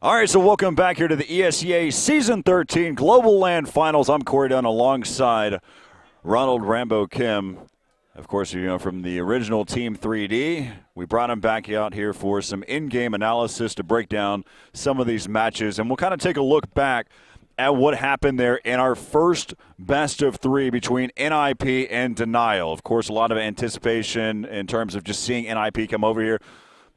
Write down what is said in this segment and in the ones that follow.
All right, so welcome back here to the ESEA Season 13 Global LAN Finals. I'm Corey Dunn alongside Ronald Rambo Kim. Of course, from the original Team 3D. We brought him back out here for some in-game analysis to break down some of these matches. And we'll kind of take a look back at what happened there in our first best of three between NIP and Denial. Of course, a lot of anticipation in terms of just seeing NIP come over here.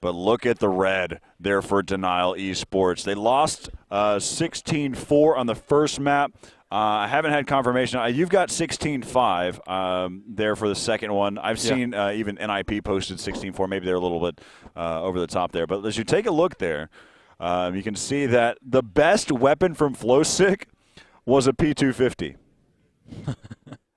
But look at the red there for Denial Esports. They lost 16-4 on the first map. I haven't had confirmation. You've got 16-5 there for the second one. I've seen even NIP posted 16-4. Maybe they're a little bit over the top there. But as you take a look there, you can see that the best weapon from Flowsick was a P250.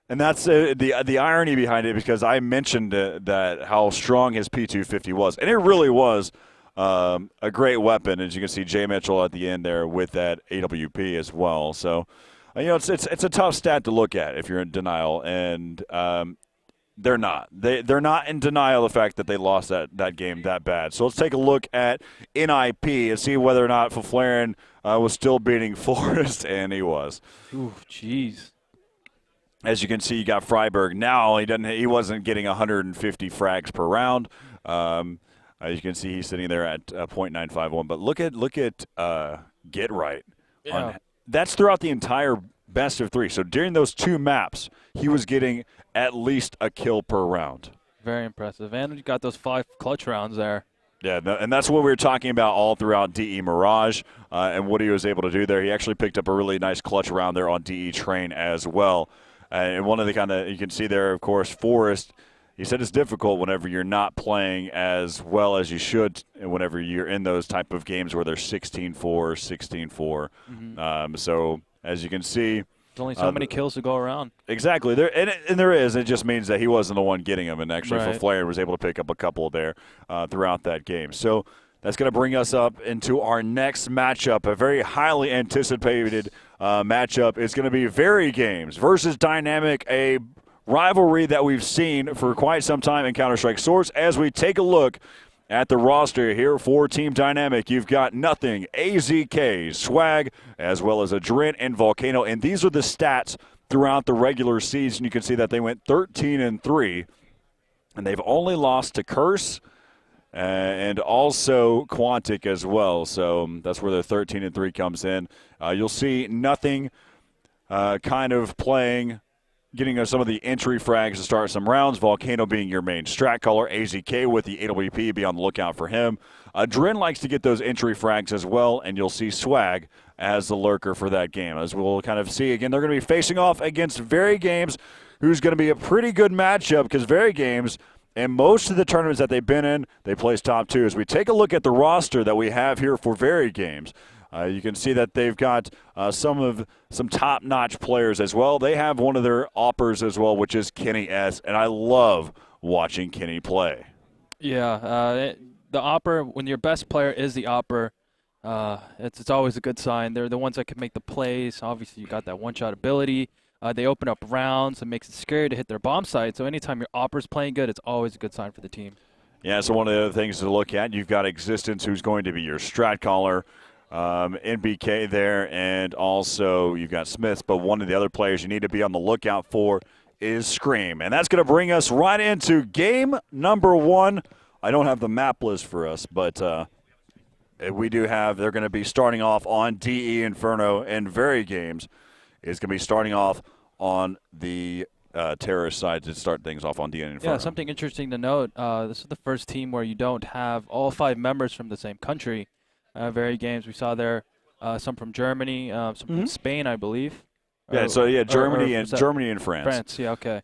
And that's the irony behind it, because I mentioned that how strong his P250 was. And it really was a great weapon, as you can see Jay Mitchell at the end there with that AWP as well. So, it's a tough stat to look at if you're in Denial, and they're not. They're not in denial of the fact that they lost that game that bad. So let's take a look at NIP and see whether or not Faflaren was still beating Forrest, and he was. Ooh, jeez. As you can see, you got Freiberg now. He wasn't getting 150 frags per round. As you can see, he's sitting there at .951. But look at Get Right. Yeah. That's throughout the entire best of three. So during those two maps, he was getting at least a kill per round. Very impressive. And you got those 5 clutch rounds there. Yeah, and that's what we were talking about all throughout DE Mirage and what he was able to do there. He actually picked up a really nice clutch round there on DE Train as well. And one of the you can see there, of course, Forrest, he said it's difficult whenever you're not playing as well as you should, and whenever you're in those type of games where they're 16-4, 16-4. Mm-hmm. So as you can see, there's only so many kills to go around. Exactly. And there is. It just means that he wasn't the one getting them, and actually Faflaren was able to pick up a couple there throughout that game. So that's going to bring us up into our next matchup, a very highly anticipated matchup. It's going to be VeryGames versus Dynamic, a rivalry that we've seen for quite some time in Counter-Strike Source. As we take a look at the roster here for Team Dynamic, you've got Nothing, AZK, Swag, as well as Adren and Volcano. And these are the stats throughout the regular season. You can see that they went 13-3, and they've only lost to Curse and also Quantic as well. So that's where the 13-3 comes in. You'll see Nothing kind of playing, getting some of the entry frags to start some rounds. Volcano being your main strat caller. AZK with the AWP, be on the lookout for him. Dren likes to get those entry frags as well, and you'll see Swag as the lurker for that game. As we'll kind of see, again, they're going to be facing off against VeryGames, who's going to be a pretty good matchup, because VeryGames, in most of the tournaments that they've been in, they placed top 2. As we take a look at the roster that we have here for VeryGames, you can see that they've got some top-notch players as well. They have one of their oppers as well, which is Kenny S., and I love watching Kenny play. Yeah, the opper, when your best player is the opper, it's always a good sign. They're the ones that can make the plays. Obviously, you got that one-shot ability. They open up rounds. It makes it scary to hit their bomb site. So anytime your opper's playing good, it's always a good sign for the team. Yeah, so one of the other things to look at, you've got Existence, who's going to be your strat caller. NBK there, and also you've got Smiths, but one of the other players you need to be on the lookout for is Scream. And that's going to bring us right into game number 1. I don't have the map list for us, but we do have, they're going to be starting off on DE Inferno, and VeryGames is going to be starting off on the terrorist side to start things off on DE Inferno. Yeah, something interesting to note, this is the first team where you don't have all 5 members from the same country. VeryGames, we saw there some from Germany, some from Spain, I believe. Yeah, Germany and France. France, yeah, okay.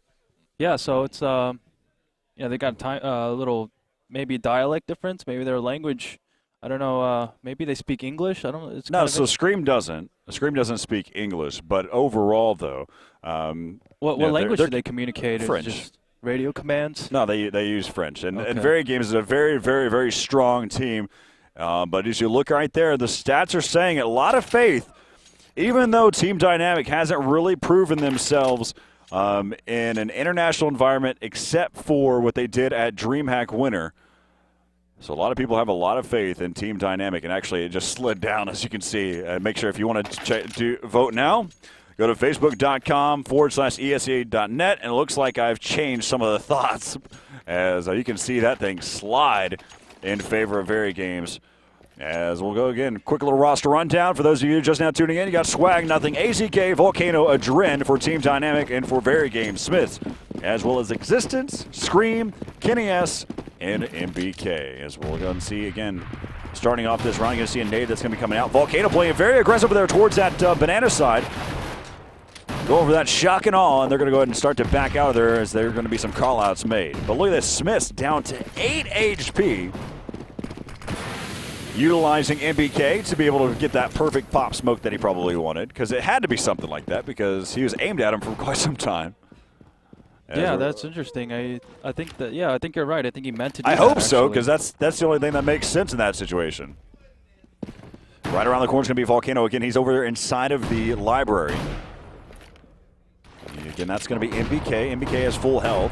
Yeah, so it's they got a little maybe dialect difference, maybe their language. I don't know. Maybe they speak English. I don't. It's no, so Scream doesn't. Scream doesn't speak English, but overall though, what language do they communicate? French. Just radio commands? No, they use French, and VeryGames is a very, very, very strong team. But as you look right there, the stats are saying it. A lot of faith, even though Team Dynamic hasn't really proven themselves in an international environment, except for what they did at DreamHack Winter. So a lot of people have a lot of faith in Team Dynamic, and actually it just slid down, as you can see. Make sure if you want to vote now, go to facebook.com/ESEA.net, and it looks like I've changed some of the thoughts, as you can see that thing slide in favor of VeryGames. As we'll go again, quick little roster rundown for those of you just now tuning in. You got Swag, Nothing, AZK, Volcano, Adren for Team Dynamic, and for VeryGames, Smiths, as well as Existence, Scream, Kenny S, and MBK. As we'll go and see again, starting off this round, you're going to see a nade that's going to be coming out. Volcano playing very aggressive there towards that banana side. Go over that shock and awe, and they're going to go ahead and start to back out of there as there are going to be some call-outs made. But look at this, Smiths down to 8 HP. Utilizing MBK to be able to get that perfect pop smoke that he probably wanted, because it had to be something like that because he was aimed at him for quite some time. Yeah, that's interesting. I think that, yeah, I think you're right. I think he meant to do that. I hope so, because that's the only thing that makes sense in that situation. Right around the corner is going to be Volcano again. He's over there inside of the library. Again, that's going to be MBK. MBK has full health.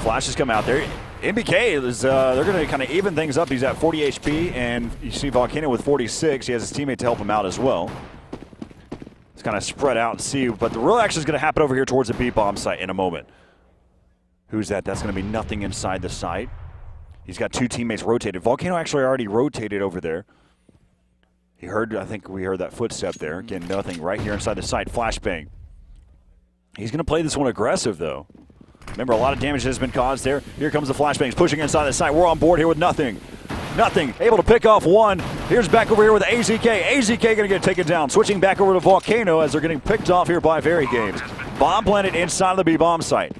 Flashes come out there. MBK is, they're going to kind of even things up. He's at 40 HP, and you see Volcano with 46. He has his teammate to help him out as well. It's kind of spread out and see, but the real action is going to happen over here towards the B-bomb site in a moment. Who's that? That's going to be Nothing inside the site. He's got 2 teammates rotated. Volcano actually already rotated over there. He heard, I think we heard that footstep there. Again, Nothing right here inside the site. Flashbang. He's going to play this one aggressive, though. Remember, a lot of damage has been caused there. Here comes the flashbangs pushing inside the site. We're on board here with Nothing. Nothing able to pick off one. Here's back over here with AZK. AZK going to get taken down. Switching back over to Volcano as they're getting picked off here by VeryGames. Bomb planted inside of the B-bomb site.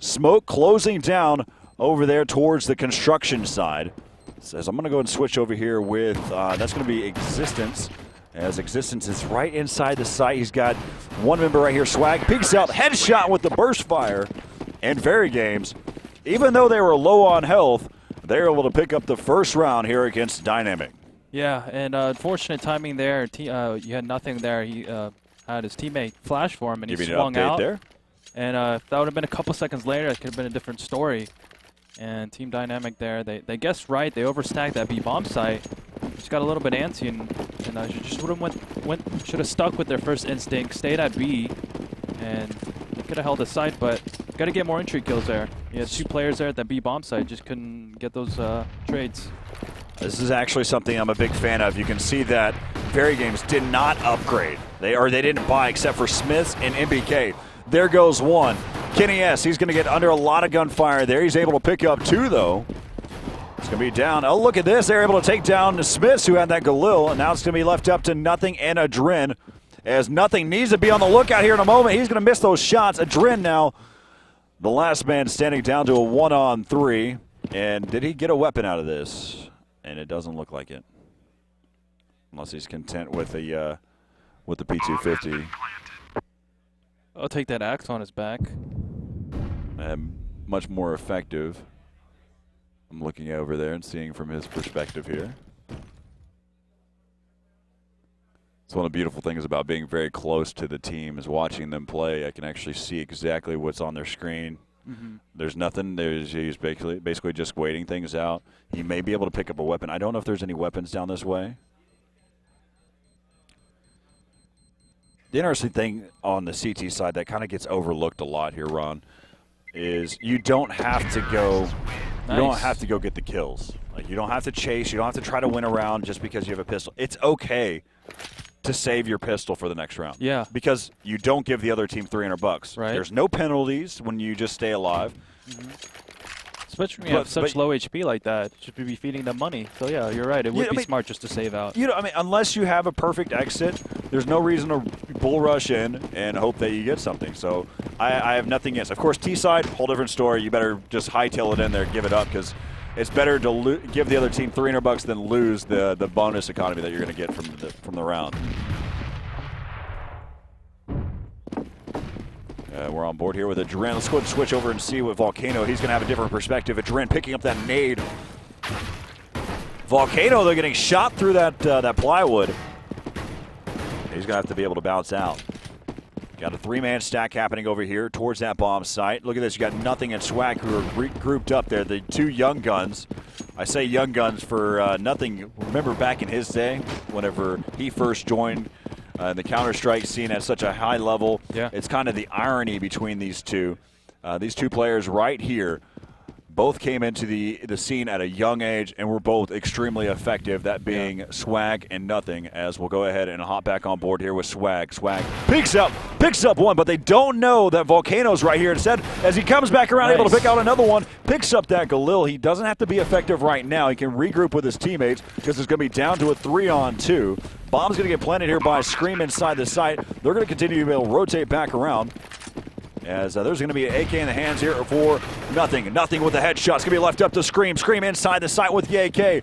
Smoke closing down over there towards the construction side. Says I'm going to go and switch over here with, that's going to be Existence. As Existence is right inside the site. He's got one member right here, Swag. Peeks out, headshot with the burst fire. And VeryGames, even though they were low on health, they were able to pick up the first round here against Dynamic. Yeah, and unfortunate timing there. You had Nothing there. He had his teammate flash for him, and he swung out. There. And if that would have been a couple seconds later, it could have been a different story. And Team Dynamic there, they guessed right. They overstacked that B-bomb site. Just got a little bit antsy, and just should have stuck with their first instinct, stayed at B, and they could have held the site, but got to get more entry kills there. He had 2 players there at that B-bomb site, just couldn't get those trades. This is actually something I'm a big fan of. You can see that VeryGames did not upgrade. They didn't buy except for Smiths and MBK. There goes one. Kenny S, he's going to get under a lot of gunfire there. He's able to pick up 2, though. It's going to be down. Oh, look at this. They're able to take down the Smiths, who had that Galil, and now it's going to be left up to Nothing and Adren, as Nothing needs to be on the lookout here in a moment. He's going to miss those shots. Adren now, the last man standing down to a 1-on-3. And did he get a weapon out of this? And it doesn't look like it, unless he's content with the P250. I'll take that axe on his back. Much more effective. I'm looking over there and seeing from his perspective here. It's one of the beautiful things about being very close to the team is watching them play. I can actually see exactly what's on their screen. Mm-hmm. There's nothing. He's basically just waiting things out. He may be able to pick up a weapon. I don't know if there's any weapons down this way. The interesting thing on the CT side that kind of gets overlooked a lot here, Ron, is you don't have to go. Nice. You don't have to go get the kills. Like, you don't have to chase. You don't have to try to win a round just because you have a pistol. It's okay to save your pistol for the next round. Yeah. Because you don't give the other team $300. Right. There's no penalties when you just stay alive. Mm-hmm. Especially when you have such low HP like that. Should be feeding them money. So, yeah, you're right. It would be smart just to save out. Unless you have a perfect exit, there's no reason to bull rush in and hope that you get something. So I have nothing against. Of course, T-side, whole different story. You better just hightail it in there, give it up, because it's better to give the other team $300 than lose the bonus economy that you're going to get from the round. We're on board here with Adren. Let's go ahead and switch over and see what Volcano. He's going to have a different perspective. Adren picking up that nade. Volcano, they're getting shot through that plywood. He's going to have to be able to bounce out. Got a 3-man stack happening over here towards that bomb site. Look at this. You got Nothing and Swag who are grouped up there. The 2 young guns I say young guns for nothing. Remember back in his day, whenever he first joined the Counter-Strike scene at such a high level, it's kind of the irony between these two. These two players right here both came into the scene at a young age and were both extremely effective, that being Swag and Nothing, as we'll go ahead and hop back on board here with Swag. Swag picks up one, but they don't know that Volcano's right here. Instead, as he comes back around, able to pick out another one, picks up that Galil. He doesn't have to be effective right now. He can regroup with his teammates because it's going to be down to a 3-on-2. Bomb's going to get planted here by Scream inside the site. They're going to continue to be able to rotate back around. As there's going to be an AK in the hands here for Nothing. Nothing with the headshot. It's going to be left up to Scream. Scream inside the site with the AK.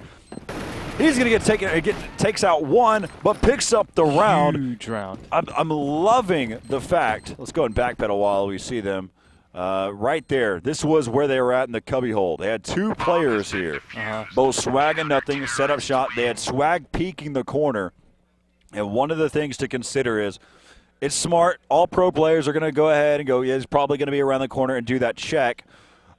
He's going to takes out one, but picks up the round. Huge round. I'm loving the fact. Let's go and backpedal while we see them. Right there. This was where they were at in the cubby hole. They had two players here. Both Swag and Nothing set up shot. They had Swag peeking the corner. And one of the things to consider is, it's smart. All pro players are going to go ahead and go, yeah, he's probably going to be around the corner and do that check.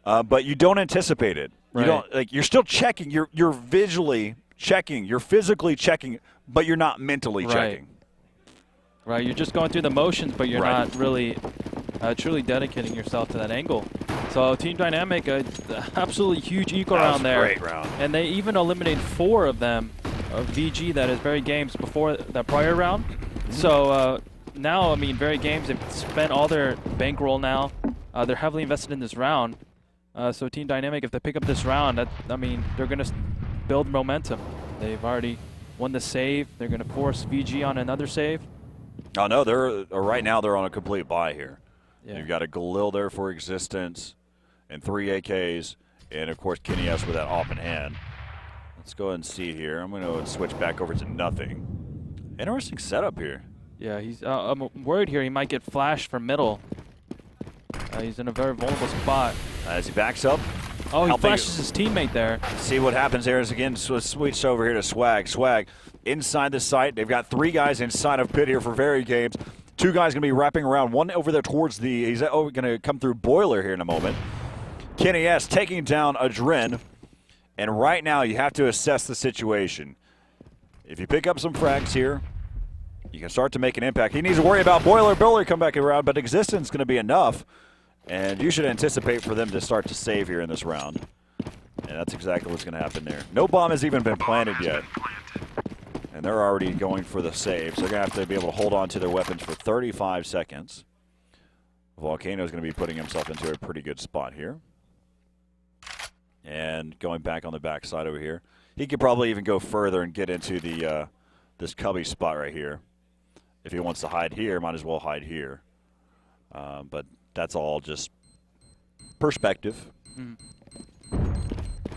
But you don't anticipate it. Right. You don't, like, you're still checking. You're visually checking. You're physically checking, but you're not mentally checking. Right. You're just going through the motions, but you're not really truly dedicating yourself to that angle. So Team Dynamic, absolutely huge eco round there. Great round. And they even eliminated 4 of them, of VG, that is VeryGames, before that prior round. So now, I mean, VeryGames have spent all their bankroll now. They're heavily invested in this round. So Team Dynamic, if they pick up this round, I mean, they're going to build momentum. They've already won the save. They're going to force VG on another save. Oh, no, right now they're on a complete buy here. You've got a Galil there for existence and 3 AKs, and, of course, Kenny S with that op in hand. Let's go ahead and see here. I'm going to switch back over to Nothing. Interesting setup here. Yeah, I'm worried here he might get flashed from middle. He's in a very vulnerable spot. As he backs up. Oh, he flashes his teammate there. See what happens here is, again, switch over here to Swag. Swag inside the site. They've got 3 guys inside of pit here for VeryGames. 2 guys going to be wrapping around. One over there towards he's going to come through Boiler here in a moment. Kenny S taking down Adren. And right now you have to assess the situation. If you pick up some frags here, you can start to make an impact. He needs to worry about Boiler come back around, but existence is going to be enough. And you should anticipate for them to start to save here in this round. And that's exactly what's going to happen there. No bomb has even been planted yet. And they're already going for the save. So they're going to have to be able to hold on to their weapons for 35 seconds. Volcano is going to be putting himself into a pretty good spot here. And going back on the backside over here. He could probably even go further and get into the this cubby spot right here. If he wants to hide here, might as well hide here. But that's all just perspective.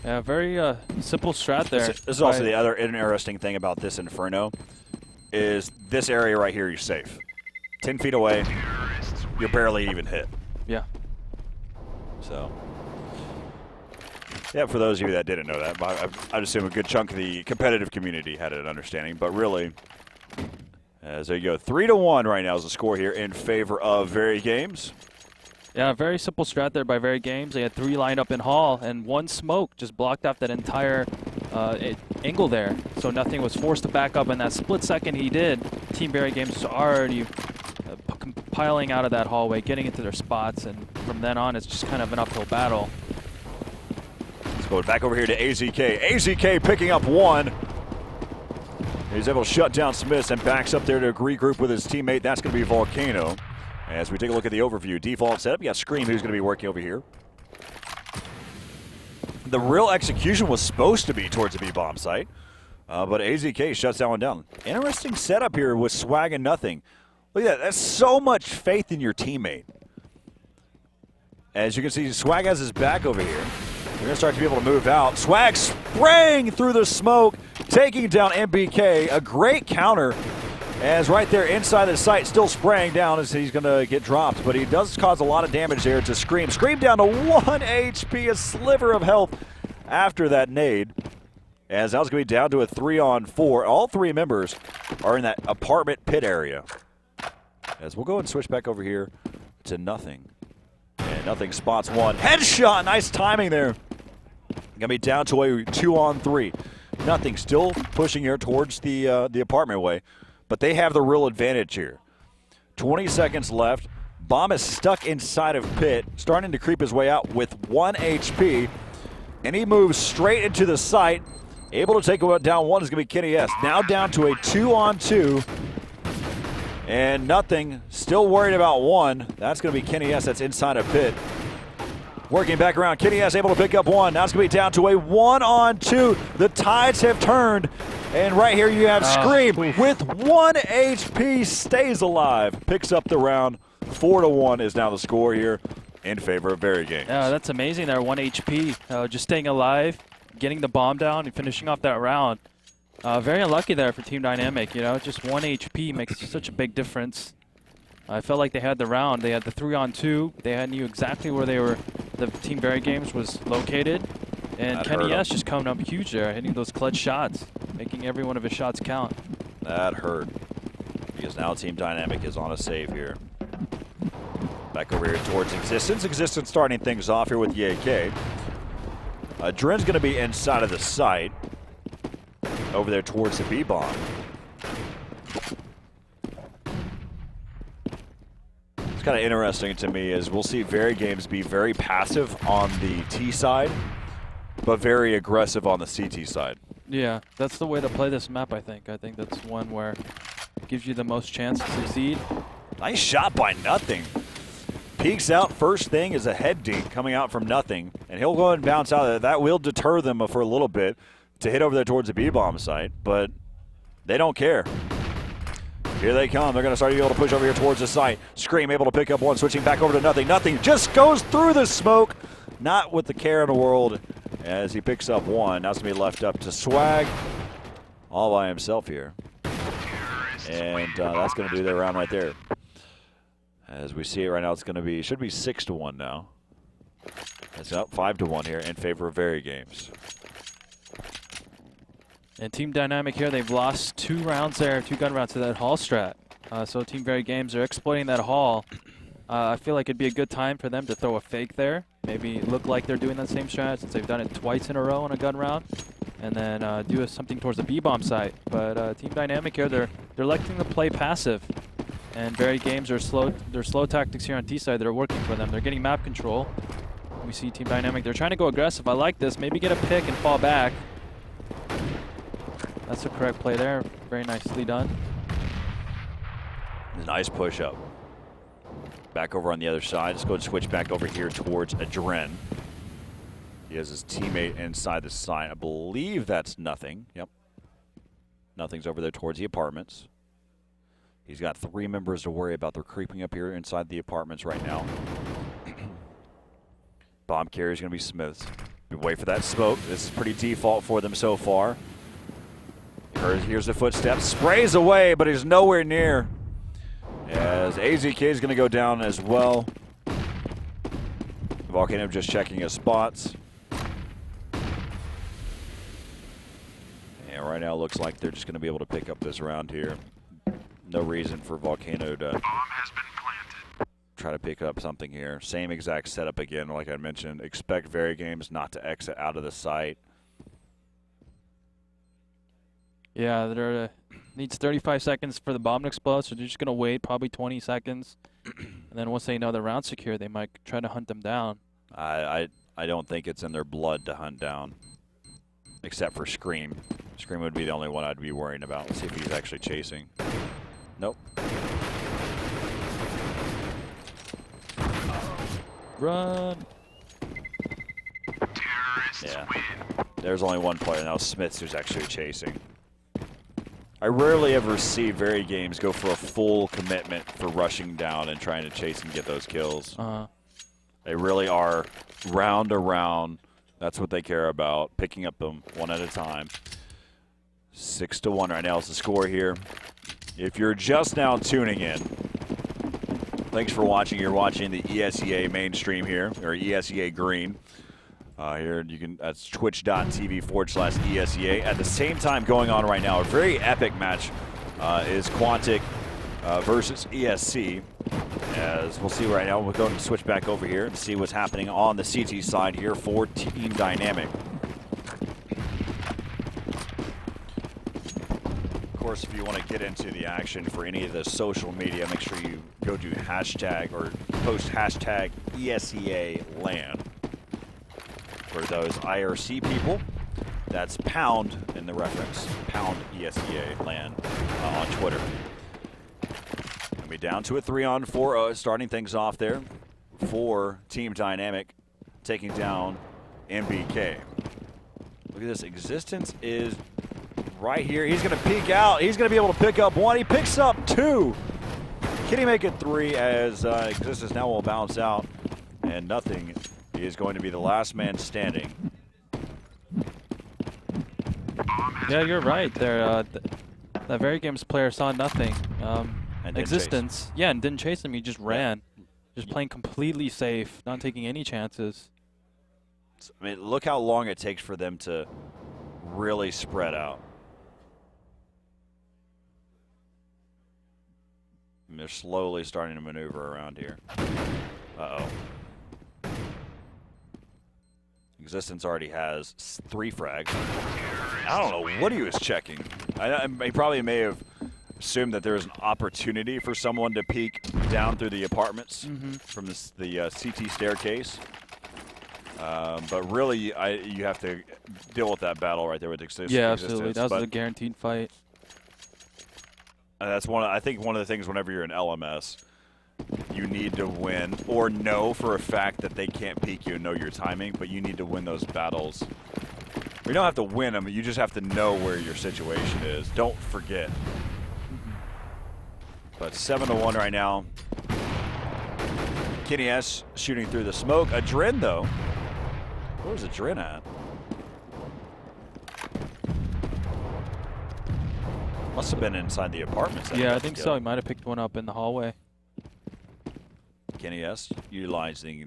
Yeah, very simple strat there. This is also the other interesting thing about this Inferno is this area right here, you're safe. 10 feet away, you're barely even hit. Yeah. So, yeah, for those of you that didn't know that, I'd assume a good chunk of the competitive community had an understanding. But really, as there you go, 3-1 right now is the score here in favor of VeryGames. Yeah, very simple strat there by VeryGames. They had 3 lined up in Hall, and 1 smoke just blocked off that entire angle there. So Nothing was forced to back up, and that split second he did, Team VeryGames was already piling out of that hallway, getting into their spots, and from then on, it's just kind of an uphill battle. Let's go back over here to AZK. AZK picking up 1. He's able to shut down Smiths and backs up there to regroup with his teammate. That's going to be Volcano. As we take a look at the overview, default setup, you got Scream, who's going to be working over here. The real execution was supposed to be towards the B-bomb site, but AZK shuts that one down. Interesting setup here with Swag and Nothing. Look at that. That's so much faith in your teammate. As you can see, Swag has his back over here. They're going to start to be able to move out. Swag spraying through the smoke, taking down MBK. A great counter. As right there inside the site, still spraying down as he's going to get dropped. But he does cause a lot of damage there to Scream. Scream down to 1 HP, a sliver of health after that nade. As now it's going to be down to a 3-on-4. All 3 members are in that apartment pit area. As we'll go and switch back over here to Nothing. And Nothing spots 1. Headshot, nice timing there Gonna be down to a 2-on-3. Nothing, still pushing here towards the apartment way, but they have the real advantage here. 20 seconds left. Bomb is stuck inside of Pit, starting to creep his way out with 1 HP, and he moves straight into the site. Able to take down one is going to be Kenny S. Now down to a 2-on-2, and Nothing still worried about one. That's going to be Kenny S. That's inside of Pit. Working back around, Kenny S. able to pick up one. Now it's going to be down to a 1-on-2. The tides have turned, and right here you have Scream with 1 HP, stays alive, picks up the round. 4-1 is now the score here in favor of VeryGames. Yeah, that's amazing there, 1 HP. Just staying alive, getting the bomb down, and finishing off that round. Very unlucky there for Team Dynamic, you know, just 1 HP makes such a big difference. I felt like they had the round. They had the 3-on-2. They knew exactly where the Team VeryGames was located. And That Kenny hurt S just coming up huge there, hitting those clutch shots, making every one of his shots count. That hurt, because now Team Dynamic is on a save here. Back over here towards Existence. Existence starting things off here with the AK. Dren's going to be inside of the site, over there towards the B-bomb. It's kind of interesting to me is we'll see VeryGames be very passive on the T side, but very aggressive on the CT side. Yeah, that's the way to play this map, I think. I think that's one where it gives you the most chance to succeed. Nice shot by Nothing. Peeks out, first thing is a head dink coming out from Nothing, and he'll go and bounce out of there. That will deter them for a little bit to hit over there towards the B-bomb site, but they don't care. Here they come. They're going to start to be able to push over here towards the site. Scream able to pick up one, switching back over to Nothing. Nothing just goes through the smoke, not with the care in the world as he picks up one. Now it's going to be left up to Swag all by himself here. And that's going to do their round right there. As we see it right now, it's going to be, should be 6-1 now. It's up 5-1 here in favor of VeryGames. And Team Dynamic here, they've lost 2 rounds there, 2 gun rounds to that hall strat. So Team VeryGames are exploiting that hall. I feel like it'd be a good time for them to throw a fake there. Maybe look like they're doing that same strat since they've done it twice in a row on a gun round. And then do something towards the B-bomb site. But Team Dynamic here, they're electing to play passive. And VeryGames are slow. Their slow tactics here on T side that are working for them. They're getting map control. We see Team Dynamic. They're trying to go aggressive. I like this. Maybe get a pick and fall back. That's the correct play there. Very nicely done. Nice push up. Back over on the other side. Let's go and switch back over here towards Adren. He has his teammate inside the side. I believe that's Nothing. Yep. Nothing's over there towards the apartments. He's got 3 members to worry about. They're creeping up here inside the apartments right now. Bomb carrier is going to be Smiths. Wait for that smoke. This is pretty default for them so far. Here's the footsteps. Sprays away, but he's nowhere near. As AZK is going to go down as well. Volcano just checking his spots. And right now it looks like they're just going to be able to pick up this round here. No reason for Volcano to try to pick up something here. Same exact setup again, like I mentioned. Expect VeryGames not to exit out of the site. Yeah, there needs 35 seconds for the bomb to explode, so they're just going to wait probably 20 seconds. And then once they know the round's secure, they might try to hunt them down. I don't think it's in their blood to hunt down, except for Scream. Scream would be the only one I'd be worrying about. Let's see if he's actually chasing. Nope. Run. Yeah. There's only one player now, Smiths, who's actually chasing. I rarely ever see VeryGames go for a full commitment for rushing down and trying to chase and get those kills. They really are round to round. That's what they care about, picking up them one at a time. 6-1 right now is the score here. If you're just now tuning in, thanks for watching. You're watching the ESEA mainstream here, or ESEA Green. Here you can, that's twitch.tv/ESEA. At the same time going on right now, a very epic match is Quantic versus ESC. As we'll see right now, we're going to switch back over here and see what's happening on the CT side here for Team Dynamic. course, if you want to get into the action for any of the social media, make sure you go to hashtag or post hashtag ESEA LAN. For those IRC people, that's pound in the reference, pound ESEA LAN on Twitter. Gonna be down to a 3-on-4, starting things off there for Team Dynamic, taking down MBK. Look at this, Existence is right here. He's going to peek out. He's going to be able to pick up one. He picks up two. Can he make it three as Existence now will bounce out, and nothing is going to be the last man standing. Yeah, you're right there. That VeryGames player saw nothing. And Existence, yeah, and didn't chase him. He just ran. Just playing completely safe, not taking any chances. I mean, look how long it takes for them to really spread out. And they're slowly starting to maneuver around here. Uh-oh. Existence already has 3 frags. I don't know what he was checking. He probably may have assumed that there was an opportunity for someone to peek down through the apartments from the CT staircase. But really, you have to deal with that battle right there with Existence. Yeah, absolutely. That was a guaranteed fight. That's I think one of the things whenever you're in LMS, you need to win or know for a fact that they can't peek you and know your timing, but you need to win those battles. You don't have to win them, you just have to know where your situation is. Don't forget. But 7-1 right now. Kenny S shooting through the smoke. Adren, though. Where's Adren at? Must have been inside the apartments. Yeah, I think so. He might have picked one up in the hallway. Kenny S utilizing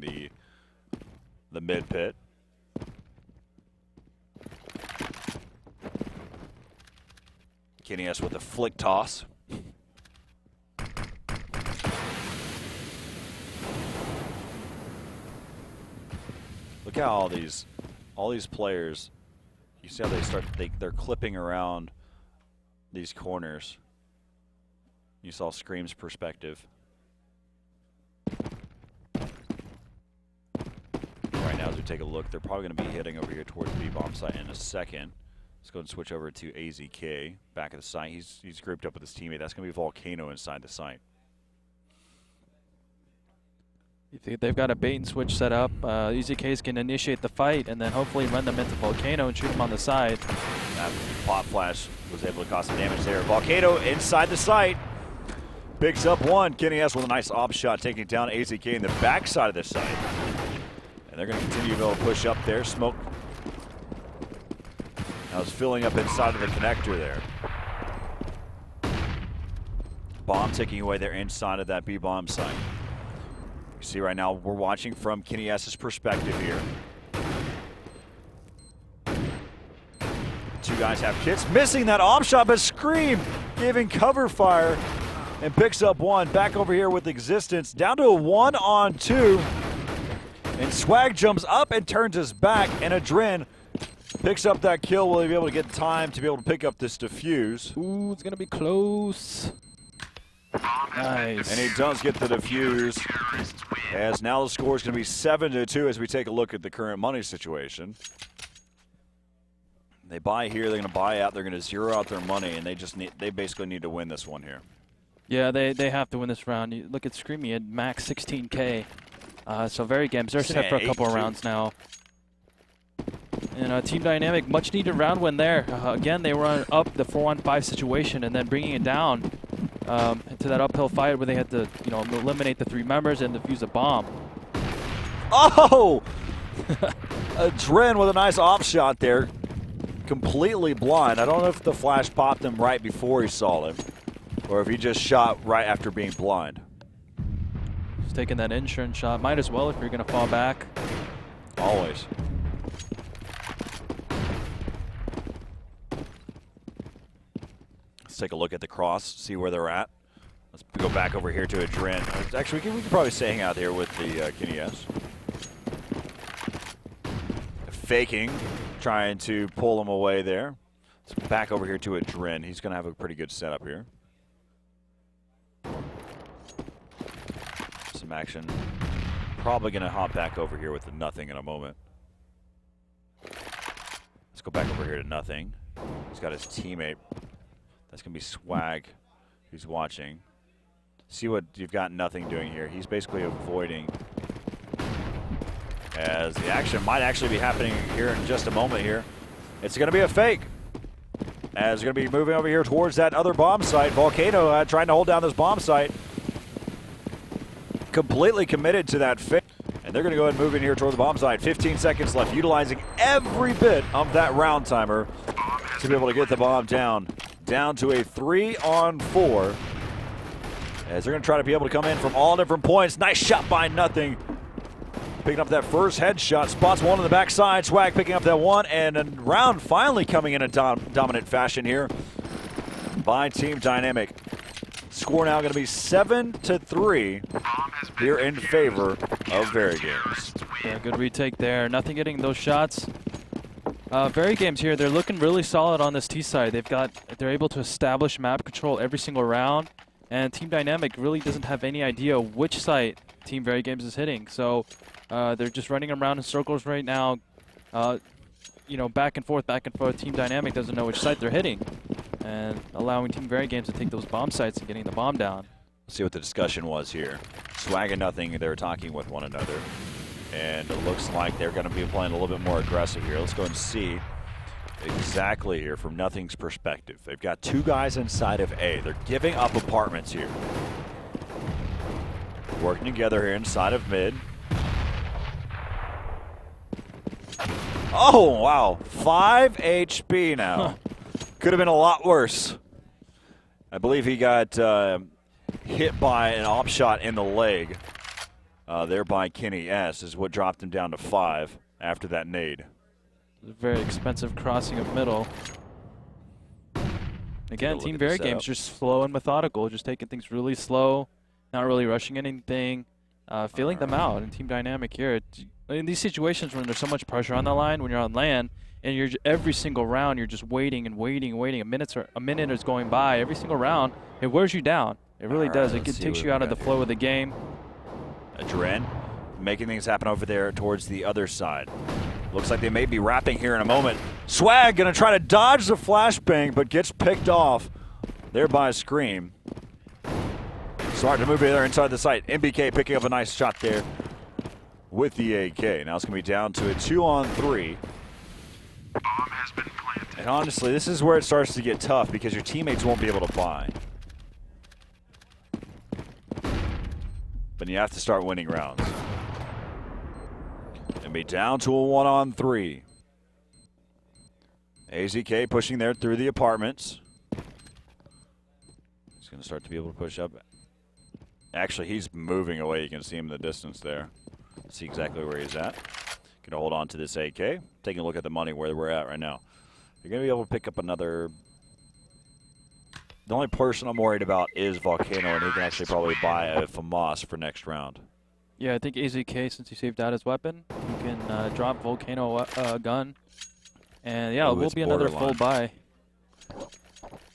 the mid pit. Kenny S with a flick toss. Look how all these players, you see how they're clipping around these corners. You saw Scream's perspective. Right now, as we take a look, they're probably going to be heading over here towards the B-bomb site in a second. Let's go and switch over to AZK back at the site. He's grouped up with his teammate. That's going to be Volcano inside the site. They've got a bait and switch set up. EZKs can initiate the fight and then hopefully run them into Volcano and shoot him on the side. That pop flash was able to cause some damage there. Volcano inside the site. Picks up one. Kenny S with a nice op shot taking down AZK in the backside of the site. And they're going to continue to be able to push up there. Smoke now is filling up inside of the connector there. Bomb ticking away there inside of that B-bomb site. You see right now, we're watching from Kenny S's perspective here. 2 guys have kits. Missing that op shot, but Scream giving cover fire and picks up one. Back over here with Existence. Down to a 1-on-2. And Swag jumps up and turns his back. And Adren picks up that kill. Will he be able to get time to be able to pick up this defuse? Ooh, it's going to be close. Nice. And he does get the defuse. As now the score is going to be 7-2 as we take a look at the current money situation. They buy here, they're going to buy out, they're going to zero out their money, and they basically need to win this one here. Yeah, they have to win this round. You look at Screamy at max 16K. So VeryGames, they're set for a couple of rounds now. And Team Dynamic, much needed round win there. Again, they run up the 4-on-5 situation and then bringing it down into that uphill fight where they had to, eliminate the 3 members and defuse a bomb. Oh! Adren with a nice off shot there. Completely blind. I don't know if the flash popped him right before he saw him or if he just shot right after being blind. Just taking that insurance shot. Might as well if you're going to fall back. Always. Let's take a look at the cross, see where they're at. Let's go back over here to Adren. Actually, we can probably stay hang out here with the Kenny S. Faking, trying to pull him away there. Let's back over here to Adren. He's going to have a pretty good setup here. Some action. Probably going to hop back over here with the nothing in a moment. Let's go back over here to nothing. He's got his teammate. That's going to be Swag, who's watching. See what you've got nothing doing here. He's basically avoiding, as the action might actually be happening here in just a moment here. It's going to be a fake, as they're going to be moving over here towards that other bomb site. Volcano trying to hold down this bomb site. Completely committed to that fake. And they're going to go ahead and move in here toward the bomb site. 15 seconds left, utilizing every bit of that round timer to be able to get the bomb down to a 3-on-4. As they're going to try to be able to come in from all different points. Nice shot by nothing. Picking up that first headshot. Spots one on the backside. Swag picking up that one. And a round finally coming in a dominant fashion here by Team Dynamic. Score now going to be 7-3 here in favor of VeryGames. Yeah, good retake there. Nothing getting those shots. VeryGames here, they're looking really solid on this T side. They're able to establish map control every single round. And Team Dynamic really doesn't have any idea which site Team VeryGames is hitting. So they're just running around in circles right now. You know, back and forth. Team Dynamic doesn't know which site they're hitting. And allowing Team VeryGames to take those bomb sites and getting the bomb down. Let's see what the discussion was here. Swag and nothing, they're talking with one another. And it looks like they're going to be playing a little bit more aggressive here. Let's go and see exactly here from Nothing's perspective. They've got two guys inside of A. They're giving up apartments here. Working together here inside of mid. Oh, wow. 5 HP now. Could have been a lot worse. I believe he got hit by an op shot in the leg. There by Kenny S. is what dropped him down to 5 after that nade. Very expensive crossing of middle. Again, Team VeryGames just slow and methodical, just taking things really slow, not really rushing anything, feeling them out. And Team Dynamic here, in these situations when there's so much pressure on the line, when you're on LAN, and you're every single round you're just waiting and waiting and waiting. A minute is going by every single round. It wears you down. It really does. It takes you out of the flow of the game. Adren making things happen over there towards the other side. Looks like they may be wrapping here in a moment. Swag going to try to dodge the flashbang, but gets picked off there by Scream. Smart to move there inside the site. MBK picking up a nice shot there with the AK. Now it's going to be down to a 2-on-3. And honestly, this is where it starts to get tough because your teammates won't be able to buy. But you have to start winning rounds. And be down to a 1-on-3. AZK pushing there through the apartments. He's going to start to be able to push up. Actually, he's moving away. You can see him in the distance there. See exactly where he's at. Going to hold on to this AK. Taking a look at the money where we're at right now. You're going to be able to pick up another. The only person I'm worried about is Volcano, and he can actually probably buy a FAMAS for next round. Yeah, I think AZK, since he saved out his weapon, he can drop Volcano gun. And yeah, it will be another full buy.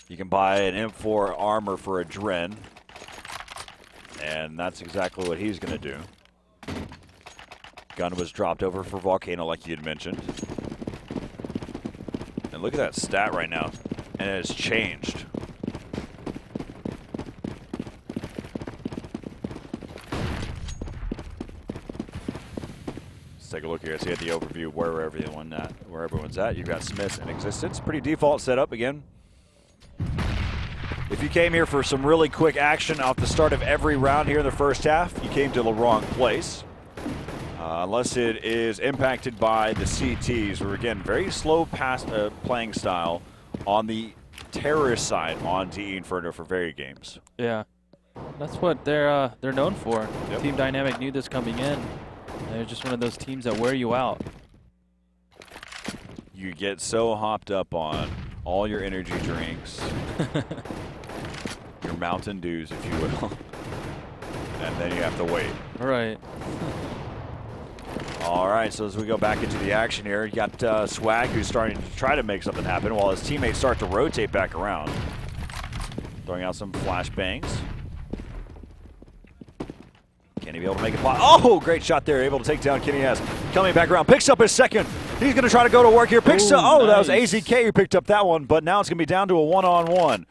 You can buy an M4 armor for Adren. And that's exactly what he's going to do. Gun was dropped over for Volcano, like you had mentioned. And look at that stat right now. And it has changed. Let's take a look here. See at the overview where everyone's at. You've got Smith in existence. Pretty default setup again. If you came here for some really quick action off the start of every round here in the first half, you came to the wrong place. Unless it is impacted by the CTs, where again, very slow playing style on the terrorist side on DE Inferno for VeryGames. Yeah, that's what they're known for. Yep. Team Dynamic knew this coming in. They're just one of those teams that wear you out. You get so hopped up on all your energy drinks, your Mountain Dews, if you will, and then you have to wait. Right. All right, so as we go back into the action here, you got Swag who's starting to try to make something happen while his teammates start to rotate back around. Throwing out some flashbangs. Can he be able to make it? Oh, great shot there. Able to take down Kenny S. Coming back around. Picks up his second. He's going to try to go to work here. Picks up. Oh, nice. That was AZK who picked up that one, but now it's going to be down to a one-on-one.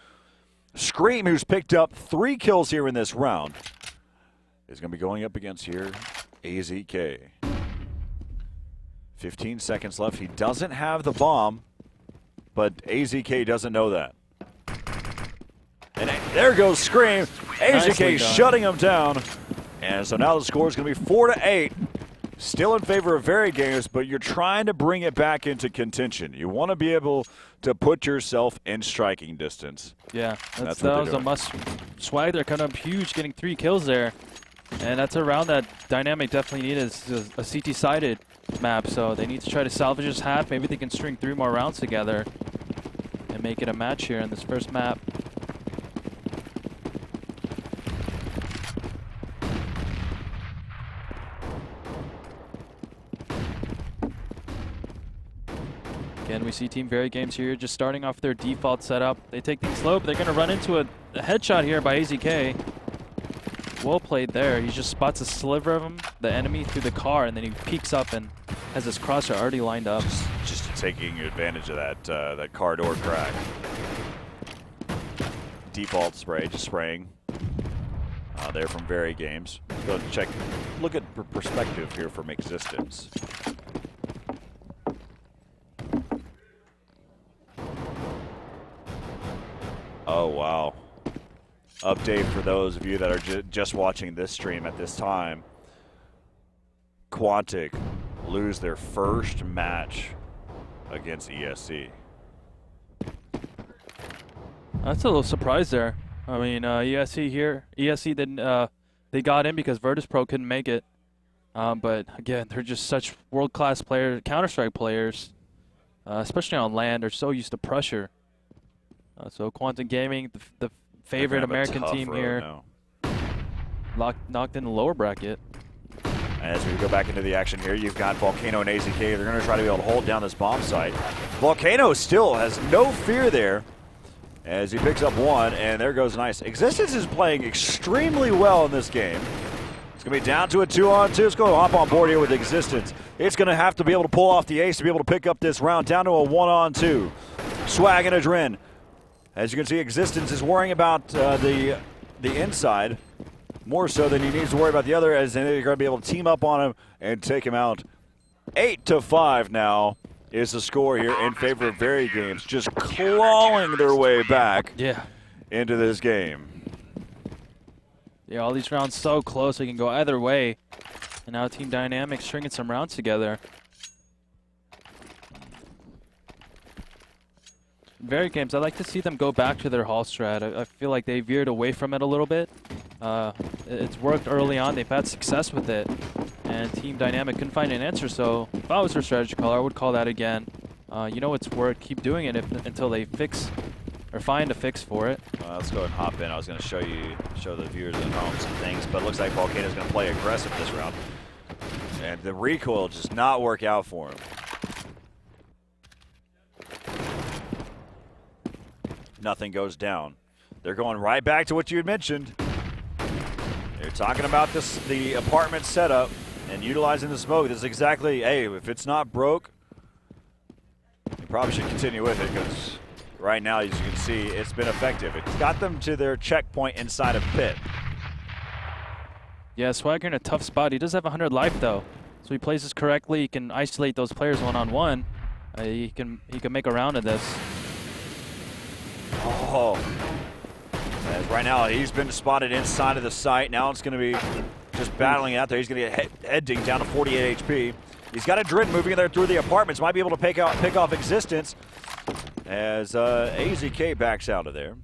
Scream, who's picked up 3 kills here in this round, is going to be going up against here AZK. 15 seconds left. He doesn't have the bomb, but AZK doesn't know that. And there goes Scream. AZK shutting him down. And so now the score is going to be 4-8. Still in favor of VeryGames, but you're trying to bring it back into contention. You want to be able to put yourself in striking distance. Yeah, that was a must. Swag, they're coming up huge, getting 3 kills there. And that's a round that Dynamic definitely needed. It's a CT-sided map, so they need to try to salvage this half. Maybe they can string 3 more rounds together and make it a match here in this first map. Again, we see Team VeryGames here just starting off their default setup. They take things slow, but they're going to run into a headshot here by AZK. Well played there. He just spots a sliver of him, the enemy, through the car, and then he peeks up and has his crosshair already lined up. Just taking advantage of that car door crack. Default spray, just spraying. There from VeryGames. Go check, look at perspective here from Existence. Oh, wow. Update for those of you that are just watching this stream at this time. Quantic lose their first match against ESC. That's a little surprise there. I mean, ESC here, ESC didn't, they got in because Virtus.pro couldn't make it. But again, they're just such world-class players, Counter-Strike players, especially on land. They're so used to pressure. So Quantum Gaming, the favorite American team here, knocked in the lower bracket. As we go back into the action here, you've got Volcano and AZK. They're going to try to be able to hold down this bomb site. Volcano still has no fear there as he picks up one, and there goes Nice. Existence is playing extremely well in this game. It's going to be down to a 2-on-2. Let's go hop on board here with Existence. It's going to have to be able to pull off the ace to be able to pick up this round, down to a 1-on-2. Swag and Adren. As you can see, Existence is worrying about the inside more so than he needs to worry about the other, as they're going to be able to team up on him and take him out. 8-5 now is the score here in favor of VeryGames, just clawing their way back into this game. Yeah, all these rounds so close, they can go either way. And now Team Dynamic stringing some rounds together. VeryGames, I'd like to see them go back to their Hall strat. I feel like they veered away from it a little bit. It's worked early on. They've had success with it. And Team Dynamic couldn't find an answer, so if I was their strategy caller, I would call that again. You know it's worked. Keep doing it until they fix or find a fix for it. Let's go ahead and hop in. I was going to show the viewers at home some things, but it looks like Volcano's going to play aggressive this round. And the recoil just not work out for him. Nothing goes down. They're going right back to what you had mentioned. They're talking about the apartment setup and utilizing the smoke. This is exactly, hey, if it's not broke, you probably should continue with it, because right now, as you can see, it's been effective. It's got them to their checkpoint inside of pit. Yeah, Swagger in a tough spot. He does have 100 life, though. So he plays this correctly. He can isolate those players one-on-one. He can make a round of this. Oh, as right now he's been spotted inside of the site. Now it's going to be just battling out there. He's going to get head dinged down to 48 HP. He's got a Drin moving in there through the apartments. Might be able to pick off Existence as AZK backs out of there.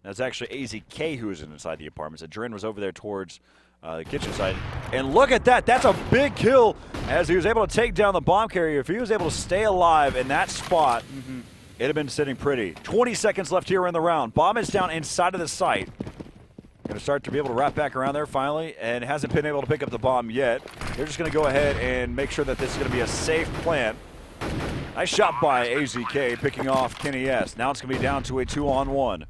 That's actually AZK who is inside the apartments. Adren was over there towards the kitchen side. And look at that. That's a big kill as he was able to take down the bomb carrier. If he was able to stay alive in that spot, it'd have been sitting pretty. 20 seconds left here in the round. Bomb is down inside of the site. Going to start to be able to wrap back around there finally, and hasn't been able to pick up the bomb yet. They're just going to go ahead and make sure that this is going to be a safe plant. Nice shot by AZK, picking off Kenny S. Now it's going to be down to a 2-on-1.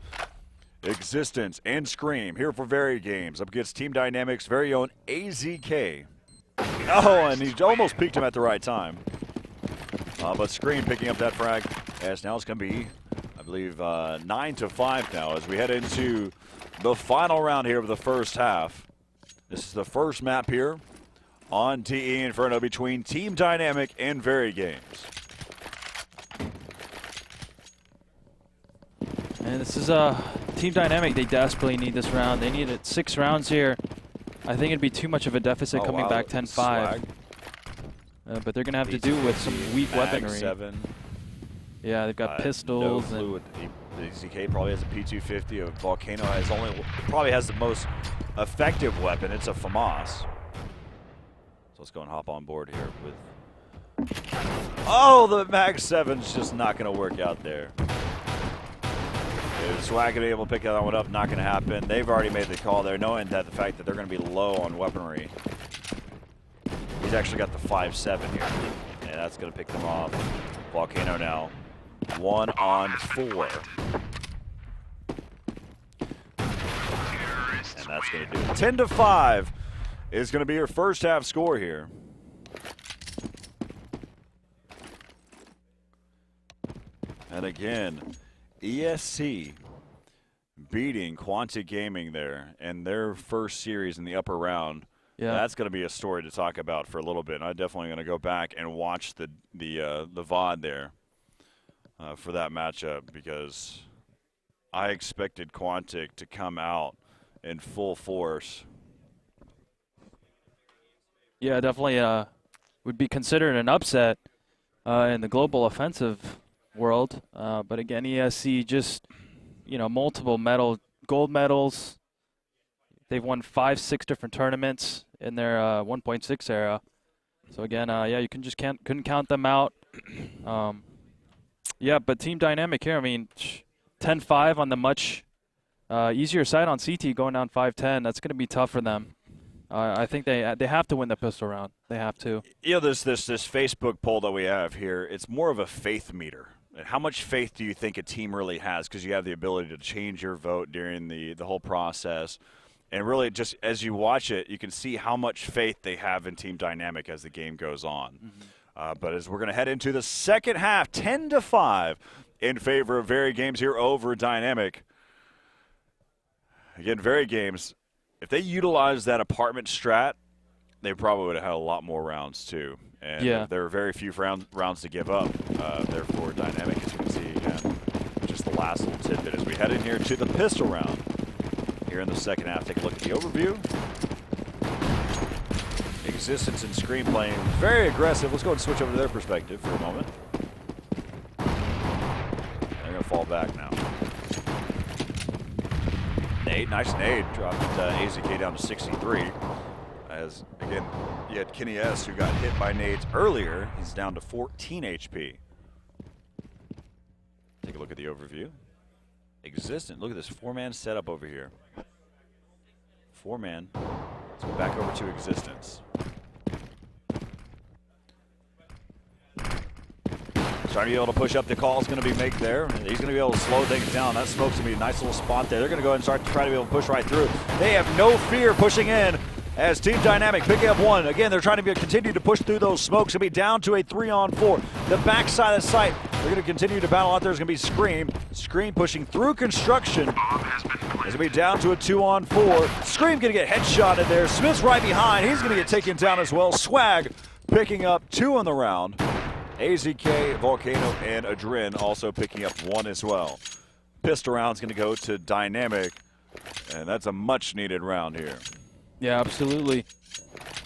Existence and Scream here for VeryGames up against Team Dynamic's very own AZK. Oh, and he almost peeked him at the right time. But Scream picking up that frag, as now it's going to be, I believe, 9-5 now as we head into the final round here of the first half. This is the first map here on TE Inferno between Team Dynamic and VeryGames. And this is Team Dynamic. They desperately need this round. They needed 6 rounds here. I think it'd be too much of a deficit coming back 10-5. But they're going to have to do with some weak weaponry. 7. Yeah, they've got pistols. No clue. The ZK probably has a P250. A Volcano probably has the most effective weapon. It's a FAMAS. So let's go and hop on board here with. Oh, the Mag 7's just not going to work out there. Swag going to be able to pick that one up. Not going to happen. They've already made the call there, knowing that the fact that they're going to be low on weaponry. He's actually got the 5.7 here, and that's going to pick them off. Volcano now 1-on-4. And that's going to do it. 10-5 is going to be your first half score here. And again, ESC beating Quantic Gaming there in their first series in the upper round. Yeah, that's going to be a story to talk about for a little bit. I'm definitely going to go back and watch the VOD there for that matchup, because I expected Quantic to come out in full force. Yeah, definitely would be considered an upset in the global offensive world. But again, ESC just, multiple gold medals. They've won 5-6 different tournaments in their 1.6 era. So again, yeah, you couldn't count them out. Yeah, but Team Dynamic here, 10-5 on the much easier side on CT, going down 5-10. That's going to be tough for them. I think they have to win the pistol round. They have to. This Facebook poll that we have here, it's more of a faith meter. How much faith do you think a team really has? Because you have the ability to change your vote during the whole process. And really, just as you watch it, you can see how much faith they have in Team Dynamic as the game goes on. Mm-hmm. But as we're going to head into the second half, 10-5 in favor of VeryGames here over Dynamic. Again, VeryGames, if they utilized that apartment strat, they probably would have had a lot more rounds too. And yeah, there are very few rounds to give up. Therefore, Dynamic, as you can see, again, just the last little tidbit as we head in here to the pistol round. Here in the second half, take a look at the overview. Existence and Scream playing very aggressive. Let's go and switch over to their perspective for a moment. They're going to fall back now. Nade, nice nade. Dropped AZK down to 63. As, again, you had Kenny S, who got hit by nades earlier. He's down to 14 HP. Take a look at the overview. Existent. Look at this 4-man setup over here. 4-man. Let's go back over to Existence. Starting to be able to push up. The call is going to be made there. He's going to be able to slow things down. That smoke's going to be a nice little spot there. They're going to go ahead and start to try to be able to push right through. They have no fear pushing in as Team Dynamic picking up one. Again, they're trying to continue to push through those smokes. Going to be down to a 3-on-4. The backside of the site, they're going to continue to battle out there. There's going to be Scream. Scream pushing through construction. It's going to be down to a 2-on-4. Scream going to get headshotted there. Smith's right behind. He's going to get taken down as well. Swag picking up 2 on the round. AZK, Volcano, and Adrin also picking up 1 as well. Pistol round's going to go to Dynamic, and that's a much-needed round here. Yeah, absolutely.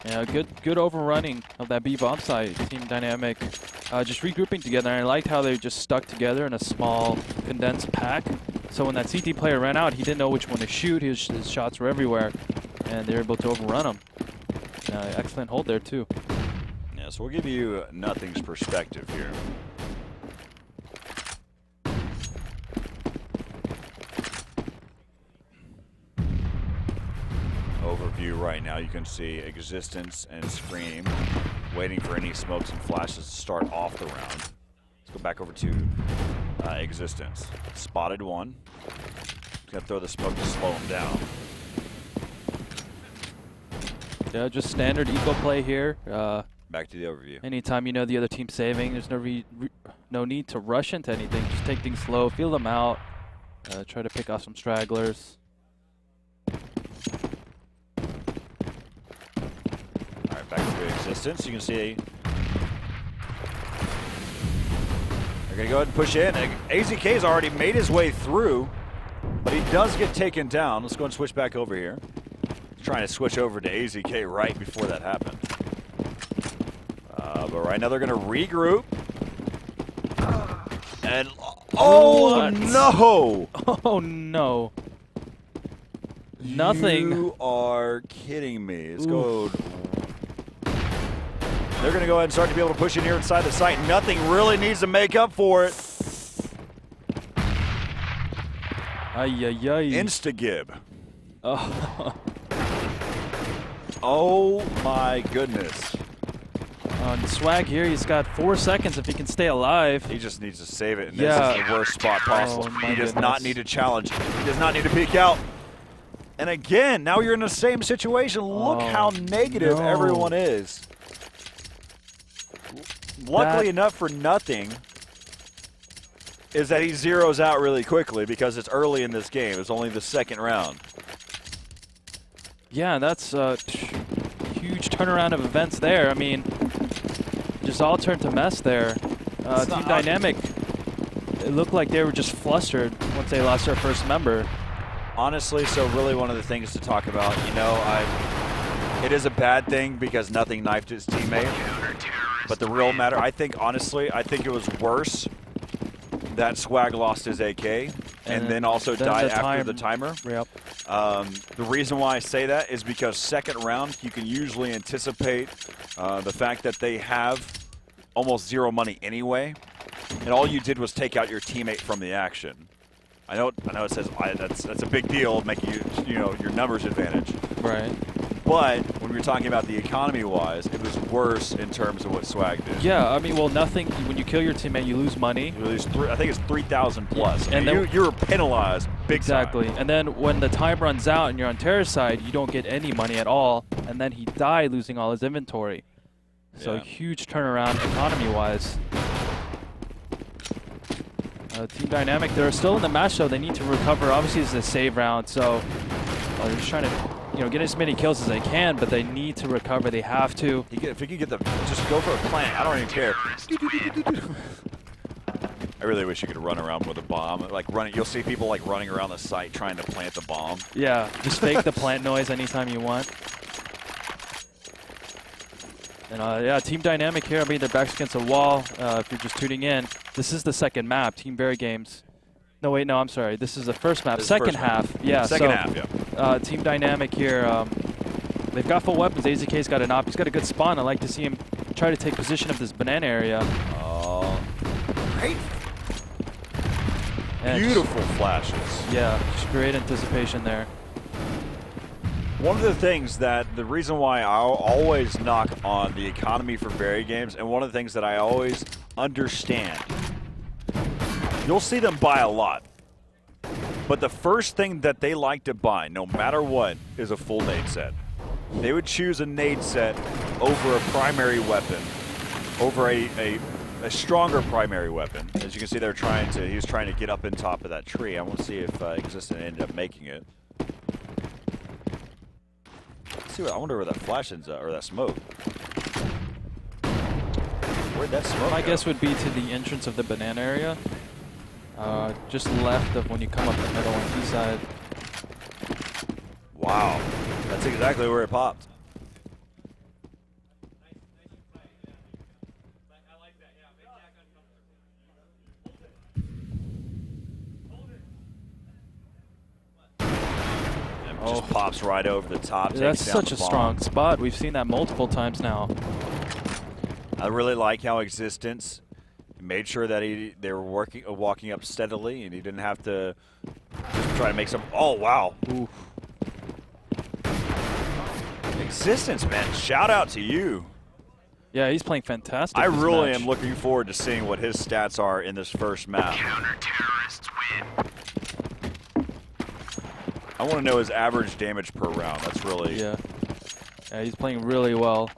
Yeah, good overrunning of that B-bomb site. Team Dynamic just regrouping together. And I liked how they just stuck together in a small, condensed pack. So when that CT player ran out, he didn't know which one to shoot. His shots were everywhere, and they were able to overrun him. Excellent hold there, too. Yeah, so we'll give you Nothing's perspective here. view right now, you can see Existence and Scream waiting for any smokes and flashes to start off the round. Let's go back over to Existence. Spotted one. Gonna throw the smoke to slow him down. Yeah, just standard eco play here. Back to the overview. Anytime you know the other team's saving, there's no need to rush into anything. Just take things slow, feel them out, try to pick off some stragglers. All right, back to Existence. You can see they're gonna go ahead and push in. AZK's already made his way through, but he does get taken down. Let's go and switch back over here. Trying to switch over to AZK right before that happened. But right now they're going to regroup. And oh What? no! Oh no. Nothing. You are kidding me. Let's go. They're going to go ahead and start to be able to push in here inside the site. Nothing really needs to make up for it. Ay, ay, ay. Insta-gib. Oh. Oh my goodness. On Swag here, he's got 4 seconds if he can stay alive. He just needs to save it, and Yeah. this is the worst spot possible. Oh, my He does goodness. not need to challenge. He does not need to peek out. And again, now you're in the same situation. Look Oh, how negative no. everyone is. Luckily enough for nothing is that he zeroes out really quickly because it's early in this game. It's only the second round. Yeah, that's a huge turnaround of events there. I mean, just all turned to mess there. Team Dynamic, it looked like they were just flustered once they lost their first member. Honestly, so really one of the things to talk about, you know, it is a bad thing because nothing knifed his teammate. But the real matter, I think, honestly, I think it was worse that Swag lost his AK and then also died after the timer. Yep. The reason why I say that is because second round, you can usually anticipate the fact that they have almost zero money anyway, and all you did was take out your teammate from the action. I know it says that's a big deal, making you know your numbers advantage. Right. But when we're talking about the economy-wise, it was worse in terms of what Swag did. Yeah, I mean, well, nothing. When you kill your teammate, you lose money. You lose I think it's 3,000 plus. And I mean, then you were penalized big exactly. time. And then when the time runs out and you're on Terra's side, you don't get any money at all. And then he died, losing all his inventory. So Yeah. huge turnaround economy-wise. Team Dynamic, they're still in the match, though. They need to recover. Obviously, this is a save round, so they're just trying to, get as many kills as they can, but they need to recover. They have to. If you can get just go for a plant. I don't even care. I really wish you could run around with a bomb. You'll see people like running around the site trying to plant the bomb. Yeah, just fake the plant noise anytime you want. And yeah, Team Dynamic here. I mean, their backs against a wall. If you're just tuning in, this is the second map. Team VeryGames. No, wait, no, I'm sorry. This is the first map. Second half. Yeah. Second half. Yeah. Team Dynamic here. They've got full weapons. AZK's got an op. He's got a good spawn. I like to see him try to take position of this banana area. Oh, great! And Beautiful flashes. Yeah, just great anticipation there. One of the things the reason why I'll always knock on the economy for VeryGames, and one of the things that I always understand, you'll see them buy a lot. But the first thing that they like to buy, no matter what, is a full nade set. They would choose a nade set over a primary weapon, over a stronger primary weapon. As you can see, he was trying to get up in top of that tree. I want to see if Existent ended up making it. I wonder where that flash ends up, or that smoke. Where'd that smoke My go? guess would be to the entrance of the banana area. Just left of when you come up the middle on T side. Wow, that's exactly where it popped. Just pops right over the top. That's takes down such the a bomb. strong spot. We've seen that multiple times now. I really like how Existence made sure that they were walking up steadily, and he didn't have to just try to make some. Oh wow! Oof. Existence, man. Shout out to you. Yeah, he's playing fantastic. I really am looking forward to seeing what his stats are in this first map. Counter-terrorists win. I want to know his average damage per round. That's really... Yeah, he's playing really well.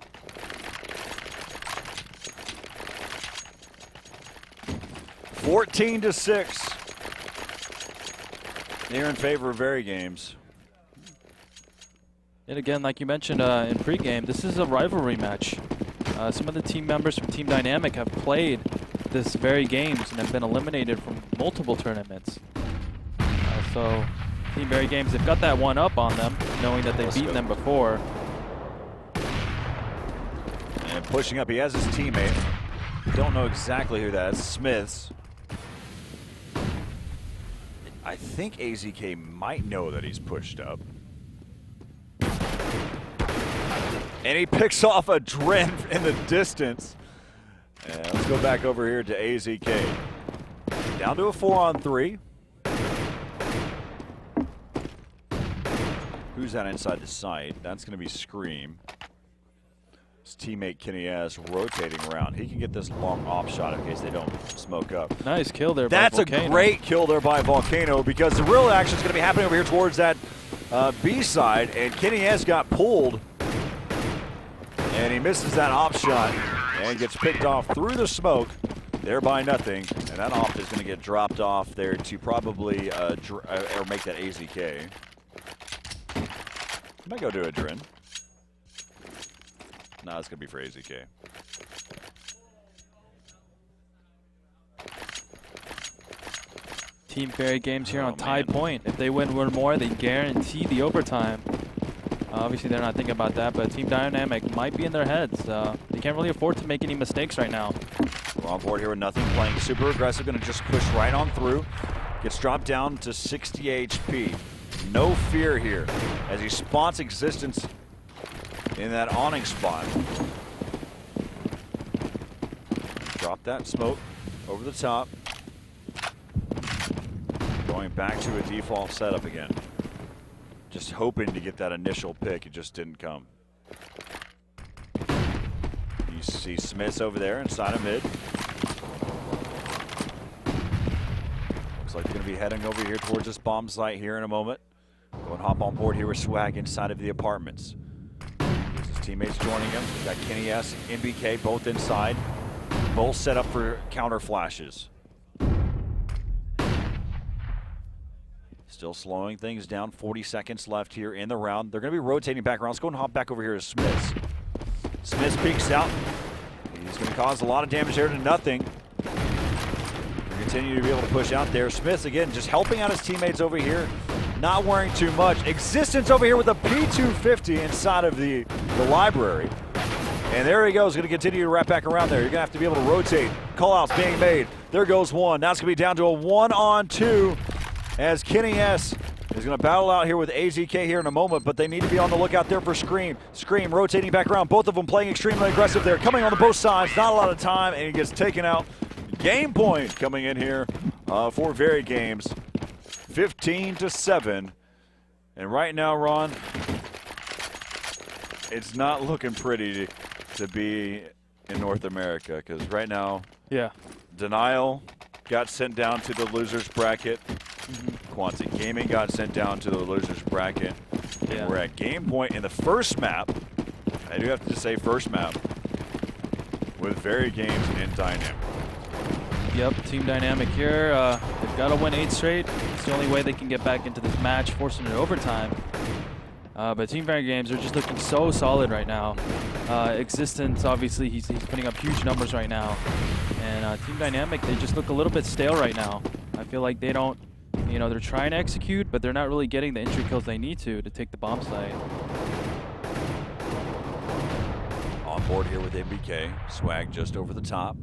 (14-6). They're in favor of VeryGames. And again, like you mentioned in pregame, this is a rivalry match. Some of the team members from Team Dynamic have played this VeryGames and have been eliminated from multiple tournaments. So Team VeryGames, they've got that one up on them, knowing that they've beaten them before. And pushing up, he has his teammate. Don't know exactly who that is. Smiths. I think AZK might know that he's pushed up. And he picks off a Dren in the distance. And let's go back over here to AZK. Down to a 4-on-3. Who's that inside the site? That's going to be Scream. His teammate Kenny S rotating around. He can get this long off shot in case they don't smoke up. Nice kill there by That's Volcano. a great kill there by Volcano, because the real action is going to be happening over here towards that B side, and Kenny S got pulled, and he misses that off shot and gets picked off through the smoke, thereby nothing, and that off is going to get dropped off there to probably or make that AZK. Might go to a Dren. No, it's going to be for AZK. Team VeryGames here on tie point. If they win one more, they guarantee the overtime. Obviously, they're not thinking about that, but Team Dynamic might be in their heads. They can't really afford to make any mistakes right now. We're on board here with nothing, playing super aggressive, going to just push right on through. Gets dropped down to 60 HP. No fear here as he spots Existence in that awning spot. Drop that smoke over the top. Going back to a default setup again. Just hoping to get that initial pick. It just didn't come. You see Smiths over there inside of mid. Looks like they're going to be heading over here towards this bomb site here in a moment. Go and hop on board here with Swag inside of the apartments. His teammates joining him. We've got Kenny S, MBK both inside. Both set up for counter flashes. Still slowing things down. 40 seconds left here in the round. They're going to be rotating back around. Let's go and hop back over here to Smiths. Smiths peeks out. He's going to cause a lot of damage there to nothing. They continue to be able to push out there. Smiths, again, just helping out his teammates over here. Not worrying too much. Existence over here with a P250 inside of the library. And there he goes. Going to continue to wrap back around there. You're going to have to be able to rotate. Call-outs being made. There goes one. Now it's going to be down to a 1-on-2 as Kenny S is going to battle out here with AZK here in a moment, but they need to be on the lookout there for Scream. Scream rotating back around. Both of them playing extremely aggressive there. Coming on the both sides. Not a lot of time, and he gets taken out. Game point coming in here for VeryGames. 15-7. And right now, Ron, it's not looking pretty to be in North America, because right now, yeah, Denial got sent down to the losers bracket. Quantic Gaming got sent down to the losers bracket. Yeah. And we're at game point in the first map. I do have to just say first map with VeryGames and Dynamic. Yep, Team Dynamic here. They've got to win 8 straight. It's the only way they can get back into this match, forcing it overtime. But Team VeryGames are just looking so solid right now. Existence, obviously, he's putting up huge numbers right now. And Team Dynamic, they just look a little bit stale right now. I feel like they don't, you know, they're trying to execute, but they're not really getting the entry kills they need to take the bomb site. On board here with MBK. Swag just over the top.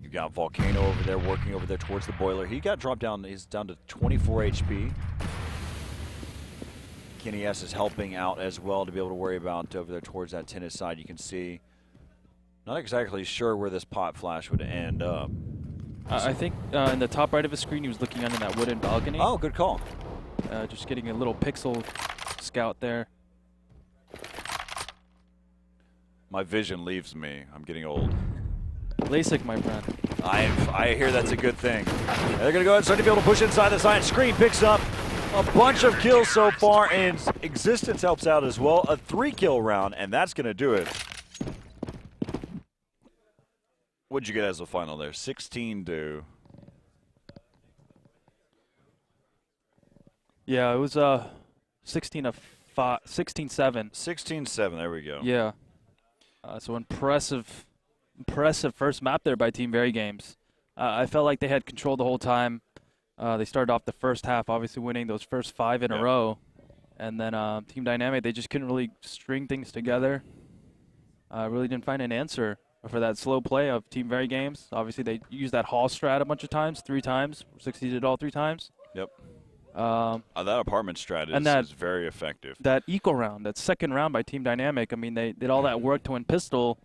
You've got Volcano over there, working over there towards the boiler. He got dropped down. He's down to 24 HP. Kenny S is helping out as well to be able to worry about over there towards that tennis side. You can see, not exactly sure where this pot flash would end up. I think in the top right of his screen, he was looking under that wooden balcony. Oh, good call. Just getting a little pixel scout there. My vision leaves me. I'm getting old. LASIK, my friend. I hear that's a good thing. They're going to go ahead and start to be able to push inside the side. Screen picks up a bunch of kills so far, and Existence helps out as well. A 3-kill round, and that's going to do it. What'd you get as a final there? 16 to... Yeah, it was 16-7. 16-7, there we go. Yeah. So impressive first map there by Team VeryGames. I felt like they had control the whole time. They started off the first half, obviously winning those first 5 in a row. And then Team Dynamic, they just couldn't really string things together. Really didn't find an answer for that slow play of Team VeryGames. Obviously, they used that Hall strat a bunch of times, 3 times, succeeded all 3 times. Yep. That apartment strat is very effective. That eco round, that second round by Team Dynamic, I mean, they did all that work to win Pistol,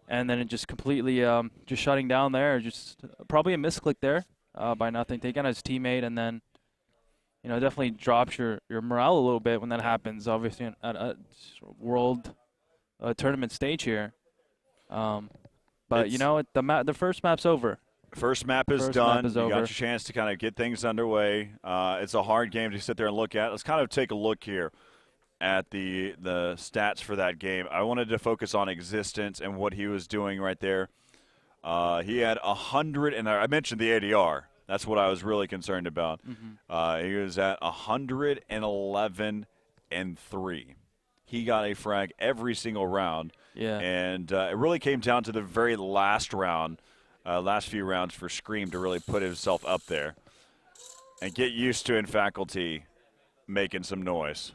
and then it just completely just shutting down there. Just probably a misclick there by nothing. Taking out his teammate, and then, you know, definitely drops your morale a little bit when that happens, obviously, at a world tournament stage here. But, you know, the first map's over. First map is done. You got your chance to kind of get things underway. It's a hard game to sit there and look at. Let's kind of take a look here at the stats for that game. I wanted to focus on Existence and what he was doing right there. He had 100, and I mentioned the ADR. That's what I was really concerned about. He was at 111 and 3. He got a frag every single round. Yeah. And it really came down to the very last round. Last few rounds for Scream to really put himself up there and get used to in faculty making some noise.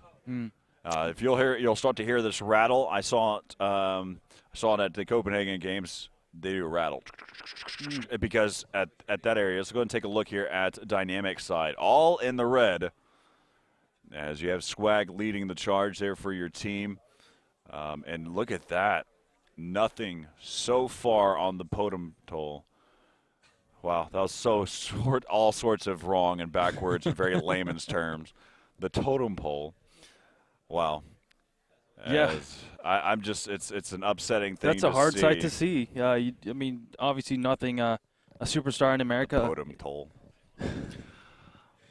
If you'll start to hear this rattle. I saw it at the Copenhagen games. They do a rattle because at that area. Let's go ahead and take a look here at Dynamic side. All in the red as you have Swag leading the charge there for your team. And look at that. Nothing so far on the Totem Toll. Wow, that was so all sorts of wrong and backwards in very layman's terms. The Totem Pole. Wow. Yeah. I'm just it's an upsetting thing. That's a hard see. sight to see. I mean, obviously nothing a superstar in America. Totem Toll.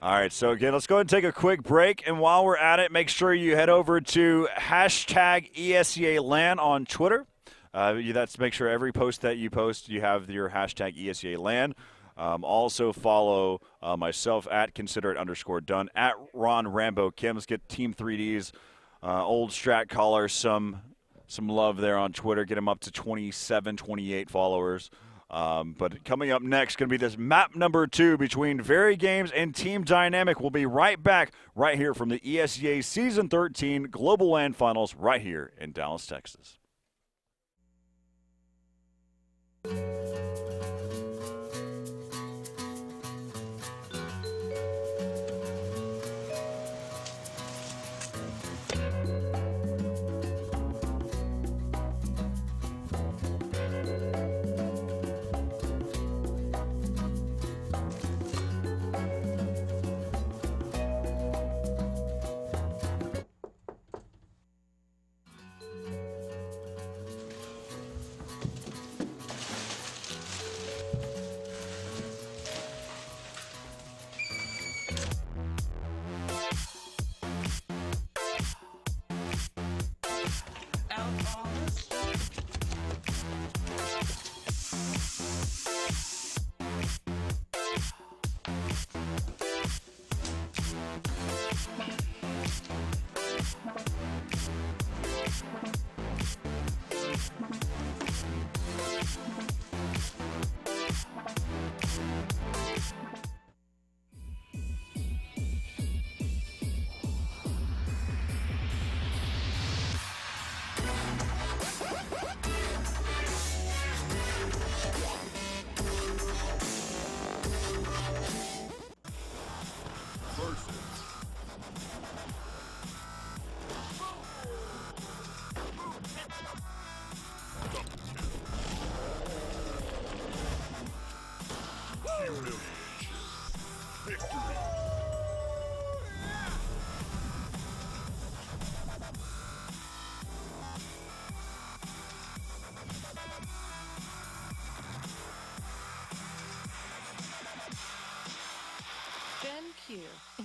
All right, so again, let's go ahead and take a quick break. And while we're at it, make sure you head over to hashtag ESEA LAN on Twitter. That's make sure every post that you post, you have your hashtag ESEA LAN. Also follow myself at considerate_done, at Ron Rambo Kims. Get Team 3D's old strat caller some love there on Twitter. Get him up to 27, 28 followers. But coming up next, going to be this map number 2 between VeryGames and Team Dynamic. We'll be right back right here from the ESEA Season 13 Global LAN Finals right here in Dallas, Texas.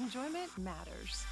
Enjoyment matters.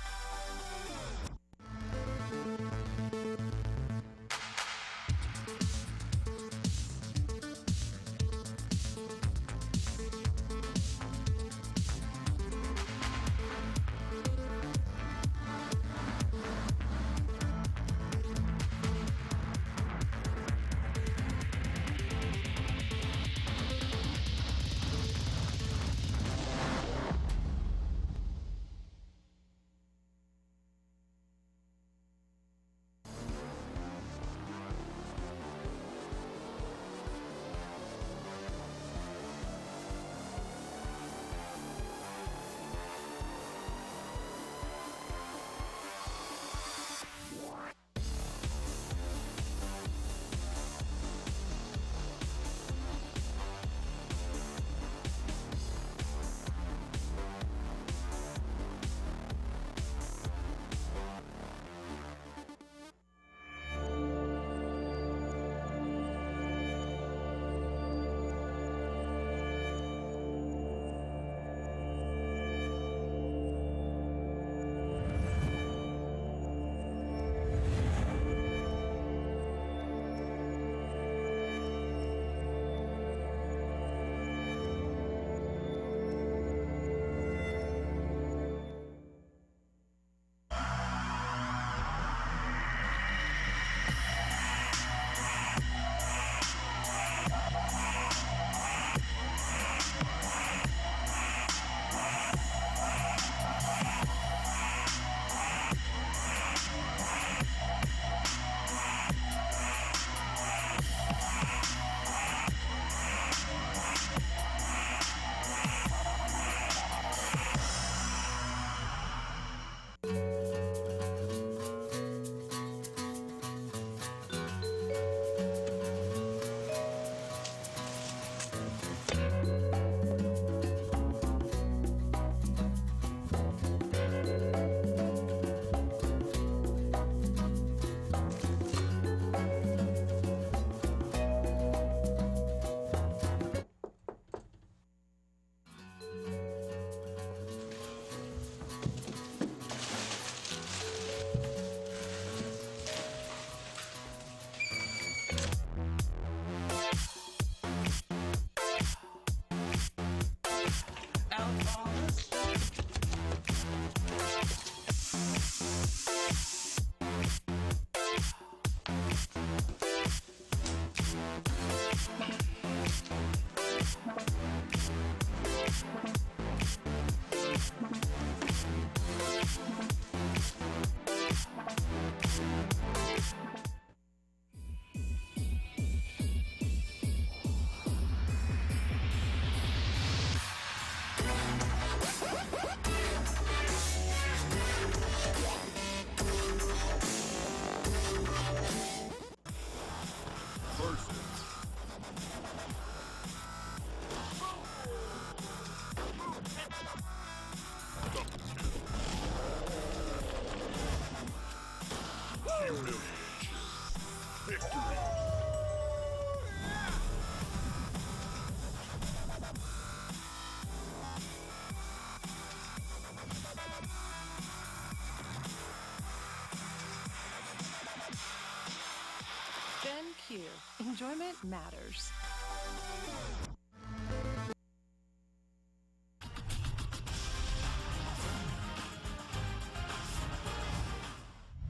Gen Q. Enjoyment matters.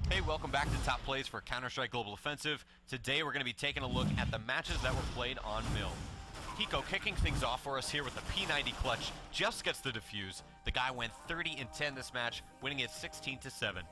Hey, welcome back to Top Plays for Counter-Strike Global Offensive. Today we're going to be taking a look at the matches that were played on Mill. Hiko kicking things off for us here with the P90 clutch, just gets the defuse. The guy went 30-10 this match, winning it 16-7.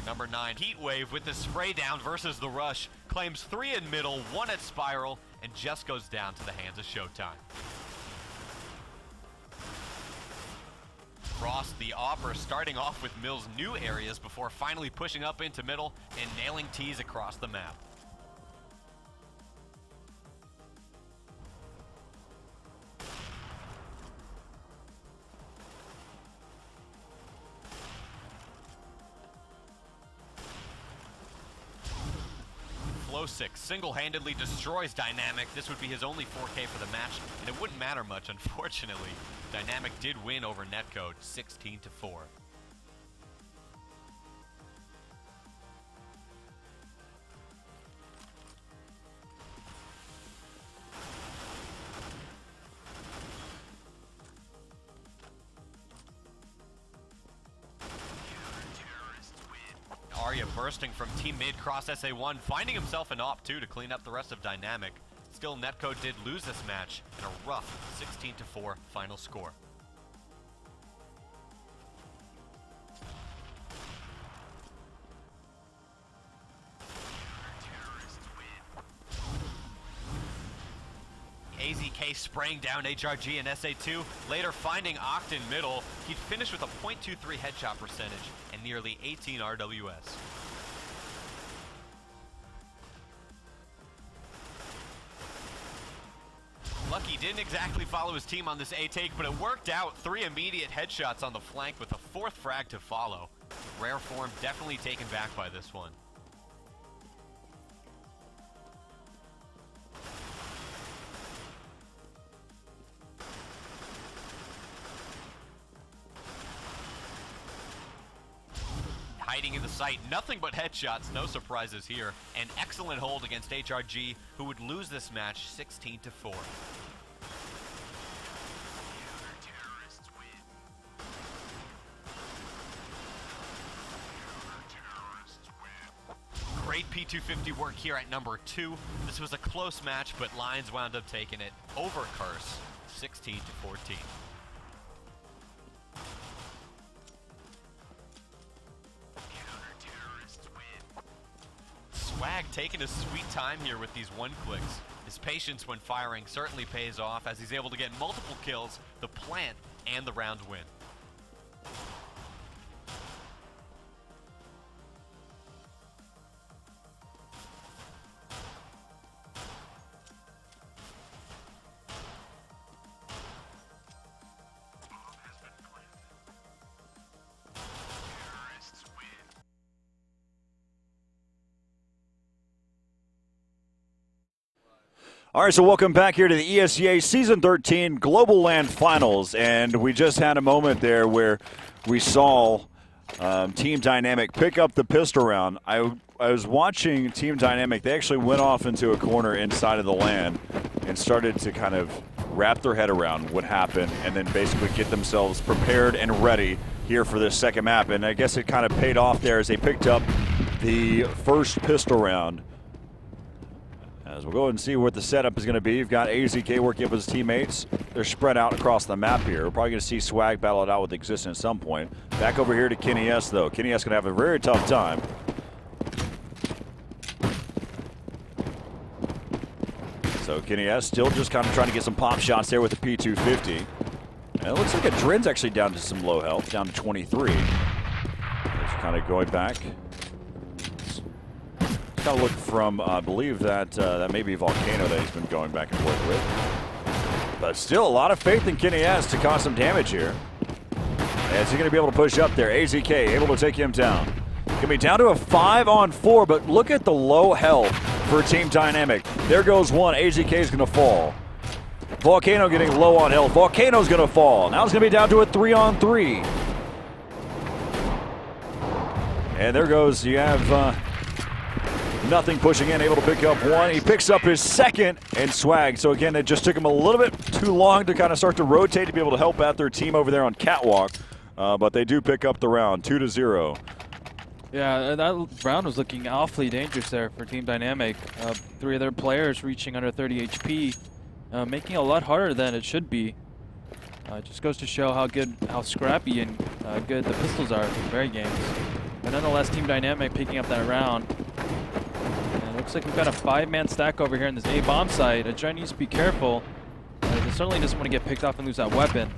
Number 9, Heatwave with the spray down versus the Rush. Claims 3 in middle, 1 at Spiral, and just goes down to the hands of Showtime. Frost, the Opera, starting off with Mill's new areas before finally pushing up into middle and nailing T's across the map. Losic single-handedly destroys Dynamic. This would be his only 4K for the match, and it wouldn't matter much, unfortunately. Dynamic did win over Netcode, 16-4. Arya bursting from team mid cross SA1, finding himself an op 2 to clean up the rest of Dynamic. Still, Netcode did lose this match in a rough 16-4 final score. AZK spraying down HRG and SA2, later finding Oct in middle. He'd finish with a .23 headshot percentage and nearly 18 RWS. Lucky didn't exactly follow his team on this A take, but it worked out. 3 immediate headshots on the flank with a 4th frag to follow. Rare form definitely taken back by this one. Hiding in the sight, nothing but headshots, no surprises here. An excellent hold against HRG, who would lose this match 16-4. Great P250 work here at number 2. This was a close match, but Lions wound up taking it over Curse, 16-14. Swag taking his sweet time here with these 1-clicks. His patience when firing certainly pays off as he's able to get multiple kills, the plant, and the round win. All right, so welcome back here to the ESEA Season 13 Global LAN Finals, and we just had a moment there where we saw Team Dynamic pick up the pistol round. I was watching Team Dynamic. They actually went off into a corner inside of the LAN and started to kind of wrap their head around what happened and then basically get themselves prepared and ready here for this second map. And I guess it kind of paid off there as they picked up the first pistol round. As we'll go ahead and see what the setup is going to be. You've got AZK working up with his teammates. They're spread out across the map here. We're probably going to see Swag battle it out with Existence at some point. Back over here to Kenny S, though. Kenny S going to have a very tough time. So Kenny S still just kind of trying to get some pop shots there with the P250. And it looks like a Drin's actually down to some low health, down to 23. Just kind of going back. Got to look from, I believe that that may be Volcano that he's been going back and forth with. But still a lot of faith in Kenny S to cause some damage here. Is he going to be able to push up there? AZK able to take him down. Going to be down to a 5-on-4, but look at the low health for Team Dynamic. There goes one. AZK is going to fall. Volcano getting low on health. Volcano's going to fall. Now it's going to be down to a 3-on-3. And there goes, you have nothing pushing in, able to pick up one. He picks up his second and Swag. So again, it just took him a little bit too long to kind of start to rotate to be able to help out their team over there on Catwalk. But they do pick up the round, 2-0. Yeah, that round was looking awfully dangerous there for Team Dynamic. 3 of their players reaching under 30 HP, making it a lot harder than it should be. It just goes to show how scrappy and good the pistols are for VeryGames. But nonetheless, Team Dynamic picking up that round. And it looks like we've got a 5-man stack over here in this A-bomb site. Adjoy needs to be careful. He certainly doesn't want to get picked off and lose that weapon.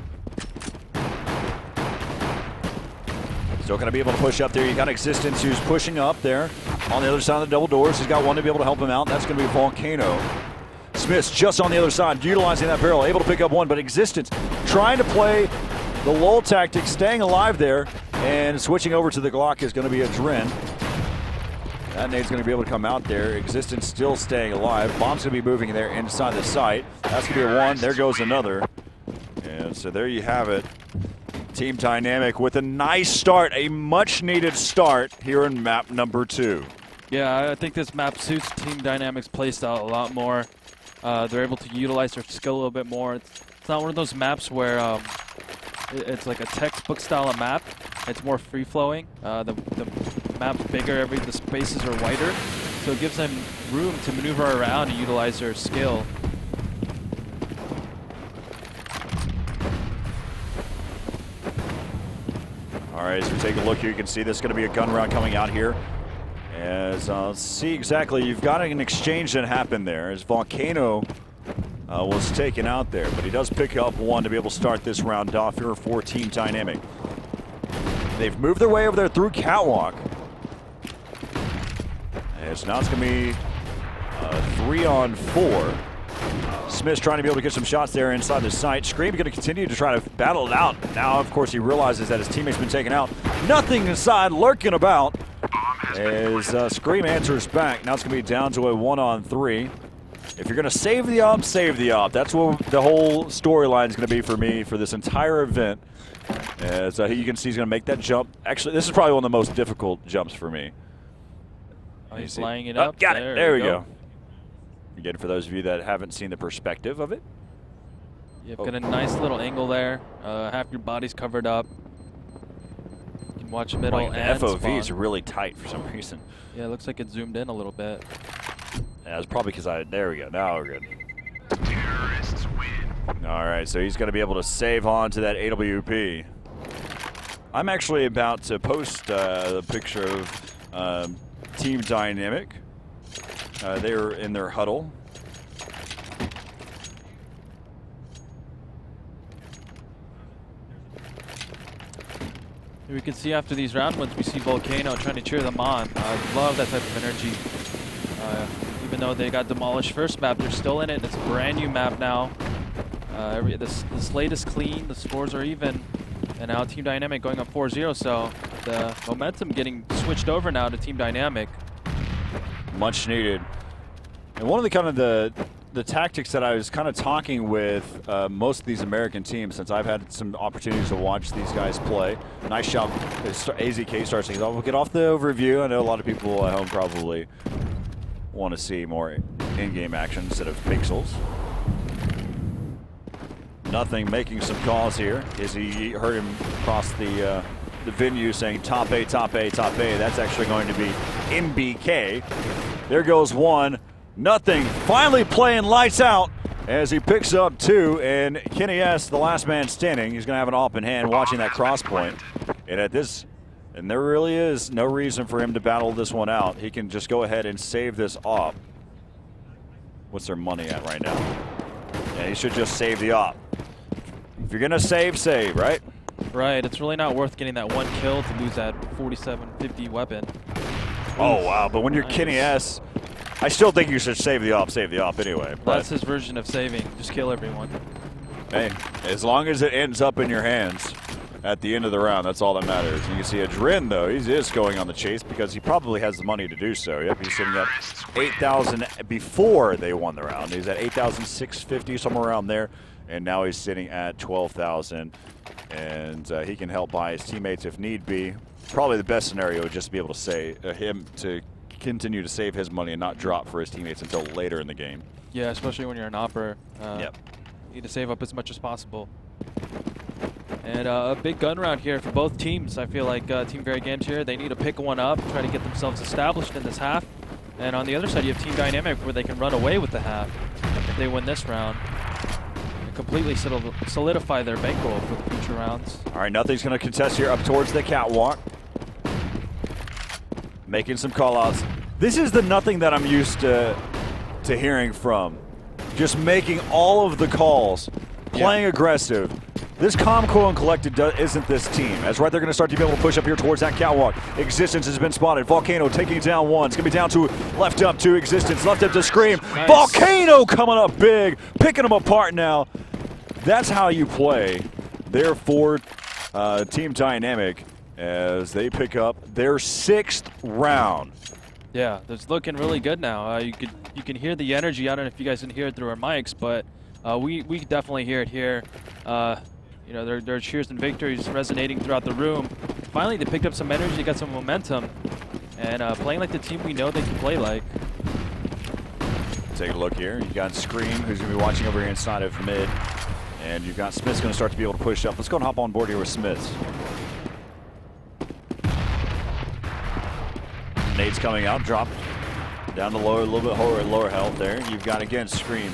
Still going to be able to push up there. You got Existence who's pushing up there on the other side of the double doors. He's got one to be able to help him out. That's going to be Volcano. Smith's just on the other side, utilizing that barrel, able to pick up one, but Existence trying to play the lull tactic, staying alive there, and switching over to the Glock is going to be a Drin. That nade's going to be able to come out there. Existence still staying alive. Bomb's going to be moving there inside the site. That's going to be a one. There goes another. And so there you have it. Team Dynamic with a nice start, a much-needed start here in map number 2. Yeah, I think this map suits Team Dynamic's playstyle a lot more. They're able to utilize their skill a little bit more. It's not one of those maps where it's like a textbook style of map. It's more free-flowing. The map's bigger, the spaces are wider, so it gives them room to maneuver around and utilize their skill. All right, as we take a look here, you can see there's going to be a gun round coming out here. As let's see exactly, you've got an exchange that happened there as Volcano was taken out there, but he does pick up one to be able to start this round off here for Team Dynamic. They've moved their way over there through Catwalk. And so now it's going to be 3-on-4. Smith's trying to be able to get some shots there inside the site. Scream going to continue to try to battle it out. Now, of course, he realizes that his teammate's been taken out. Nothing inside, lurking about. As Scream answers back. Now it's going to be down to a 1-on-3. If you're going to save the op, save the op. That's what the whole storyline is going to be for me for this entire event. As you can see, he's going to make that jump. Actually, this is probably one of the most difficult jumps for me. Oh, he's lining it up. Got it. There we go. Again, for those of you that haven't seen the perspective of it. You've got a nice little angle there. Half your body's covered up. You can watch middle and the FOV spawn. is really tight for some reason. Yeah, it looks like it zoomed in a little bit. Yeah, it's probably because there we go. Now we're good. Terrorists win. All right, so he's going to be able to save on to that AWP. I'm actually about to post the picture of Team Dynamic. They were in their huddle. We can see after these round ones, we see Volcano trying to cheer them on. I love that type of energy. Even though they got demolished first map, they're still in it. It's a brand new map now. The slate is clean, the scores are even, and now Team Dynamic going up 4-0, so the momentum getting switched over now to Team Dynamic. Much needed. And one of the kind of the tactics that I was kind of talking with most of these American teams, since I've had some opportunities to watch these guys play. Nice shot. AZK starts things off. We'll get off the overview. I know a lot of people at home probably want to see more in-game action instead of pixels. Nothing, making some calls here. Izzy heard him across the venue saying top A, top A, top A. That's actually going to be MBK. There goes one. Nothing. Finally playing lights out as he picks up 2. And Kenny S., the last man standing, he's going to have an op in hand watching that cross point. And there really is no reason for him to battle this one out. He can just go ahead and save this op. What's their money at right now? Yeah, he should just save the op. If you're going to save, right? Right, it's really not worth getting that one kill to lose that 47-50 weapon. Oh, wow. But when you're nice. Kenny S., I still think you should save the op anyway. But that's his version of saving. Just kill everyone. Hey, as long as it ends up in your hands at the end of the round, that's all that matters. And you can see Adrin, though, he's just going on the chase because he probably has the money to do so. Yep, he's sitting at 8,000 before they won the round. He's at 8,650, somewhere around there. And now he's sitting at 12,000. And he can help by his teammates if need be. Probably the best scenario would just be able to say him to continue to save his money and not drop for his teammates until later in the game. Yeah, especially when you're an opper. Yep. You need to save up as much as possible. And a big gun round here for both teams. I feel like Team VeryGames here, they need to pick one up, try to get themselves established in this half. And on the other side, you have Team Dynamic where they can run away with the half if they win this round. And completely solidify their bankroll for the future rounds. All right, nothing's going to contest here up towards the catwalk. Making some call-outs. This is the nothing that I'm used to hearing from. Just making all of the calls, playing aggressive. This calm, cool, and collected isn't this team. That's right, they're going to start to be able to push up here towards that catwalk. Existence has been spotted. Volcano taking down one. It's going to be down to left up to Existence, left up to Scream. Nice. Volcano coming up big, picking them apart now. That's how you play. Therefore, Team Dynamic as they pick up their 6th round Yeah, it's looking really good now. You can hear the energy. I don't know if you guys can hear it through our mics, but we definitely hear it here. You know, their cheers and victories resonating throughout the room. Finally, they picked up some energy, got some momentum, and playing like the team we know they can play like. Take a look here. You got Scream, who's going to be watching over here inside of mid, and you've got Smith's going to start to be able to push up. Let's go and hop on board here with Smith's. Nade's coming out, drop down to lower, a little bit lower health there. You've got, again, Scream.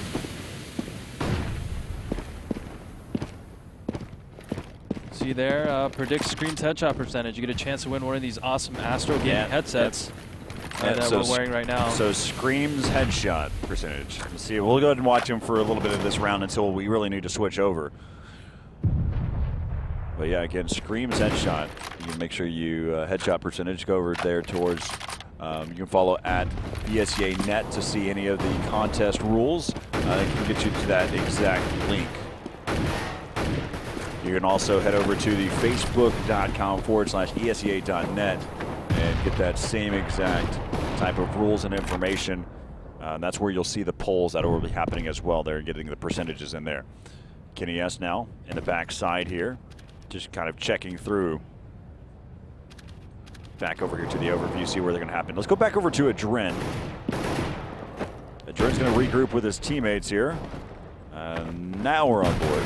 See there, predict Scream's headshot percentage. You get a chance to win one of these awesome Astro Gaming headsets that we're wearing right now. So Scream's headshot percentage. Let's see, we'll go ahead and watch him for a little bit of this round until we really need to switch over. But yeah, again, Scream's headshot. You can make sure you headshot percentage, go over there towards, you can follow at ESEA Net to see any of the contest rules. It can get you to that exact link. You can also head over to the facebook.com/ESEA.net and get that same exact type of rules and information. That's where you'll see the polls that will be happening as well. They're getting the percentages in there. Kenny S now in the back side here, just kind of checking through. Back over here to the overview, see where they're going to happen. Let's go back over to Adren. Adren's going to regroup with his teammates here. Now we're on board.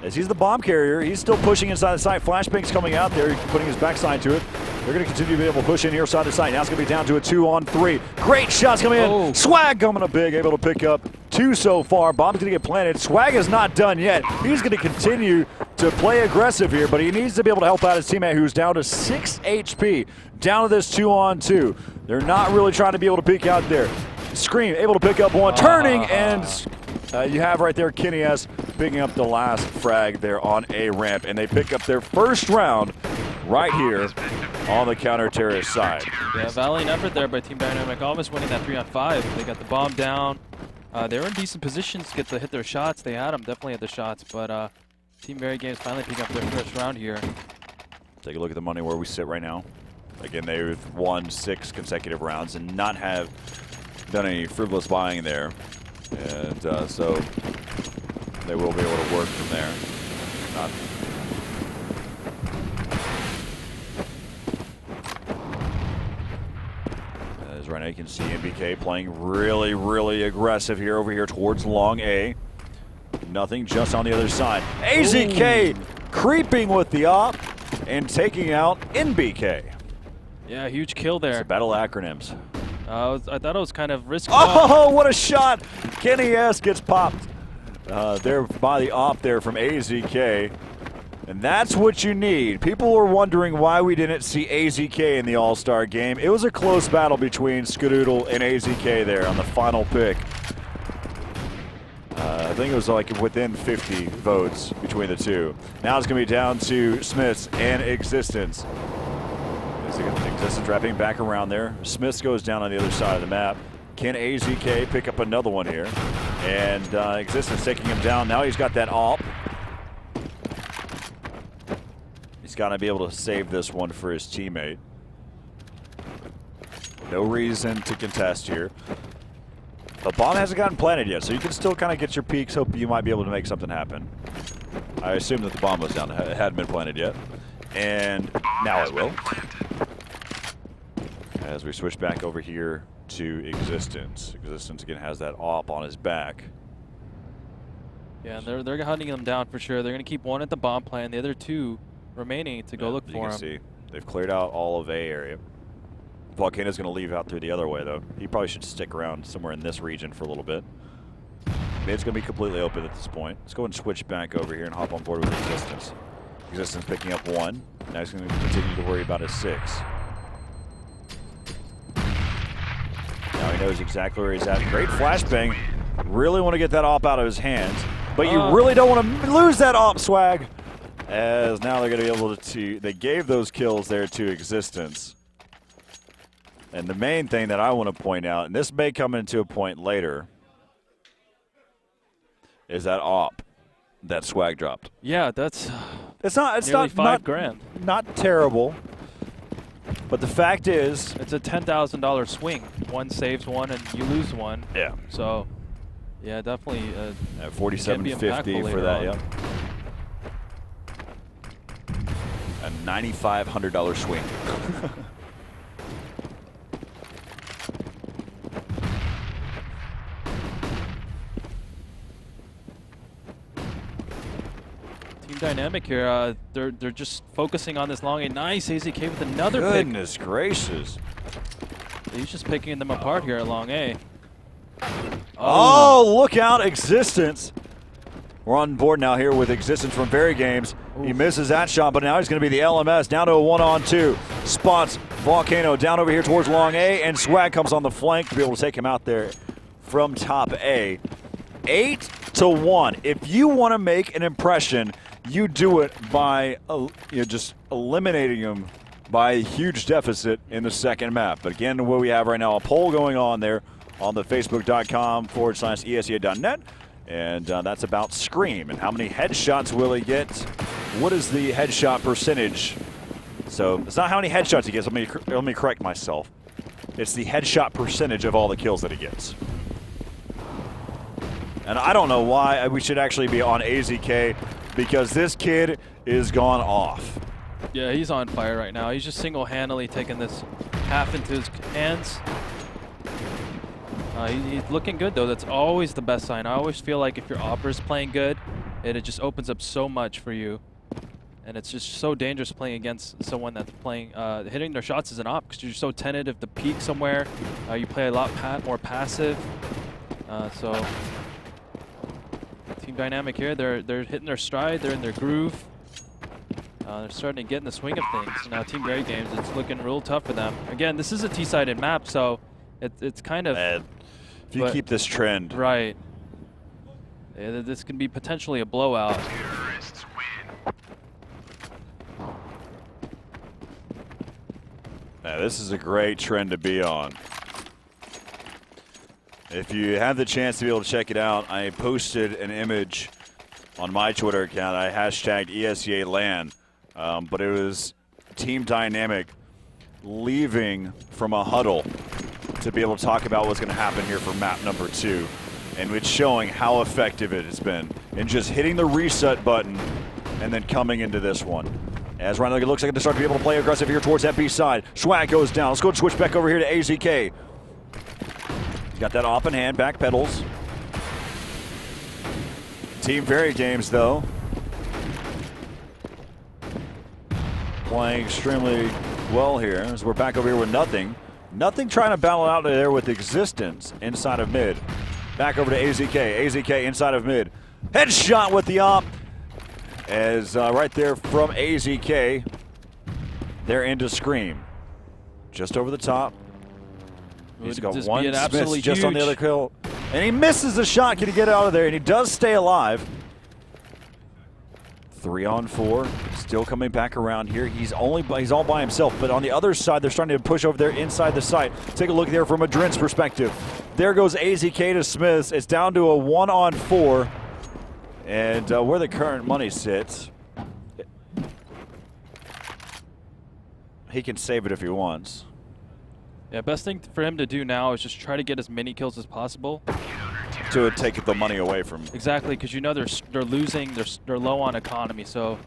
As he's the bomb carrier, he's still pushing inside the site. Flashbang's coming out there, putting his backside to it. They're going to continue to be able to push in here side to side. Now it's going to be down to a 2-on-3. Great shots coming in. Swag coming up big, able to pick up 2 so far. Bomb's going to get planted. Swag is not done yet. He's going to continue to play aggressive here, but he needs to be able to help out his teammate who's down to 6 HP. Down to this 2-on-2. They're not really trying to be able to peek out there. Scream able to pick up one, turning, and you have right there Kenny S picking up the last frag there on a ramp, and they pick up their first round right here on the counter-terrorist side. Yeah, valiant effort there by Team Dynamic, almost winning that 3-on-5. They got the bomb down. They were in decent positions to get to hit their shots. They had them, definitely had the shots, but Team VeryGames finally picking up their first round here. Take a look at the money where we sit right now. Again, they've won 6 consecutive rounds and not have done any frivolous buying there. And so they will be able to work from there. As right now you can see NBK playing really, really aggressive here over here towards long A. Nothing just on the other side. AZK creeping with the op and taking out NBK. Yeah, huge kill there. It's a battle of acronyms. I thought it was kind of risky. Oh, what a shot! Kenny S gets popped there by the op there from AZK. And that's what you need. People were wondering why we didn't see AZK in the All-Star game. It was a close battle between Skadoodle and AZK there on the final pick. I think it was like within 50 votes between the two. Now it's going to be down to Smiths and Existence. Existence wrapping back around there. Smiths goes down on the other side of the map. Can AZK pick up another one here? And Existence taking him down. Now he's got that AWP. He's got to be able to save this one for his teammate. No reason to contest here. The bomb hasn't gotten planted yet, so you can still kind of get your peeks. Hope you might be able to make something happen. I assume that the bomb was down. It hadn't been planted yet. And now it will. As we switch back over here to Existence. Existence again has that AWP on his back. Yeah, and they're hunting him down for sure. They're going to keep one at the bomb plant, the other 2 remaining to go look for him. See, they've cleared out all of A area. Volcano's going to leave out through the other way, though. He probably should stick around somewhere in this region for a little bit. Mid's going to be completely open at this point. Let's go and switch back over here and hop on board with Existence. Existence picking up 1. Now he's going to continue to worry about his 6. Now he knows exactly where he's at. Great flashbang. Really want to get that AWP out of his hands. But you really don't want to lose that AWP, Swag. As now they're going to be able to, they gave those kills there to Existence. And the main thing that I want to point out, and this may come into a point later, is that AWP that Swag dropped. Yeah, that's it's nearly not $5 grand. Not terrible. But the fact is, it's a $10,000 swing. One saves one and you lose one. yeah, So, yeah, definitely. at 47.50 for that. Yep. A $9,500 swing. Team Dynamic here, they're just focusing on this long A. Nice AZK with another pick. Goodness gracious. He's just picking them apart here at long A. Oh, look out, Existence. We're on board now here with Existence from VeryGames. He misses that shot, but now he's going to be the LMS down to a 1-on-2. Spots Volcano down over here towards long A, and Swag comes on the flank to be able to take him out there from top A. 8-1. If you want to make an impression, you do it by just eliminating him by a huge deficit in the second map. But again, what we have right now, a poll going on there on the facebook.com/ESEA.net. And that's about Scream. And how many headshots will he get? What is the headshot percentage? So it's not how many headshots he gets. Let me correct myself. It's the headshot percentage of all the kills that he gets. And I don't know why we should actually be on AZK, because this kid is gone off. Yeah, he's on fire right now. He's just single-handedly taking this half into his hands. He's looking good, though. That's always the best sign. I always feel like if your opera's playing good, it just opens up so much for you. And it's just so dangerous playing against someone that's playing, hitting their shots as an op, because you're so tentative to peek somewhere. You play a lot more passive. So Team Dynamic here, they're hitting their stride. They're in their groove. They're starting to get in the swing of things. Now Team VeryGames, it's looking real tough for them. Again, this is a T-sided map, so it's kind of... If you keep this trend. Right. Yeah, this can be potentially a blowout. Terrorists win. Yeah, this is a great trend to be on. If you have the chance to be able to check it out, I posted an image on my Twitter account. I hashtagged ESEA LAN, but it was Team Dynamic leaving from a huddle to be able to talk about what's going to happen here for map number 2. And it's showing how effective it has been in just hitting the reset button and then coming into this one. As Rhino looks like they start to be able to play aggressive here towards that B side. Swag goes down. Let's go and switch back over here to AZK. He's got that op in hand, back pedals. Team VeryGames, though, playing extremely well here as we're back over here with nothing. Nothing trying to battle out there with Existence inside of mid. Back over to AZK. AZK inside of mid. Headshot with the op. As right there from AZK, they're into Scream. Just over the top. He's got one miss just on the other kill. And he misses the shot. Can he get out of there? And he does stay alive. 3-on-4, still coming back around here. He's all by himself, but on the other side, they're starting to push over there inside the site. Take a look there from Adrin's perspective. There goes AZK to Smiths. It's down to a 1-on-4, and where the current money sits, he can save it if he wants. Yeah, best thing for him to do now is just try to get as many kills as possible. To take the money away from. Exactly, because you know they're losing, they're low on economy. So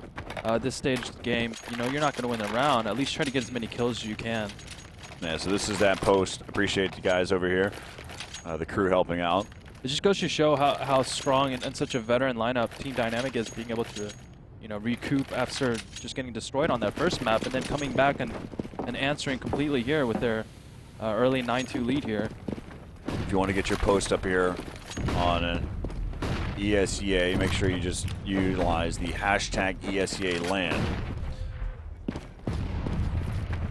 this stage of the game, you know you're not going to win the round. At least try to get as many kills as you can. Yeah, so this is that post. Appreciate you guys over here, the crew helping out. It just goes to show how strong and such a veteran lineup Team Dynamic is, being able to, you know, recoup after just getting destroyed on that first map, and then coming back and answering completely here with their early 9-2 lead here. If you want to get your post up here on an ESEA, make sure you just utilize the hashtag ESEA LAN.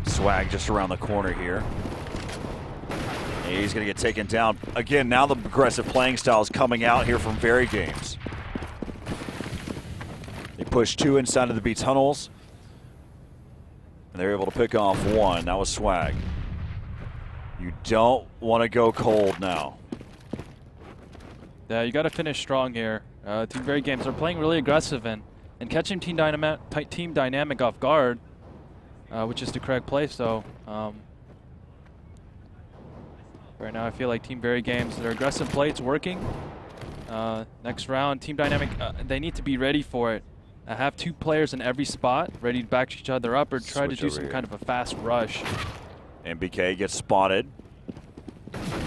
Swag just around the corner here. And he's going to get taken down. Again, now the aggressive playing style is coming out here from VeryGames. They push 2 inside of the B tunnels. And they're able to pick off 1. That was Swag. You don't want to go cold now. Yeah, you got to finish strong here. Team VeryGames are playing really aggressive and catching Team Dynamic off guard. which is the correct play. So right now I feel like Team VeryGames, their aggressive play, it's working. Next round, Team Dynamic, they need to be ready for it. Have 2 players in every spot, ready to back each other up or try to do some kind of a fast rush. MBK gets spotted.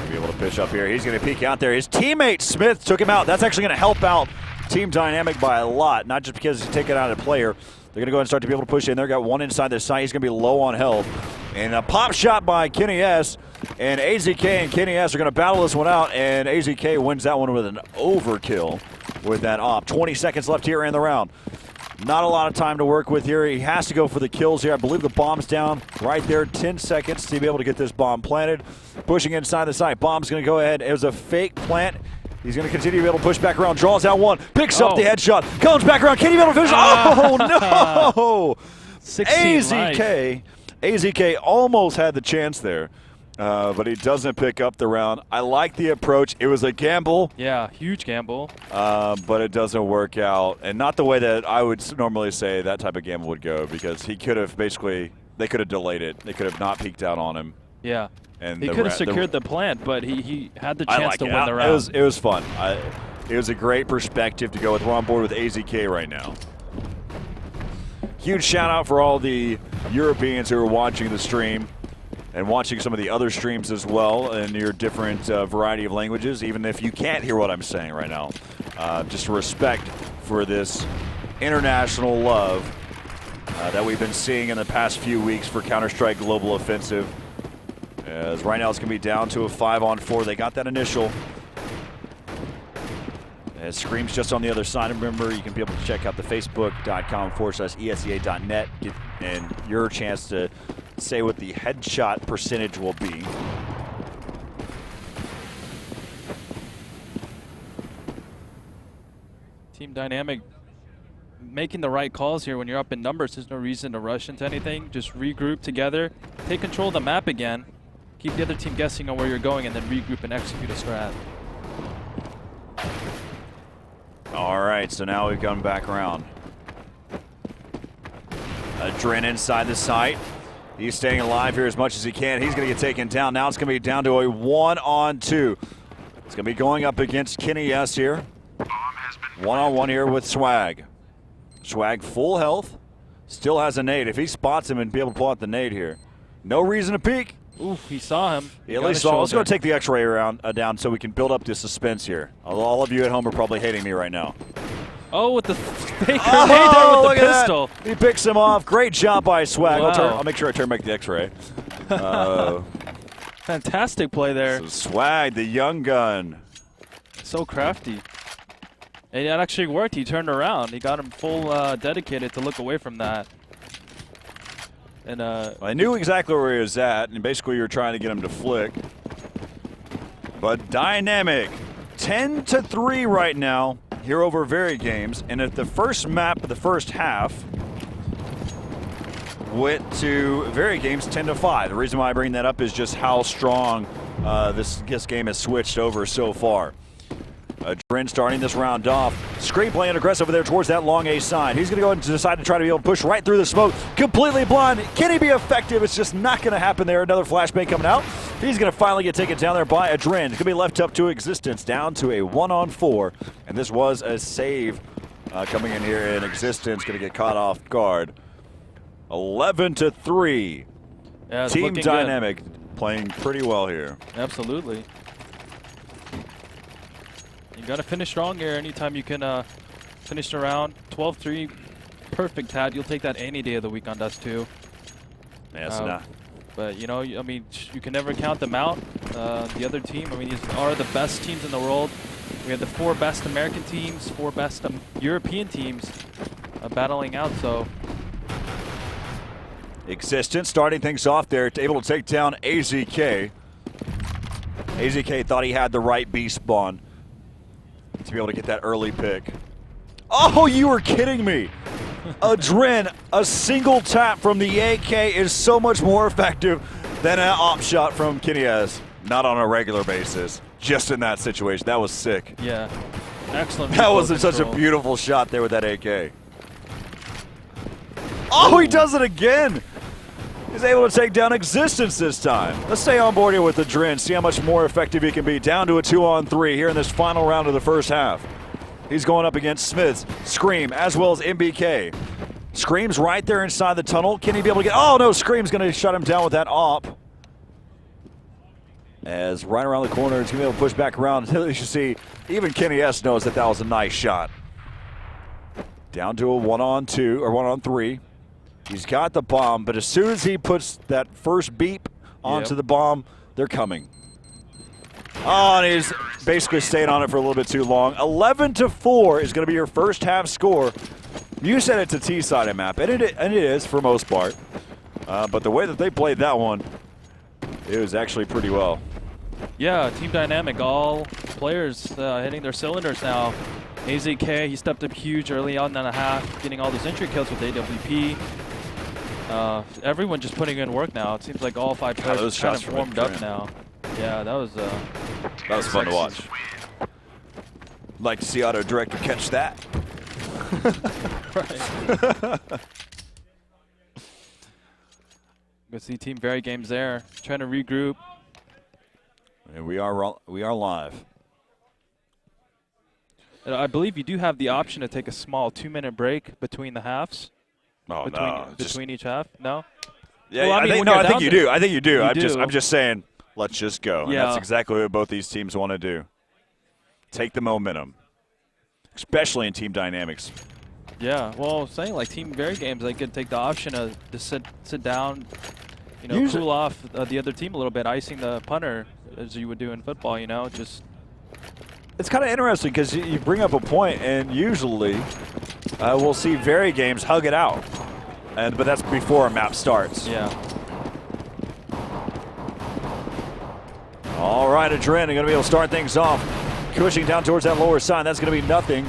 Be able to pitch up here. He's going to peek out there. His teammate Smith took him out. That's actually going to help out Team Dynamic by a lot, not just because he's taking out a player. They're going to go ahead and start to be able to push in. They've got one inside the site. He's going to be low on health. And a pop shot by Kenny S. And AZK and Kenny S are going to battle this one out. And AZK wins that one with an overkill with that op. 20 seconds left here in the round. Not a lot of time to work with here. He has to go for the kills here. I believe the bomb's down right there. 10 seconds to be able to get this bomb planted. Pushing inside the site. Bomb's going to go ahead. It was a fake plant. He's going to continue to be able to push back around. Draws out one. Picks up the headshot. Comes back around. Can he be able to finish? Oh, no! 16 AZK. AZK almost had the chance there. But he doesn't pick up the round. I like the approach. It was a gamble. Yeah, huge gamble. But it doesn't work out. And not the way that I would normally say that type of gamble would go, because he could have basically, they could have delayed it. They could have not peeked out on him. Yeah. And he could have secured the plant, but he had the chance to win the round. It was fun. It was a great perspective to go with. We're on board with AZK right now. Huge shout out for all the Europeans who are watching the stream and watching some of the other streams as well in your different variety of languages, even if you can't hear what I'm saying right now. Just respect for this international love that we've been seeing in the past few weeks for Counter-Strike Global Offensive. As right now it's going to be down to a 5-on-4. They got that initial. As Scream's just on the other side. Remember, you can be able to check out the facebook.com/ESEA.net and your chance to say what the headshot percentage will be. Team Dynamic making the right calls here. When you're up in numbers, there's no reason to rush into anything. Just regroup together, take control of the map again, keep the other team guessing on where you're going, and then regroup and execute a strat. All right, so now we've gone back around. Dren inside the site. He's staying alive here as much as he can. He's going to get taken down. Now it's going to be down to a 1-on-2. It's going to be going up against Kenny S here. 1-on-1 here with Swag. Swag full health. Still has a nade. If he spots him and be able to pull out the nade here. No reason to peek. Ooh, he saw him. He at least saw. Let's go take the X-ray around down so we can build up the suspense here. All of you at home are probably hating me right now. Oh, with the fake grenade there with the pistol. He picks him off. Great job by Swag. Wow. I'll make sure I turn back the X-ray. Fantastic play there. So Swag, the young gun. So crafty. And it actually worked. He turned around. He got him full dedicated to look away from that. And I knew exactly where he was at, and basically you were trying to get him to flick. But Dynamic, 10-3 right now here over VeryGames. And at the first map of the first half went to VeryGames 10-5. The reason why I bring that up is just how strong this game has switched over so far. Dren starting this round off. Screen playing aggressive over there towards that long A side. He's going to go and decide to try to be able to push right through the smoke. Completely blind. Can he be effective? It's just not going to happen there. Another flashbang coming out. He's going to finally get taken down there by a Dren. It's going to be left up to Existence, down to a 1-on-4. And this was a save coming in here, and Existence going to get caught off guard. 11-3. Yeah, Team Dynamic playing pretty well here. Absolutely. You got to finish strong here anytime you can finish the round. 12-3, perfect tat. You'll take that any day of the week on Dust 2. Yeah, but, you know, I mean, you can never count them out. The other team, I mean, these are the best teams in the world. We have the 4 best American teams, 4 best European teams battling out, so. Existence starting things off there, able to take down AZK. AZK thought he had the right B spawn to be able to get that early pick. Oh, you were kidding me. A Dren, a single tap from the AK is so much more effective than an op shot from Kenny S. Not on a regular basis, just in that situation. That was sick. Yeah, excellent. That was such a beautiful shot there with that AK. Oh, he does it again. He's able to take down Existence this time. Let's stay on board here with the Drin, see how much more effective he can be. Down to a 2-on-3 here in this final round of the first half. He's going up against Smiths, Scream, as well as MBK. Scream's right there inside the tunnel. Can he be able to get... Oh, no, Scream's going to shut him down with that op. As right around the corner, he's going to be able to push back around until you see even Kenny S knows that that was a nice shot. Down to a 1-on-2 or 1-on-3. He's got the bomb, but as soon as he puts that first beep onto the bomb, they're coming. Oh, and he's basically stayed on it for a little bit too long. 11-4 is going to be your first half score. You said it's a T-sided map, and it is for most part. But the way that they played that one, it was actually pretty well. Yeah, team dynamic. All players hitting their cylinders now. AZK, he stepped up huge early on in the half, getting all those entry kills with AWP. Everyone just putting in work now. It seems like all 5 players kind of warmed up now. Yeah, that was fun to watch. Like to see Auto Director catch that. right. Go see Team VeryGames there, trying to regroup. And we are live. And I believe you do have the option to take a small 2-minute break between the halves. Oh, between each half? No. Yeah, well, I think you do. I think you do. You I'm just saying, let's just go. And Yeah. that's exactly what both these teams want to do. Take the momentum, especially in team dynamics. Yeah, well, saying like Team VeryGames, they could take the option to sit down, you know, cool off the other team a little bit, icing the punter as you would do in football. You know, just. It's kind of interesting because you bring up a point, and usually we'll see VeryGames hug it out, but that's before a map starts. Yeah. All right, Adren, going to be able to start things off. Pushing down towards that lower side. That's going to be nothing.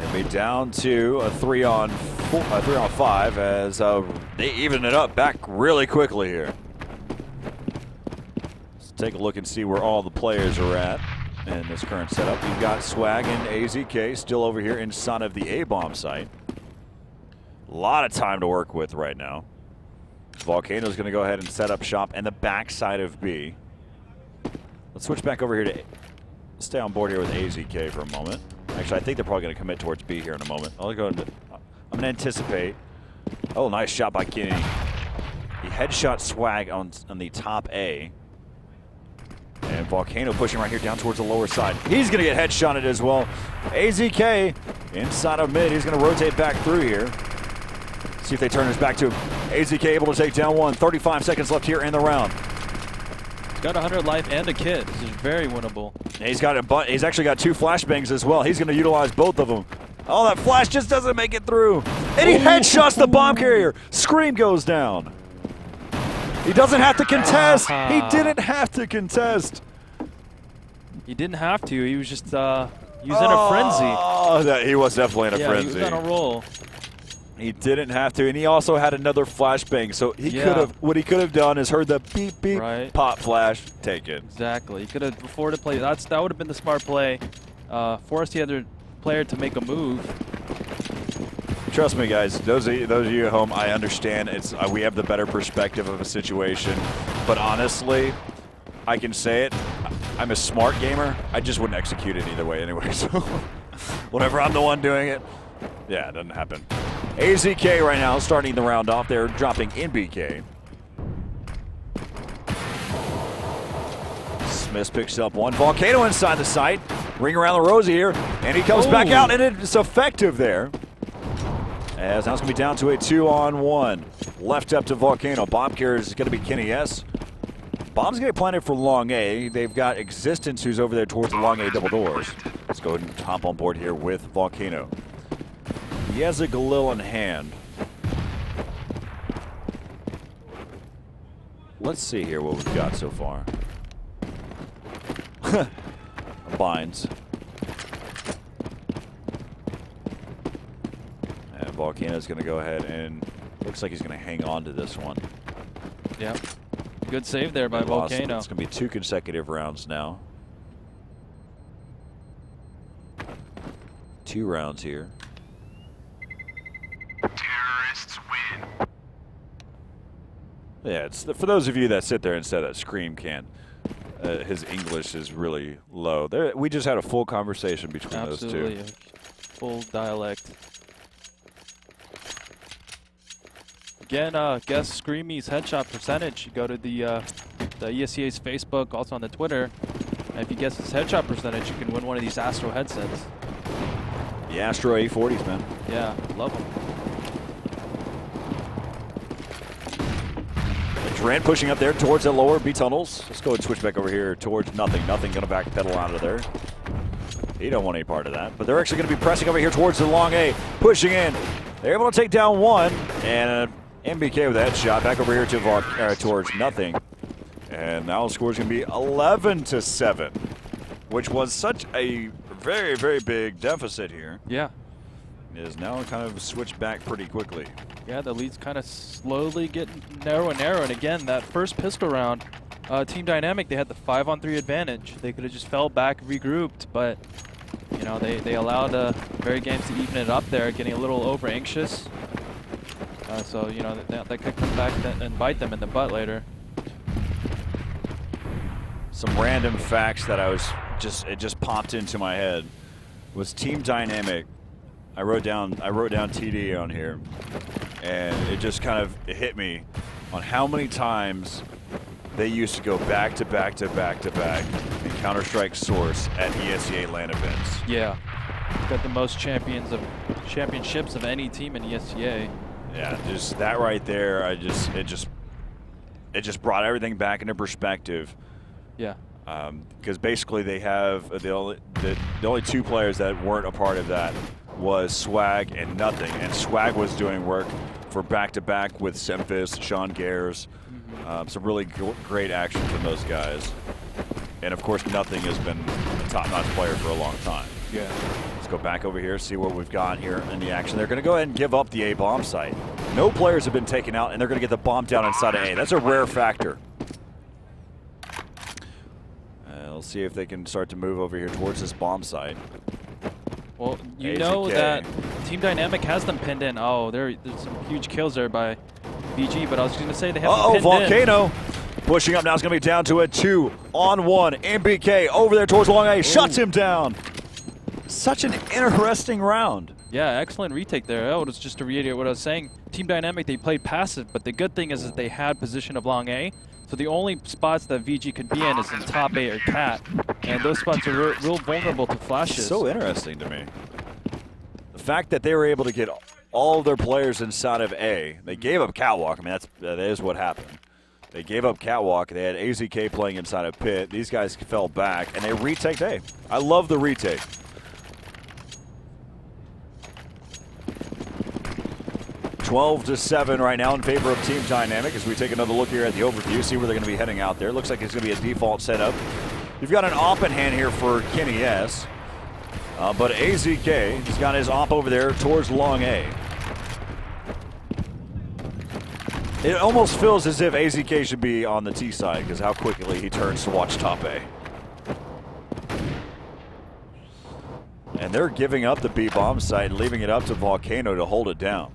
They'll be down to a 3-on-5 as they even it up back really quickly here. Let's take a look and see where all the players are at in this current setup. You've got Swag and AZK still over here inside of the A-bomb site. A lot of time to work with right now. Volcano's going to go ahead and set up shop in the backside of B. Let's switch back over here to stay on board here with AZK for a moment. Actually, I think they're probably going to commit towards B here in a moment. I'm going to anticipate. Oh, nice shot by Kenny. He headshot Swag on the top A. And Volcano pushing right here down towards the lower side. He's going to get headshotted as well. AZK inside of mid. He's going to rotate back through here. See if they turn his back to him. AZK able to take down one. 35 seconds left here in the round. He's got 100 life and a kit. This is very winnable. And he's actually got 2 flashbangs as well. He's going to utilize both of them. Oh, that flash just doesn't make it through. And he headshots the bomb carrier. Scream goes down. He doesn't have to contest. He didn't have to contest. He didn't have to. He was just he was in a frenzy. Oh, he was definitely in a frenzy. He was on a roll. He didn't have to, and he also had another flashbang. So he could have. What he could have done is heard the beep beep, pop flash, take it. Exactly. He could have afforded to play. That would have been the smart play. Force the other player to make a move. Trust me, guys. Those of you at home, I understand. We have the better perspective of a situation, but honestly, I can say it. I'm a smart gamer. I just wouldn't execute it either way anyway. So whenever I'm the one doing it, yeah, it doesn't happen. AZK right now starting the round off. They're dropping NBK. Smith picks up one. Volcano inside the site. Ring around the rosy here. And he comes back out, and it's effective there. As now it's going to be down to a 2-on-1. Left up to Volcano. Bomb carrier is going to be Kenny S. Bomb's going to be planted for long A. They've got Existence who's over there towards the long A double doors. Let's go ahead and hop on board here with Volcano. He has a Galil in hand. Let's see here what we've got so far. Binds. And Volcano's going to go ahead and looks like he's going to hang on to this one. Yeah. Good save there by Volcano. It's going to be 2 consecutive rounds now. 2 rounds here. Terrorists win. Yeah, it's for those of you that sit there and say that Scream can't. His English is really low. We just had a full conversation between Absolutely, those two. Full dialect. Again, guess Screamy's headshot percentage. You go to the ESEA's Facebook, also on the Twitter. And if you guess his headshot percentage, you can win one of these Astro headsets. The Astro A40s, man. Yeah, love them. Trent pushing up there towards the lower B tunnels. Let's go and switch back over here towards nothing. Nothing going to backpedal out of there. He don't want any part of that. But they're actually going to be pressing over here towards the long A, pushing in. They're able to take down one, and MBK with that shot back over here to towards nothing. And now the score is going to be 11-7, which was such a very, very big deficit here. Yeah. It is now kind of switched back pretty quickly. Yeah, the lead's kind of slowly getting narrow and narrow. And again, that first pistol round, Team Dynamic, they had the 5-on-3 advantage. They could have just fell back, regrouped, but you know they allowed VeryGames to even it up there, getting a little over anxious. So you know that could come back and bite them in the butt later. Some random facts that it just popped into my head was Team Dynamic. I wrote down TD on here, and it just kind of hit me on how many times they used to go back to back to back to back in Counter-Strike Source at ESEA LAN events. Yeah, got the most championships of any team in ESEA. Yeah, just that right there. It just brought everything back into perspective. Yeah. Because basically they have the only two players that weren't a part of that was Swag and Nothing, and Swag was doing work for back-to-back with Semphis, Sean Gares. Some really great action from those guys. And of course, Nothing has been a top-notch player for a long time. Yeah. Let's go back over here, see what we've got here in the action. They're going to go ahead and give up the A bomb site. No players have been taken out, and they're going to get the bomb down inside of A. That's a rare factor. Let's see if they can start to move over here towards this bomb site. Well, you know that Team Dynamic has them pinned in. Oh, there's some huge kills there by VG, but I was going to say they have them pinned Volcano pushing up now. It's going to be down to a 2-on-1. MBK over there towards long A, shuts him down. Such an interesting round. Yeah, excellent retake there. Oh, it's just to reiterate what I was saying. Team Dynamic, they played passive, but the good thing is that they had position of long A. So the only spots that VG could be in is in top A or cat, and those spots are real vulnerable to flashes. So interesting to me. The fact that they were able to get all of their players inside of A. They gave up Catwalk. I mean, that is what happened. They gave up Catwalk. They had AZK playing inside of Pit. These guys fell back, and they retaked A. I love the retake. (12-7) right now in favor of Team Dynamic as we take another look here at the overview, see where they're going to be heading out there. Looks like it's going to be a default setup. You've got an op in hand here for Kenny S. But AZK, he's got his op over there towards long A. It almost feels as if AZK should be on the T side because how quickly he turns to watch top A. And they're giving up the B bomb site and leaving it up to Volcano to hold it down.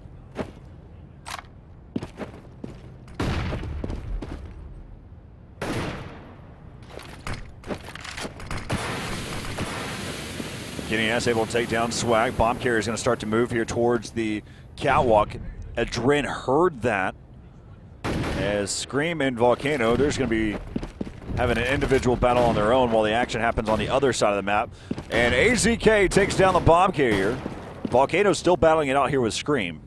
Kenny S able to take down Swag. Bomb carrier is going to start to move here towards the catwalk. Adren heard that. As Scream and Volcano, there's going to be having an individual battle on their own while the action happens on the other side of the map. And AZK takes down the bomb carrier. Volcano's still battling it out here with Scream.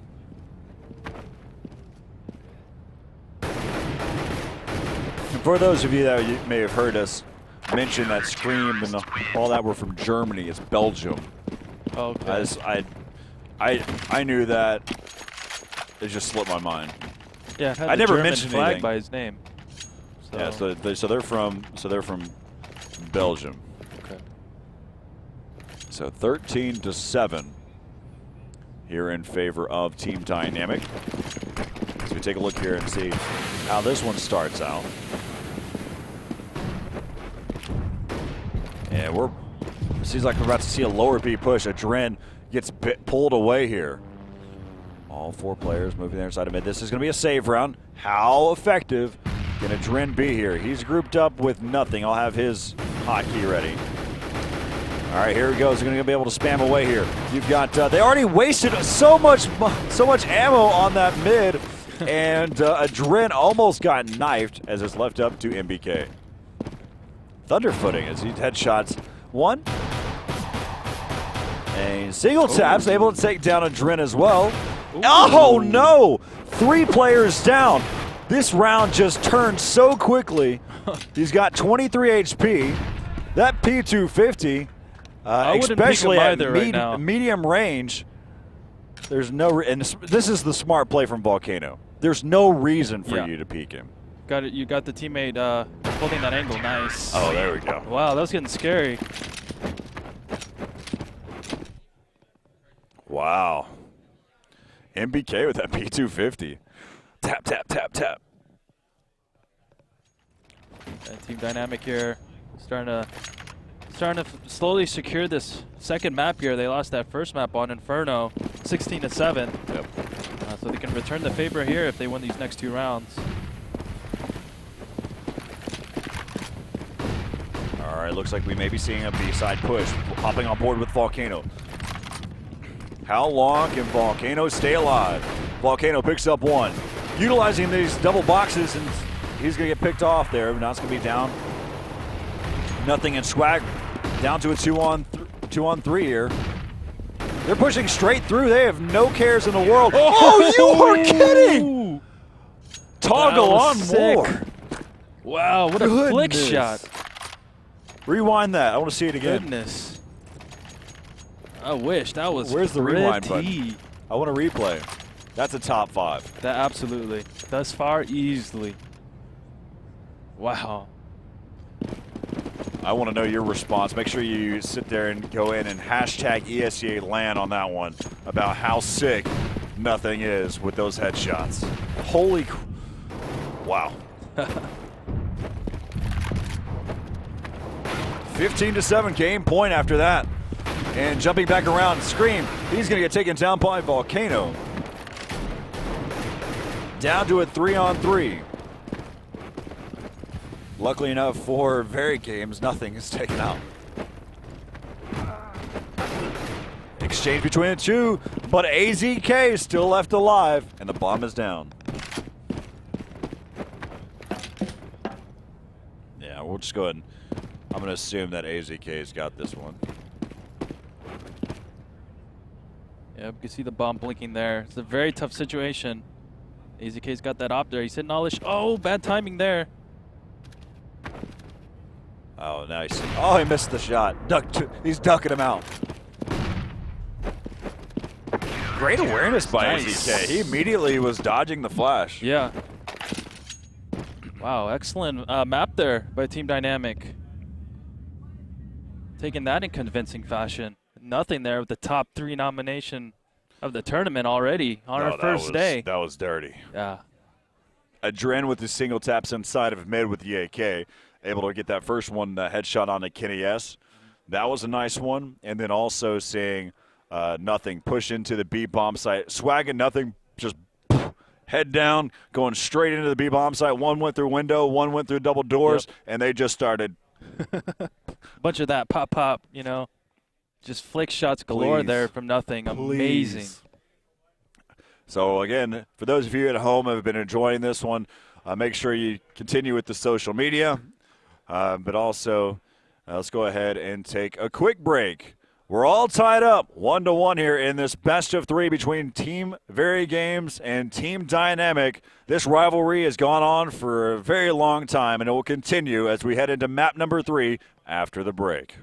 And for those of you that may have heard us mention that Scream and all that were from Germany, it's Belgium. Okay. I knew that. It just slipped my mind. Yeah, it had I the never German mentioned flag anything. by his name. So. Yeah, so they're from Belgium. Okay. So 13-7 here in favor of Team Dynamic. So we take a look here and see how this one starts out. And seems like we're about to see a lower B push. Adren gets pulled away here. All 4 players moving there inside of mid. This is going to be a save round. How effective can a Dren be here? He's grouped up with nothing. I'll have his hotkey ready. All right, here he goes. They're going to be able to spam away here. You've got, they already wasted so much ammo on that mid, and a Dren almost got knifed as it's left up to MBK. Thunderfooting as he headshots one. And single taps, able to take down a Dren as well. Ooh. Oh no! 3 players down. This round just turned so quickly. He's got 23 HP. That P250, especially at medium range, there's no. And this is the smart play from Volcano. There's no reason for you to peek him. You got the teammate holding that angle. Nice. Oh, there we go. Wow, that was getting scary. Wow. MBK with that P250. Tap, tap, tap, tap. And team dynamic here, starting to slowly secure this second map here. They lost that first map on Inferno, 16-7. Yep. So they can return the favor here if they win these next 2 rounds. All right, looks like we may be seeing a B-side push, hopping on board with Volcano. How long can Volcano stay alive? Volcano picks up 1. Utilizing these double boxes, and he's going to get picked off there. Now it's going to be down. Nothing in Swag. Down to a 2-on-3 here. They're pushing straight through. They have no cares in the world. Oh, you are kidding! Toggle on sick. more. Wow, what a flick shot. Rewind that. I want to see it again. Goodness. I wish that was. Where's the rewind button? I want to replay. That's a top 5. That absolutely. Thus far, easily. Wow. I want to know your response. Make sure you sit there and go in and hashtag ESEA LAN on that one about how sick nothing is with those headshots. Holy wow. 15-7 game point after that. And jumping back around, Scream, he's going to get taken down by Volcano. Down to a 3-on-3. Luckily enough for VeryGames, nothing is taken out. Exchange between the 2, but AZK is still left alive, and the bomb is down. Yeah, we'll just go ahead and I'm going to assume that AZK's got this one. Yeah, we can see the bomb blinking there. It's a very tough situation. AZK's got that op there. He's hitting all this. Oh, bad timing there. Oh, nice. Oh, he missed the shot. He's ducking him out. Great awareness by AZK. He immediately was dodging the flash. Yeah. Wow, excellent map there by Team Dynamic. Taking that in convincing fashion. Nothing there with the top 3 nomination of the tournament already on our first day. That was dirty. Yeah. Adren with the single taps inside of mid with the AK. Able to get that first one headshot on the Kenny S. That was a nice one. And then also seeing nothing push into the B bomb site. Swagging nothing, just head down, going straight into the B bomb site. One went through window, one went through double doors, and they just started. Bunch of that pop, you know. Just flick shots galore there from nothing. Amazing. So, again, for those of you at home who have been enjoying this one, make sure you continue with the social media. But also, let's go ahead and take a quick break. We're all tied up 1-1 here in this best of 3 between Team VeryGames and Team Dynamic. This rivalry has gone on for a very long time, and it will continue as we head into map number 3 after the break.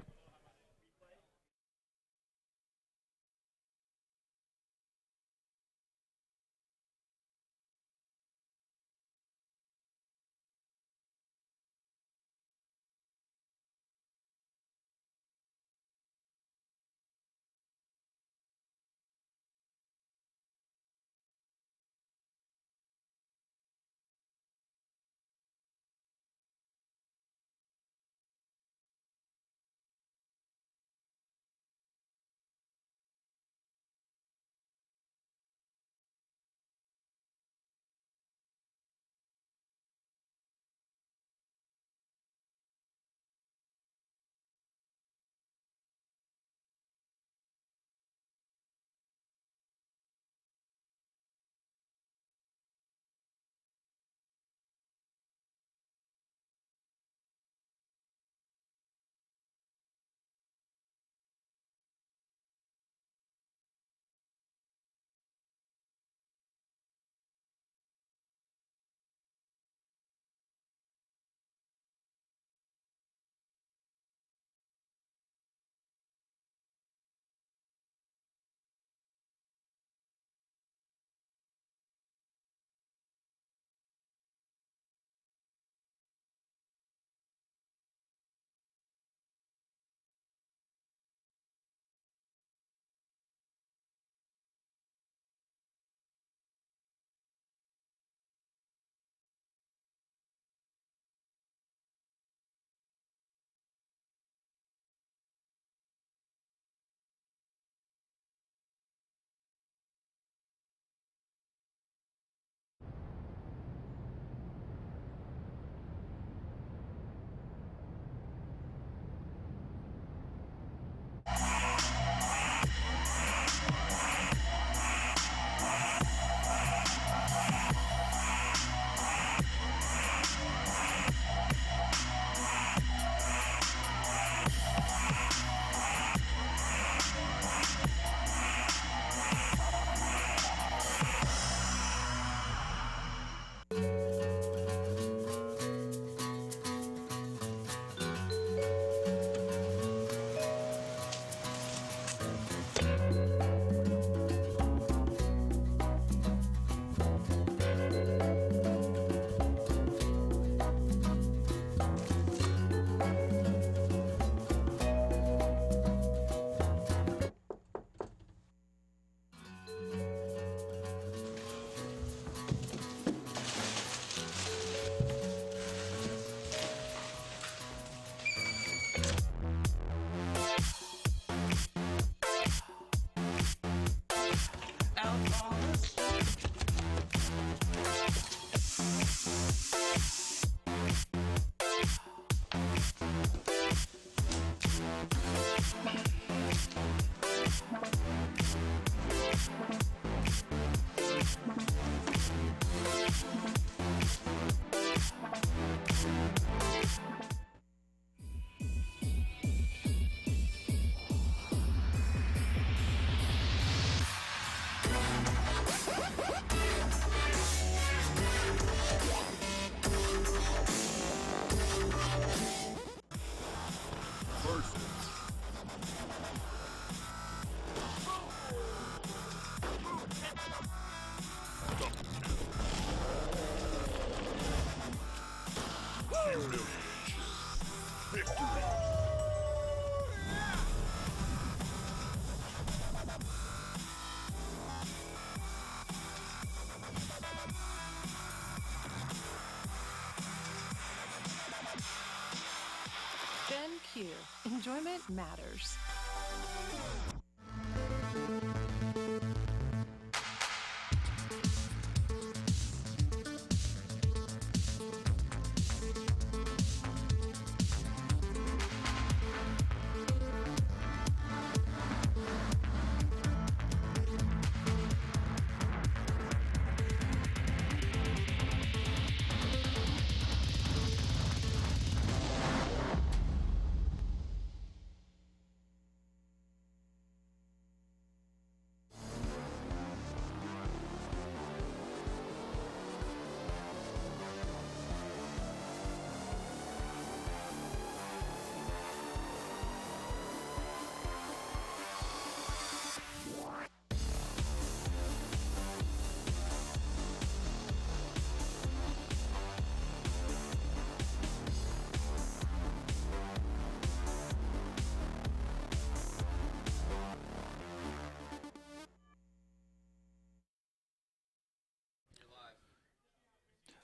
Enjoyment matters.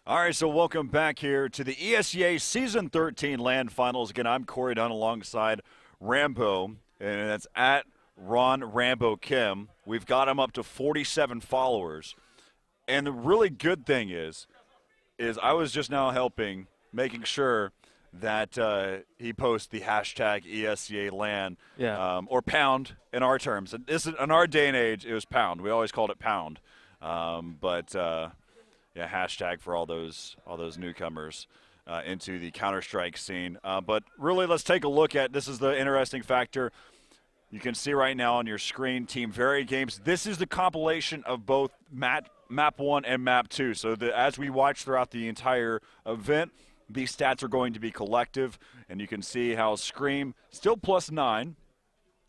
All right, so welcome back here to the ESEA Season 13 LAN Finals. Again, I'm Corey Dunn alongside Rambo, and that's at Ron Rambo Kim. We've got him up to 47 followers. And the really good thing is I was just now helping, making sure that he posts the hashtag ESEA LAN, or pound in our terms. This is, in our day and age, it was pound. We always called it pound. Yeah, hashtag for all those newcomers into the Counter-Strike scene. But really, let's take a look at, this is the interesting factor. You can see right now on your screen, Team VeryGames. This is the compilation of both Map 1 and Map 2. So as we watch throughout the entire event, these stats are going to be collective. And you can see how Scream, still +9,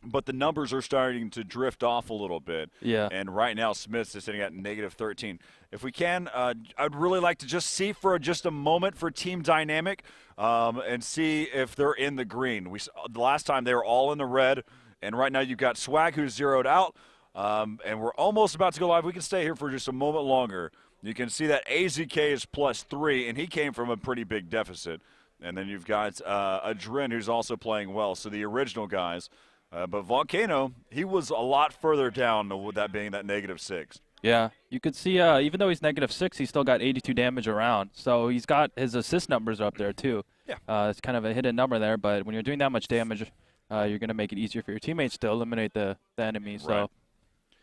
but the numbers are starting to drift off a little bit. Yeah. And right now, Smith's is sitting at -13. If we can, I'd really like to just see for just a moment for Team Dynamic and see if they're in the green. The last time they were all in the red, and right now you've got Swag who's zeroed out, and we're almost about to go live. We can stay here for just a moment longer. You can see that AZK is +3, and he came from a pretty big deficit. And then you've got Adrin who's also playing well, so the original guys. But Volcano, he was a lot further down, with that being that -6. Yeah, you could see even though he's -6, he's still got 82 damage around. So he's got his assist numbers up there too. Yeah. It's kind of a hidden number there, but when you're doing that much damage, you're going to make it easier for your teammates to eliminate the enemy. Right. So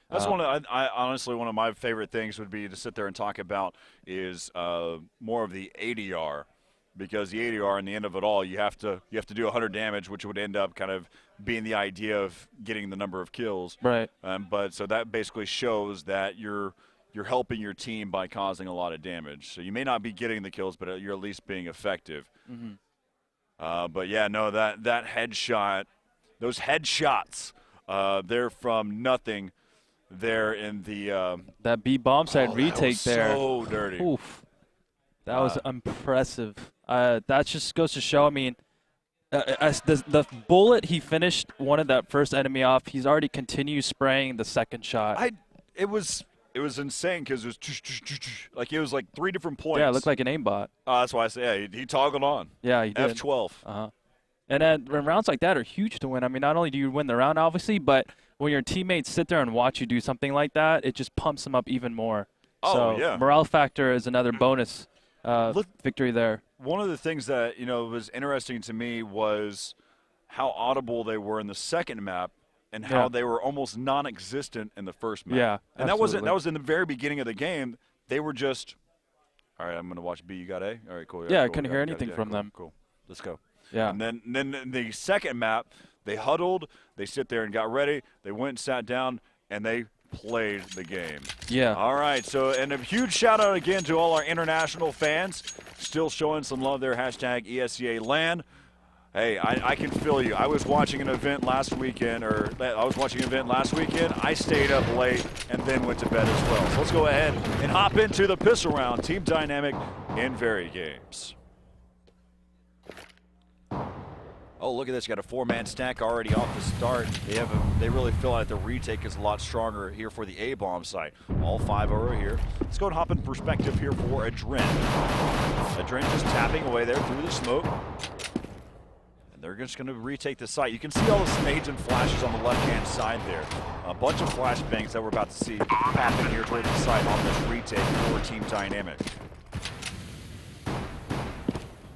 that's I honestly, one of my favorite things would be to sit there and talk about is more of the ADR. Because the ADR, in the end of it all, you have to do 100 damage, which would end up kind of being the idea of getting the number of kills. Right. But so that basically shows that you're helping your team by causing a lot of damage. So you may not be getting the kills, but you're at least being effective. Mm-hmm. But yeah, no, that headshot, those headshots, they're from nothing. There in the that B bomb side retake there. So dirty. Oof. That was impressive. That just goes to show, I mean, as the bullet he finished wanted that first enemy off, he's already continued spraying the second shot. It was insane because it was like it was like 3 different points. Yeah, it looked like an aimbot. That's why I say he toggled on. Yeah, he did. F12. And then rounds like that are huge to win. I mean, not only do you win the round, obviously, but when your teammates sit there and watch you do something like that, it just pumps them up even more. Oh, so yeah. Morale factor is another bonus victory there. One of the things that was interesting to me was how audible they were in the second map and how they were almost non-existent in the first map. Yeah, and absolutely. that was in the very beginning of the game. They were just, all right, I'm going to watch B. You got A? All right, cool. Yeah, I cool. couldn't hear anything from them. Cool. Let's go. Yeah. And then the second map, they huddled, they sit there and got ready, they went and sat down, and they played the game. Yeah. All right, so and a huge shout out again to all our international fans, still showing some love there, hashtag ESEA LAN. Hey, I can feel you. I was watching an event last weekend, I stayed up late and then went to bed as well. So let's go ahead and hop into the pistol round. Team Dynamic in VeryGames. Oh, look at this. You got a 4-man stack already off the start. They really feel like the retake is a lot stronger here for the A-bomb site. All 5 over here. Let's go and hop in perspective here for Adrin. Adrin just tapping away there through the smoke. And they're just going to retake the site. You can see all the nades and flashes on the left-hand side there. A bunch of flashbangs that we're about to see happen here towards the site on this retake for Team Dynamic.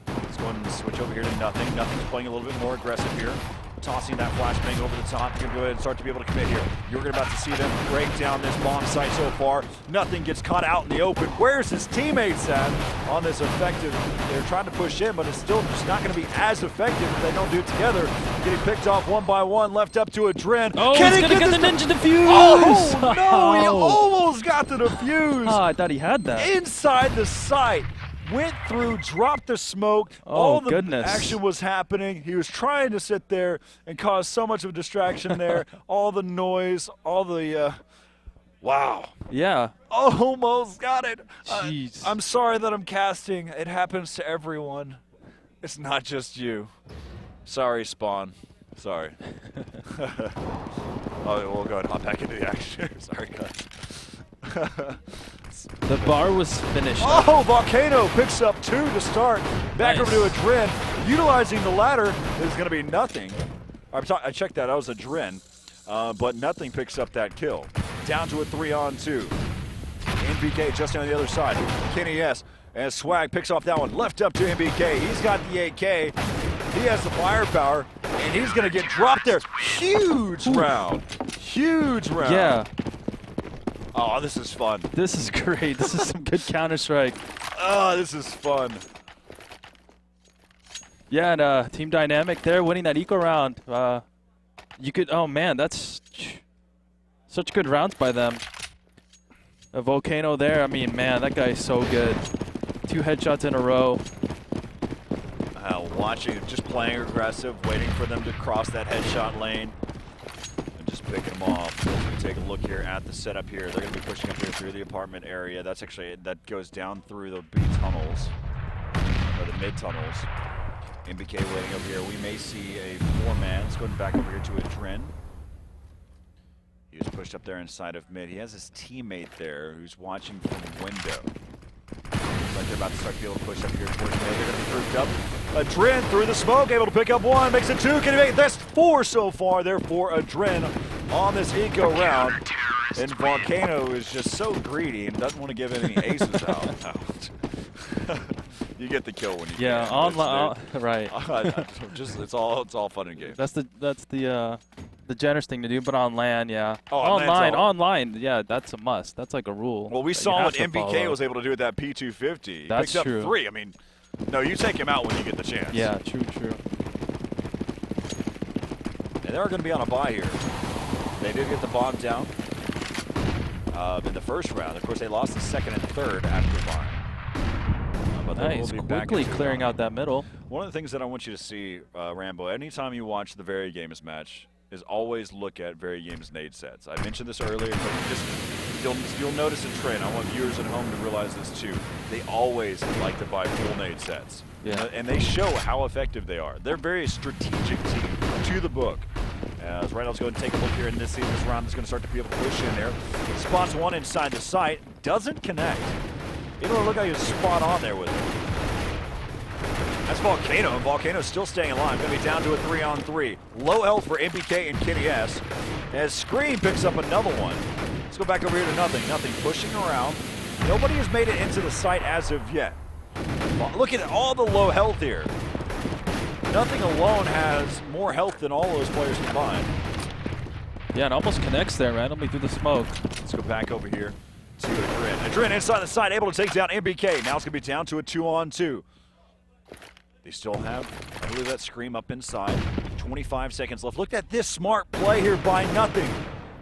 Let's go ahead and switch over here to Nothing. Nothing's playing a little bit more aggressive here. Tossing that flashbang over the top. They're going to go ahead and start to be able to commit here. You're about to see them break down this bomb site so far. Nothing gets caught out in the open. Where's his teammates at on this effective? They're trying to push in, but it's still just not going to be as effective if they don't do it together. Getting picked off one by one, left up to Adren. Oh, he's going to get the ninja defuse! Oh, no, he almost got the defuse. Oh, I thought he had that. Inside the site. Went through, dropped the smoke. Oh, all the goodness. action was happening. He was trying to sit there and cause so much of a distraction there. All the noise, all the, wow. Yeah. Almost got it. Jeez. I'm sorry that I'm casting. It happens to everyone. It's not just you. Sorry, Spawn. Sorry. Oh, we'll go ahead and hop back into the action. Sorry, guys. The bar was finished. Oh, Volcano picks up 2 to start. Back Nice. over to Adren. Utilizing the ladder is going to be Nothing. I checked that. That was Adren. But Nothing picks up that kill. Down to a 3-on-2. NBK just on the other side. Kenny S. And Swag picks off that one. Left up to NBK. He's got the AK. He has the firepower. And he's going to get dropped there. Huge round. Huge round. Yeah. Oh, this is fun. This is great. This is some good Counter-Strike. Oh, this is fun. Yeah, and Team Dynamic there winning that eco round. You could, oh man, that's such good rounds by them. A Volcano there, I mean, man, that guy is so good. 2 headshots in a row. Watching, just playing aggressive, waiting for them to cross that headshot lane. Just picking them off. We're going to take a look here at the setup here. They're going to be pushing up here through the apartment area. That's actually, that goes down through the B tunnels, or the mid tunnels. NBK waiting over here. We may see a 4-man. Let's go back over here to Adren. He was pushed up there inside of mid. He has his teammate there who's watching from window. Looks like they're about to start to be able to push up here towards mid. They're going to be grouped up. Adren through the smoke, able to pick up 1, makes it 2. Can he make it? That's 4 so far there for Adren on this eco round. And Volcano is just so greedy and doesn't want to give any aces out. You get the kill when you Yeah, can. online, right. Just it's all fun and games. That's the generous thing to do, but on LAN, yeah. Oh, on LAN's online, yeah, that's a must. That's like a rule. Well, we that you saw have what to MBK follow. was able to do with that P250. He That's picked true. up 3. I mean, no, you take him out when you get the chance. Yeah, true. And they're going to be on a bye here. They did get the bomb down in the first round. Of course, they lost the second and third after bye. But they will Nice, be back quickly into clearing out that middle. One of the things that I want you to see, Rambo, anytime you watch the VeryGames match, is always look at VeryGames nade sets. I mentioned this earlier, but you'll notice a trend. I want viewers at home to realize this too. They always like to buy full nade sets. Yeah. And they show how effective they are. They're a very strategic team, to the book. As right, let's go and take a look here in this round that's going to start to be able to push in there. Spots 1 inside the site, doesn't connect. Even though look how he's spot on there with it. That's Volcano, and Volcano's still staying alive. Going to be down to a 3-on-3. Low health for MBK and Kenny S. As Scream picks up another one. Let's go back over here to Nothing. Nothing pushing around. Nobody has made it into the site as of yet. Look at all the low health here. Nothing alone has more health than all those players combined. Yeah, it almost connects there randomly through the smoke. Let's go back over here to Adren. Adren inside the side, able to take down MBK. Now it's going to be down to a 2-on-2. They still have, I believe, that Scream up inside. 25 seconds left. Look at this smart play here by Nothing.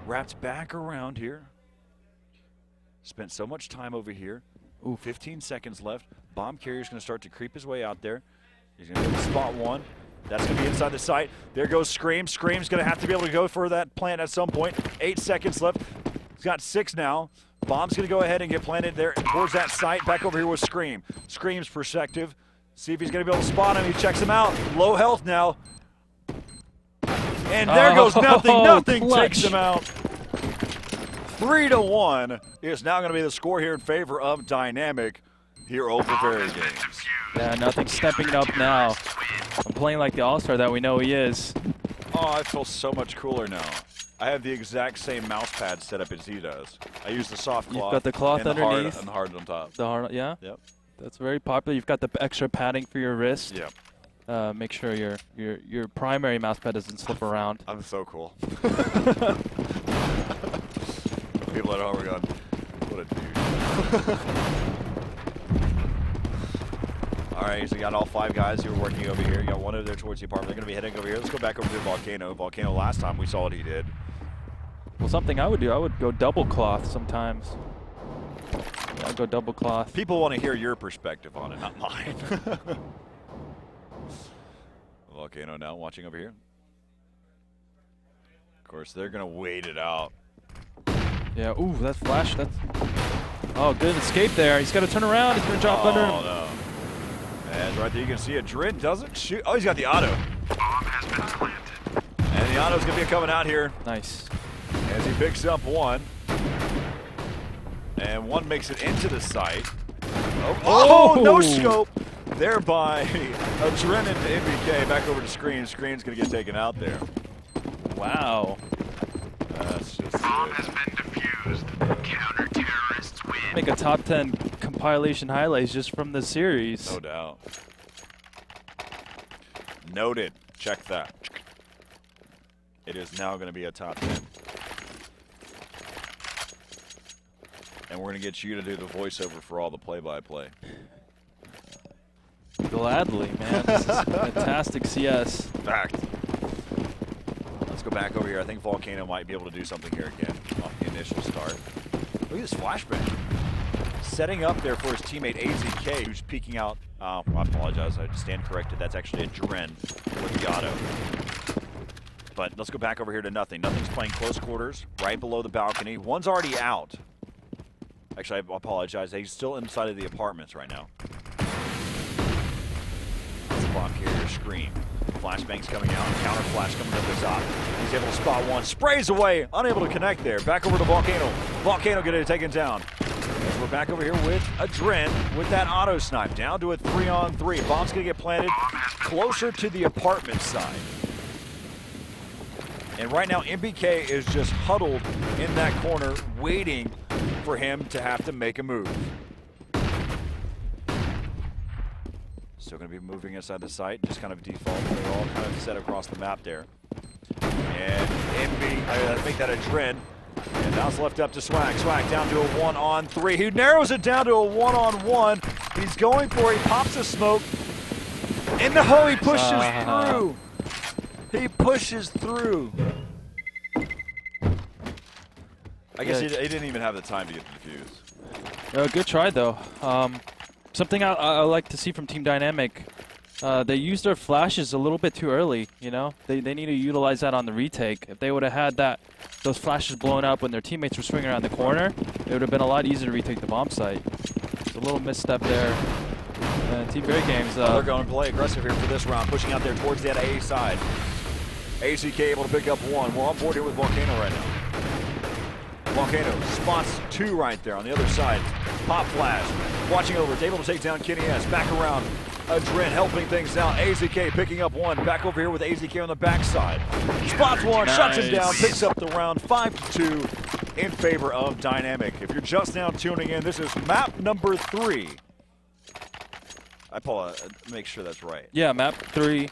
Wrapped back around here. Spent so much time over here. Ooh, 15 seconds left. Bomb carrier's going to start to creep his way out there. He's going to go to spot 1. That's going to be inside the site. There goes Scream. Scream's going to have to be able to go for that plant at some point. 8 seconds left. He's got 6 now. Bomb's going to go ahead and get planted there towards that site. Back over here with Scream. Scream's perspective. See if he's going to be able to spot him. He checks him out. Low health now. And there goes Nothing. Nothing clutch. takes him out. 3-1 is now going to be the score here in favor of Dynamic here over VeryGames. Yeah, Nothing stepping it up now. I'm playing like the all-star that we know he is. Oh, I feel so much cooler now. I have the exact same mouse pad set up as he does. I use the soft cloth. You've got the cloth and underneath. and the hard on top. The hard, yeah? Yep. That's very popular. You've got the extra padding for your wrist. Yep. Make sure your primary mouse pad doesn't slip around. I'm so cool. People at home are going, what a dude. All right, so you got all 5 guys who are working over here. You got one over there towards the apartment. They're going to be heading over here. Let's go back over to Volcano. Volcano, last time we saw what he did. Well, something I would do, I would go double cloth sometimes. Yeah, I'd go double cloth. People want to hear your perspective on it, not mine. Volcano now watching over here. Of course, they're going to wait it out. Yeah, ooh, that flash, that's... Oh, good escape there. He's got to turn around. He's going to drop under him. Oh, no. And right there you can see a Drin doesn't shoot. Oh, he's got the auto. Bomb has been planted. And the auto's going to be coming out here Nice. as he picks up one. And one makes it into the site. Oh, no scope. Thereby, a Drin into MBK. Back over to Screen. Screen's going to get taken out there. Wow. That's just Bomb it. has been defused. Counter-terrorists win. Make a top 10 compilation highlights just from the series. No doubt. Noted. Check that. It is now going to be a top 10. And we're going to get you to do the voiceover for all the play-by-play. Gladly, man. This is fantastic CS. Fact. Let's go back over here. I think Volcano might be able to do something here again off the initial start. Look at this flashbang. Setting up there for his teammate AZK, who's peeking out. I apologize. I stand corrected. That's actually a Dren with the auto. But let's go back over here to Nothing. Nothing's playing close quarters, right below the balcony. One's already out. Actually, I apologize. He's still inside of the apartments right now. Let's block here, your Screen. Flashbang's coming out. Counter flash coming up the top. He's able to spot one. Sprays away. Unable to connect there. Back over to Volcano. Volcano getting it taken down. As we're back over here with a Dren with that auto snipe. Down to a 3-on-3. Bomb's going to get planted closer to the apartment side. And right now, MBK is just huddled in that corner, waiting for him to have to make a move. Still going to be moving inside the site, just kind of default. They're all kind of set across the map there. And I think that a Dren. And now it's left up to Swag. Swag down to a 1-on-3. He narrows it down to a 1-on-1. He's going for it. He pops a smoke. In the hole, he pushes through. He pushes through. I guess he didn't even have the time to get the defuse. Good try, though. Something I like to see from Team Dynamic, they used their flashes a little bit too early, you know? They need to utilize that on the retake. If they would have had those flashes blown up when their teammates were swinging around the corner, it would have been a lot easier to retake the bomb site. It's a little misstep there. Team VeryGames. They're going to play aggressive here for this round, pushing out there towards that A side. ACK able to pick up one. We're on board here with Volcano right now. Volcano spots 2 right there on the other side. Pop flash. Watching over. Is able to take down Kenny S. Back around. A Dren helping things out. AZK picking up one. Back over here with AZK on the backside. Spots one. Nice. Shuts him down. Picks up the round. 5-2 in favor of Dynamic. If you're just now tuning in, this is map number 3. Make sure that's right. Yeah, map 3.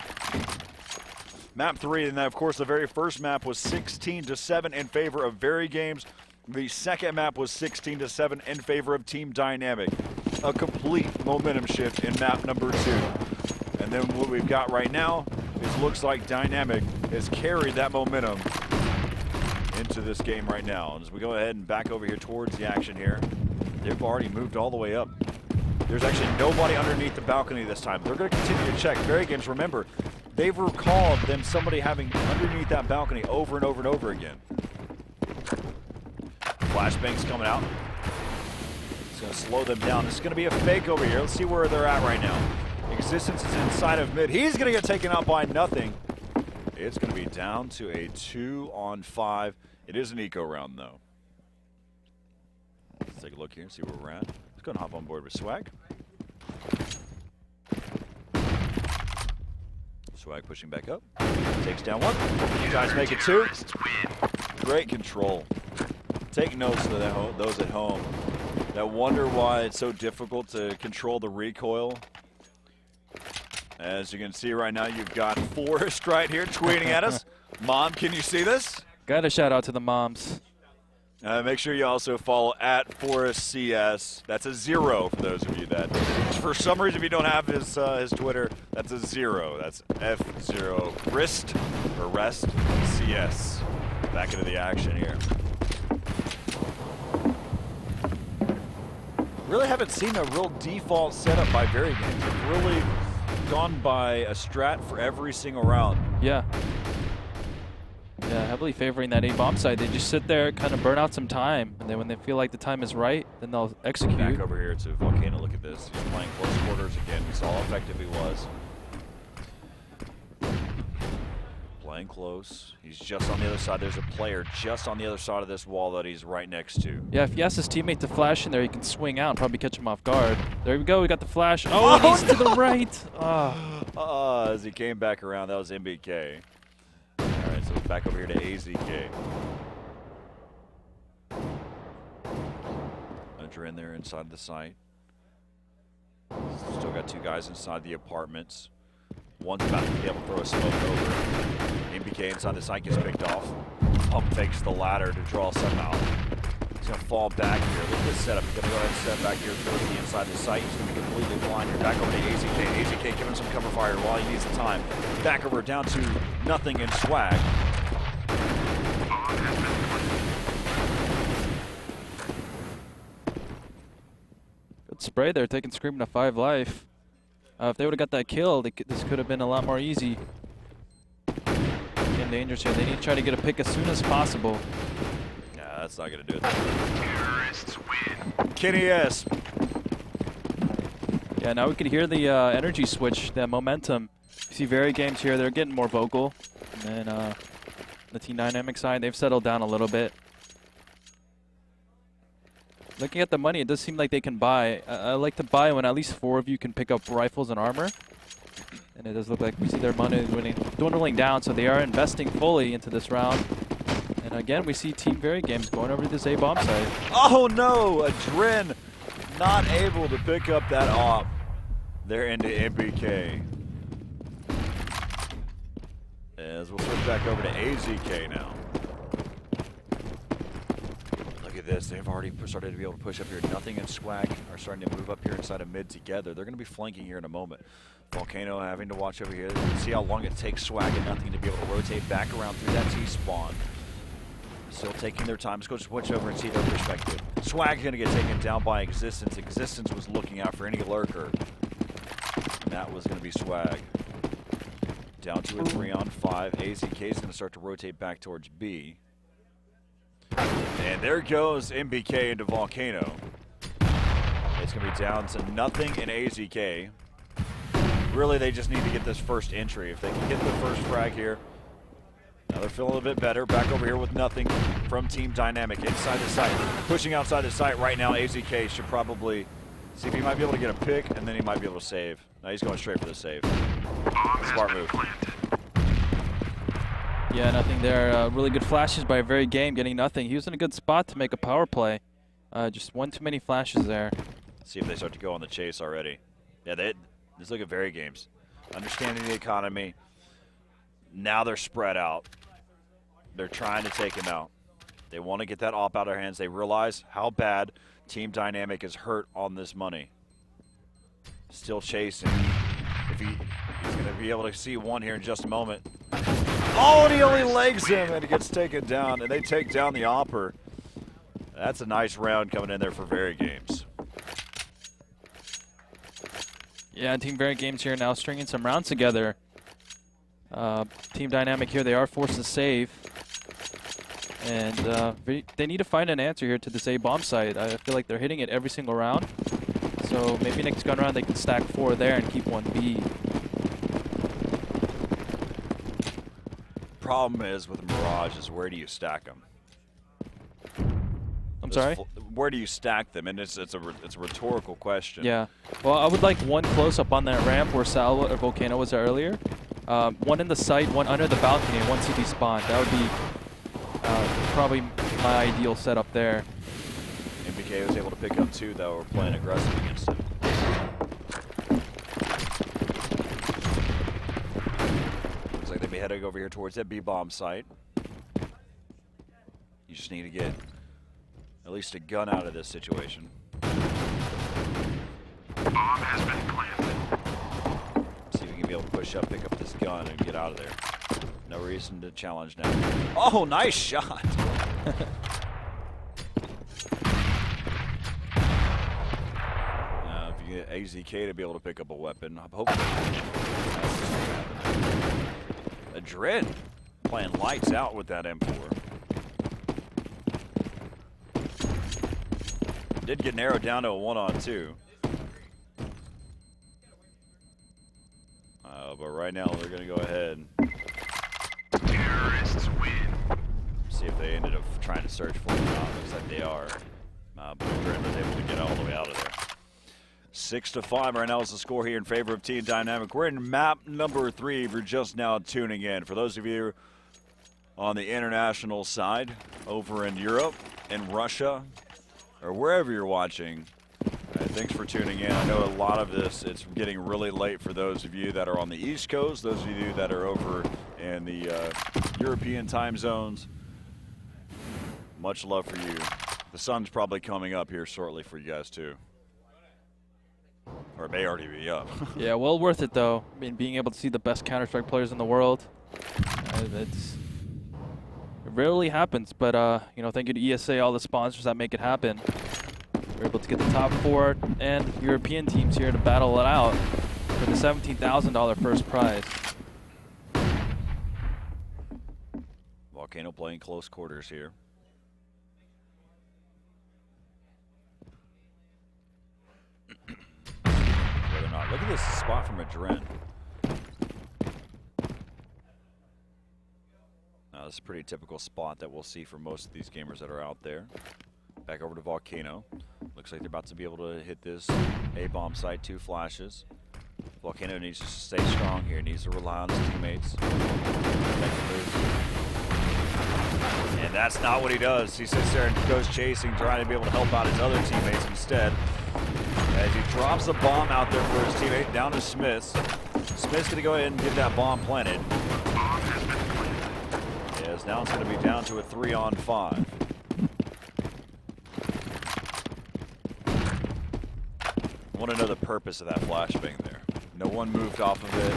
Map 3, and then, of course, the very first map was 16-7 in favor of VeryGames. The second map was 16-7 in favor of Team Dynamic. A complete momentum shift in map number 2. And then what we've got right now is looks like Dynamic has carried that momentum into this game right now. And as we go ahead and back over here towards the action here, they've already moved all the way up. There's actually nobody underneath the balcony this time. They're going to continue to check. VeryGames, remember, they've recalled somebody having underneath that balcony over and over and over again. Flashbang's coming out. It's going to slow them down. This is going to be a fake over here. Let's see where they're at right now. Existence is inside of mid. He's going to get taken out by Nothing. It's going to be down to a 2-on-5. It is an eco round, though. Let's take a look here and see where we're at. Let's go and hop on board with Swag. Swag pushing back up. Takes down one. You guys make it two. Great control. Take notes to those at home that wonder why it's so difficult to control the recoil. As you can see right now, you've got Forrest right here tweeting at us. Mom, can you see this? Got to shout out to the moms. Make sure you also follow at ForrestCS. That's a 0 for those of you that, for some reason, if you don't have his Twitter, that's a 0. That's F0 Rest or Rest CS. Back into the action here. Really haven't seen a real default setup by VeryGames. It's really gone by a strat for every single round. Yeah. Yeah, heavily favoring that A-bomb side. They just sit there, kind of burn out some time, and then when they feel like the time is right, then they'll execute. Back over here to Volcano. Look at this. He's playing close quarters again. We saw how effective he was. Playing close. He's just on the other side. There's a player just on the other side of this wall that he's right next to. Yeah, if he asks his teammate to flash in there, he can swing out and probably catch him off guard. There we go. We got the flash. Oh, he's to the right. As he came back around, that was MBK. All right, so it's back over here to AZK. Ledger in there inside the site. Still got two guys inside the apartments. One's about to be able to throw a smoke over. MBK inside the site gets picked off. Pump fakes the ladder to draw some out. He's going to fall back here. Look at this setup. He's going to go ahead and step back here towards the inside the site. He's going to be completely blind here. Back over to AZK. AZK giving some cover fire while he needs the time. Back over down to nothing in Swag. Good spray there, taking Scream to 5 life. If they would have got that kill, this could have been a lot more easy. Getting dangerous here. They need to try to get a pick as soon as possible. Nah, that's not going to do it. Kenny S. Yeah, now we can hear the energy switch, that momentum. You see VeryGames here, they're getting more vocal. And then the Team Dynamic side, they've settled down a little bit. Looking at the money, it does seem like they can buy. I like to buy when at least 4 of you can pick up rifles and armor. And it does look like we see their money dwindling down, so they are investing fully into this round. And again, we see Team VeryGames going over to this A-bomb site. Oh no! Adren not able to pick up that op. They're into MBK. As we'll switch back over to AZK now. Look at this. They've already started to be able to push up here. Nothing and Swag are starting to move up here inside of mid together. They're going to be flanking here in a moment. Volcano having to watch over here. See how long it takes Swag and Nothing to be able to rotate back around through that T-spawn. Still taking their time. Let's go switch over and see their perspective. Swag's going to get taken down by Existence. Existence was looking out for any lurker. And that was going to be Swag. Down to a 3-on-5. AZK is going to start to rotate back towards B. And there goes MBK into Volcano. It's going to be down to Nothing in AZK. Really, they just need to get this first entry. If they can get the first frag here, now they're feeling a bit better. Back over here with Nothing from Team Dynamic inside the site. Pushing outside the site right now, AZK should probably see if he might be able to get a pick, and then he might be able to save. Now he's going straight for the save. Smart move. Yeah, Nothing there. Really good flashes by VeryGame, getting Nothing. He was in a good spot to make a power play. Just one too many flashes there. See if they start to go on the chase already. Yeah, just look at VeryGames. Understanding the economy. Now they're spread out. They're trying to take him out. They want to get that op out of their hands. They realize how bad Team Dynamic is hurt on this money. Still chasing. If he's going to be able to see one here in just a moment. Oh, and he only legs him, and he gets taken down, and they take down the opper. That's a nice round coming in there for VeryGames. Yeah, Team VeryGames here now stringing some rounds together. Team Dynamic here, they are forced to save. And they need to find an answer here to this A-bomb site. I feel like they're hitting it every single round. So maybe next gun round they can stack 4 there and keep 1 B. Problem is with Mirage is where do you stack them? I'm sorry? Where do you stack them? And it's a rhetorical question. Yeah. Well, I would like one close-up on that ramp where Salva or Volcano was there earlier. One in the site, one under the balcony, and one CT spawn. That would be probably my ideal setup there. MBK was able to pick up 2, though. We're playing aggressive against him. Looks like they'd be heading over here towards that B-bomb site. You just need to get at least a gun out of this situation. Bomb has been planted. See if we can be able to push up, pick up this gun, and get out of there. No reason to challenge now. Oh, nice shot! If you get AZK to be able to pick up a weapon, hopefully Adren playing lights out with that M4. Did get narrowed down to a 1-on-2. But right now they're going to go ahead and Terrorists win. see if they ended up trying to search for it. Looks like they are. But Adren was able to get all the way out of there. 6-5 right now is the score here in favor of Team Dynamic. We're in map number 3 if you're just now tuning in. For those of you on the international side, over in Europe, in Russia, or wherever you're watching, thanks for tuning in. I know a lot of this, it's getting really late for those of you that are on the East Coast, those of you that are over in the European time zones. Much love for you. The sun's probably coming up here shortly for you guys too. Or it may already be up. Yeah, well worth it though. I mean, being able to see the best Counter-Strike players in the world, it rarely happens. But you know, thank you to ESEA, all the sponsors that make it happen. We're able to get the top 4 and European teams here to battle it out for the $17,000 first prize. Volcano playing close quarters here. Whether or not, look at this spot from Adren. Now, this is a pretty typical spot that we'll see for most of these gamers that are out there. Back over to Volcano. Looks like they're about to be able to hit this A-bomb site, 2 flashes. Volcano needs to stay strong here, needs to rely on his teammates. And that's not what he does. He sits there and goes chasing, trying to be able to help out his other teammates instead. As he drops a bomb out there for his teammate, down to Smith. Smith's going to go ahead and get that bomb planted. Bomb has been planted. Yes, now it's going to be down to a 3-on-5. I want to know the purpose of that flashbang there. No one moved off of it.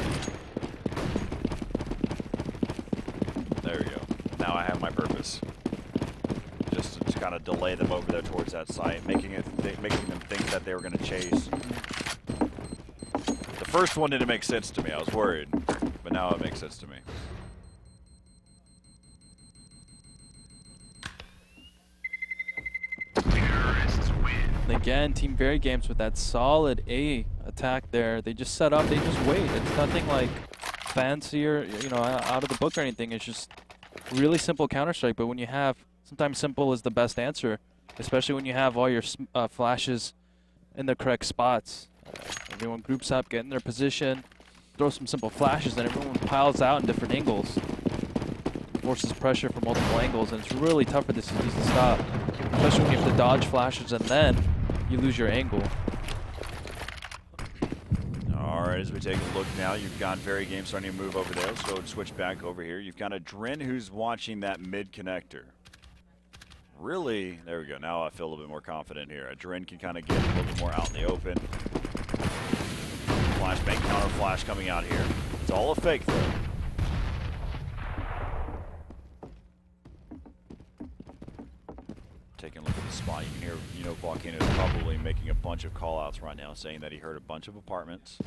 There we go. Now I have my purpose. Just to kind of delay them over there towards that site, making them think that they were going to chase. The first one didn't make sense to me. I was worried, but now it makes sense to me. Terrorists win. And again, Team VeryGames with that solid A attack there. They just set up, they just wait. It's nothing like fancy or, you know, out of the book or anything. It's just really simple Counter-Strike. But when you have, sometimes simple is the best answer, especially when you have all your flashes in the correct spots. Everyone groups up, get in their position, throw some simple flashes, and everyone piles out in different angles. Forces pressure from multiple angles, and it's really tough for the CTs to stop, especially when you have to dodge flashes and then you lose your angle. All right, as we take a look now, you've got VeryGames starting to move over there. Let's go and switch back over here. You've got Adren who's watching that mid connector. Really, there we go. Now I feel a little bit more confident here. Adren can kind of get a little bit more out in the open. Flashbang, counter flash coming out here. It's all a fake though. Taking a look at the spot, you can hear, you know, Volcano is probably making a bunch of call-outs right now, saying that he heard a bunch of apartments.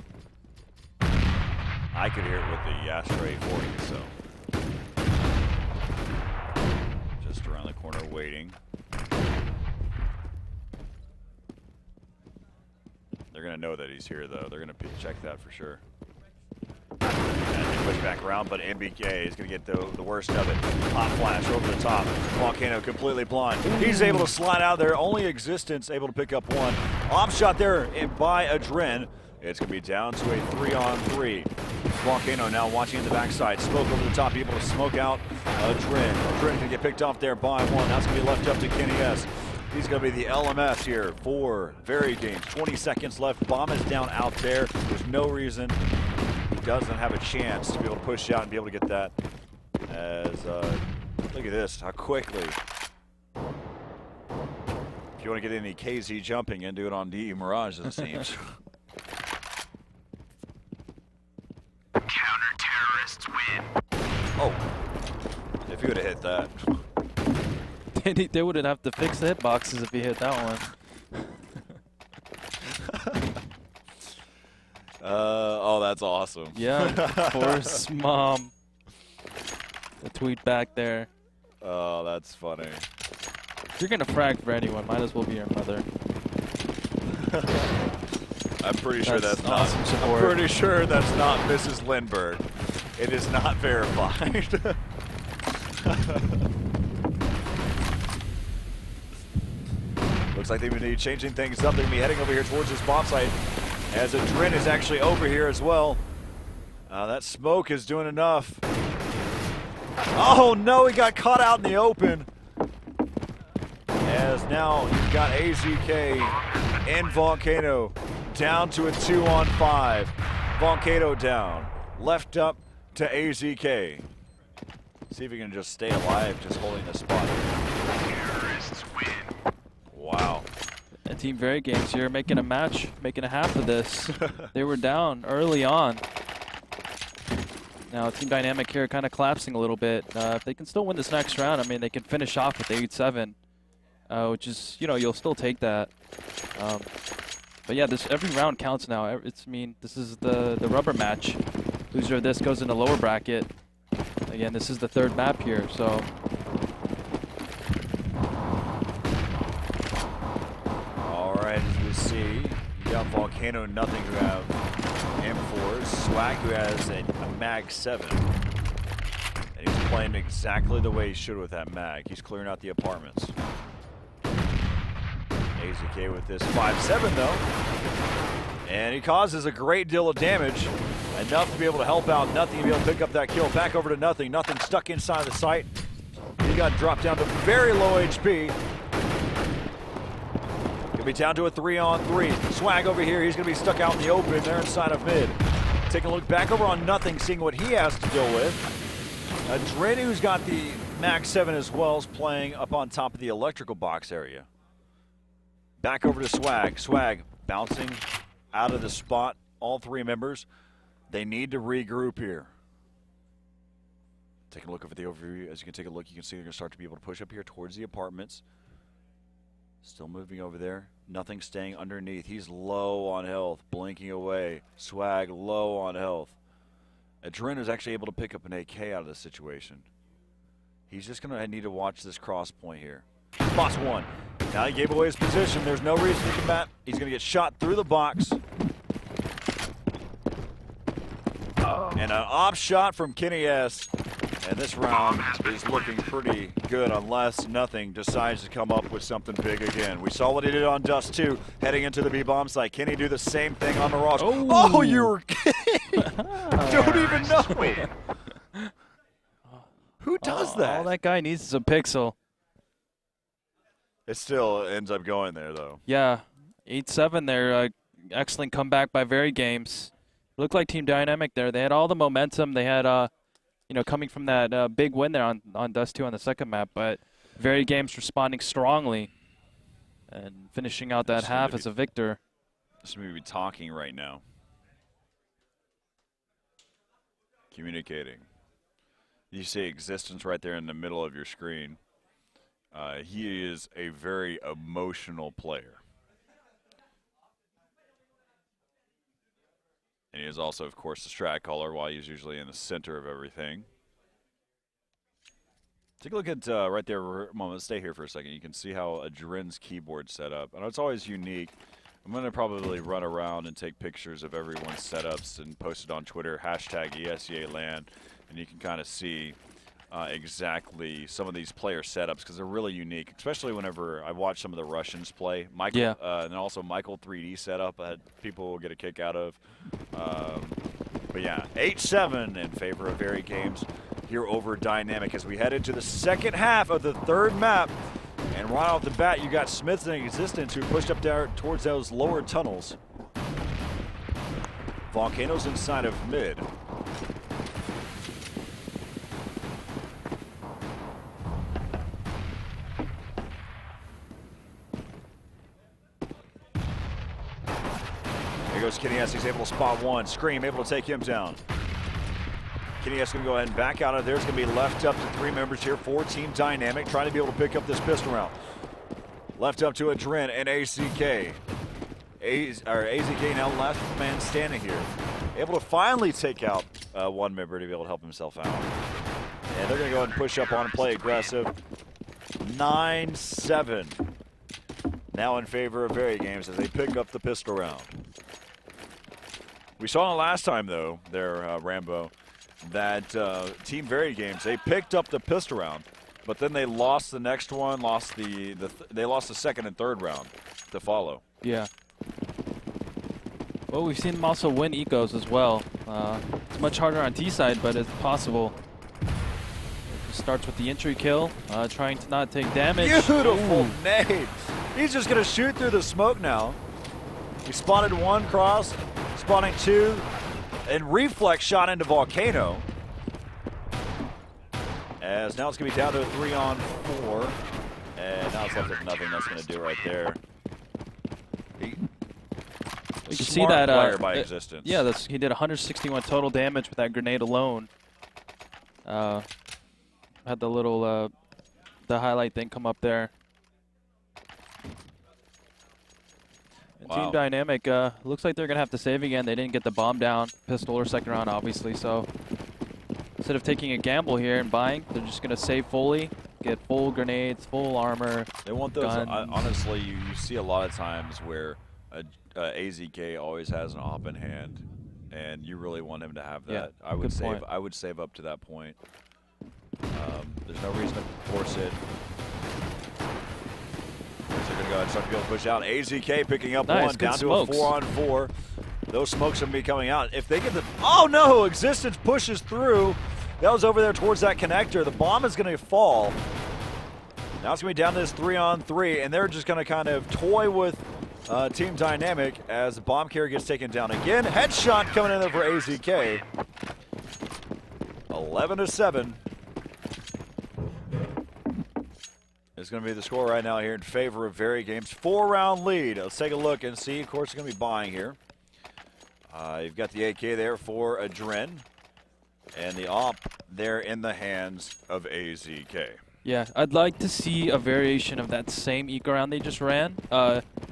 I could hear it with the Ashtray 40, so. Just around the corner waiting. They're going to know that he's here, though. They're going to check that for sure. And they push back around, but MBK is going to get the worst of it. Hot flash over the top. Volcano completely blind. He's able to slide out there. Only Existence able to pick up one. Op shot there by Adren. It's going to be down to a 3-on-3. Volcano now watching in the backside. Smoke over the top, able to smoke out Drin. Drin gonna get picked off there by one. That's gonna be left up to Kenny S. He's gonna be the LMS here for VeryGames. 20 seconds left. Bomb is down out there. There's no reason he doesn't have a chance to be able to push out and be able to get that. As look at this, how quickly. If you want to get any KZ jumping in, do it on DE Mirage, it seems. Counter-terrorists win. Oh, if he would have hit that. They wouldn't have to fix the hitboxes if he hit that one. Oh, that's awesome. Yeah, of course, Mom. The tweet back there. Oh, that's funny. If you're gonna frag for anyone, might as well be your mother. I'm pretty sure that's not. awesome support. I'm pretty sure that's not Mrs. Lindbergh. It is not verified. Looks like they may be changing things up. They're gonna be heading over here towards this bomb site, as Adrin is actually over here as well. That smoke is doing enough. Oh no, he got caught out in the open. As now you've got AZK and Volcano down to a 2-on-5. Volcano down. Left up to AZK. See if he can just stay alive, just holding the spot. Terrorists win. Wow. And Team VeryGames here making a match, making a half of this. They were down early on. Now Team Dynamic here kind of collapsing a little bit. If they can still win this next round, I mean, they can finish off with the 8-7, which is, you know, you'll still take that. But yeah, this every round counts now. I mean, this is the rubber match. Loser of this goes in the lower bracket. Again, this is the third map here, so. All right, as we see, you got Volcano Nothing who have M4s, Swag who has a Mag 7. And he's playing exactly the way he should with that Mag. He's clearing out the apartments. AZK with this 5-7 though. And he causes a great deal of damage. Enough to be able to help out Nothing and be able to pick up that kill. Back over to Nothing. Nothing stuck inside the site. He got dropped down to very low HP. Gonna be down to a 3-on-3. Swag over here. He's gonna be stuck out in the open there inside of mid. Taking a look back over on Nothing, seeing what he has to deal with. Dren, who's got the Mag 7 as well, is playing up on top of the electrical box area. Back over to Swag. Swag bouncing out of the spot. All three members. They need to regroup here. Taking a look over the overview. As you can take a look, you can see they're going to start to be able to push up here towards the apartments. Still moving over there. Nothing staying underneath. He's low on health, blinking away. Swag low on health. Adrin is actually able to pick up an AK out of this situation. He's just going to need to watch this cross point here. Boss one. Now he gave away his position. There's no reason to combat. He's going to get shot through the box. And an op shot from Kenny S. And this round is looking pretty good unless Nothing decides to come up with something big again. We saw what he did on Dust 2 heading into the B-bomb site. Can he do the same thing on Mirage? Oh, you were kidding! Don't even know! Who does that? All that guy needs is a pixel. It still ends up going there, though. Yeah, 8-7 there. Excellent comeback by VeryGames. Looked like Team Dynamic there. They had all the momentum. They had, you know, coming from that big win there on Dust 2 on the second map. But VeryGames responding strongly and finishing out that half as a victor. This may be talking right now. Communicating. You see existence right there in the middle of your screen. He is a very emotional player. And he is also, of course, the strat caller, while he's usually in the center of everything. Take a look at right there. Moment, stay here for a second. You can see how Adrin's keyboard's set up. And it's always unique. I'm going to probably run around and take pictures of everyone's setups and post it on Twitter, hashtag ESEA LAN. And you can kind of see exactly some of these player setups because they're really unique, especially whenever I watch some of the Russians play. Michael, and also Michael 3D setup that people will get a kick out of. But yeah, 8-7 in favor of VeryGames here over Dynamic as we head into the second half of the third map. And right off the bat, you got Smith and Existence who pushed up there towards those lower tunnels. Volcanoes inside of mid. There goes Kenny S. He's able to spot one. Scream able to take him down. Kenny S going to go ahead and back out of there. It's going to be left up to 3 members here for Team Dynamic, trying to be able to pick up this pistol round. Left up to Adren and AZK. AZK now last man standing here. Able to finally take out one member to be able to help himself out. And they're going to go ahead and push up on and play aggressive. 9-7. Now in favor of VeryGames as they pick up the pistol round. We saw it last time, though, there, Rambo, that Team VeryGames, they picked up the pistol round, but then they lost the next one, they lost the second and third round to follow. Yeah. Well, we've seen them also win ecos as well. It's much harder on T side, but it's possible. It starts with the entry kill, trying to not take damage. Beautiful nade. He's just going to shoot through the smoke now. He spotted one cross, spotting two, and reflex shot into Volcano. As now it's going to be down to a 3-on-4. And now it's left with nothing. That's going to do right there. You can see that player by Existence. Yeah, he did 161 total damage with that grenade alone. Had the little the highlight thing come up there. And Wow. Team Dynamic looks like they're gonna have to save again. They didn't get the bomb down, pistol or second round, obviously. So instead of taking a gamble here and buying, they're just gonna save fully, get full grenades, full armor. They want those. Guns. Honestly, you see a lot of times where AZK always has an op in hand, and you really want him to have that. Yeah, I would good save. point. I would save up to that point. There's no reason to force it. They're going to go ahead and start to be able to push out. AZK picking up Nice, one, good down smokes. to a 4-on-4. Those smokes are going to be coming out. If they get the... Oh, no! Existence pushes through. That was over there towards that connector. The bomb is going to fall. Now it's going to be down to this 3-on-3, and they're just going to kind of toy with Team Dynamic as the bomb carrier gets taken down again. Headshot coming in there for AZK. 11-7. It's going to be the score right now here in favor of VeryGames. 4-round lead. Let's take a look and see. Of course, they're going to be buying here. You've got the AK there for Adren. And the op there in the hands of AZK. Yeah, I'd like to see a variation of that same eco round they just ran.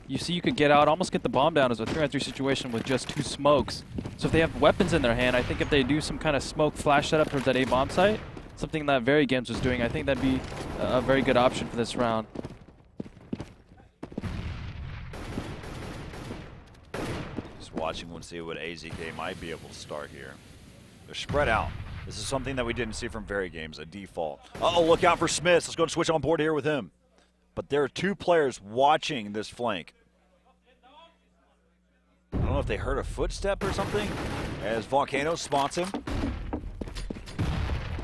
You see you could get out, almost get the bomb down as a 3-on-3 situation with just 2 smokes. So if they have weapons in their hand, I think if they do some kind of smoke flash setup towards that A bomb site, something that VeryGames was doing, I think that'd be a very good option for this round. Just watching and see what AZK might be able to start here. They're spread out. This is something that we didn't see from VeryGames, a default. Uh-oh, look out for Smith. Let's go and switch on board here with him. But there are 2 players watching this flank. I don't know if they heard a footstep or something as Volcano spots him.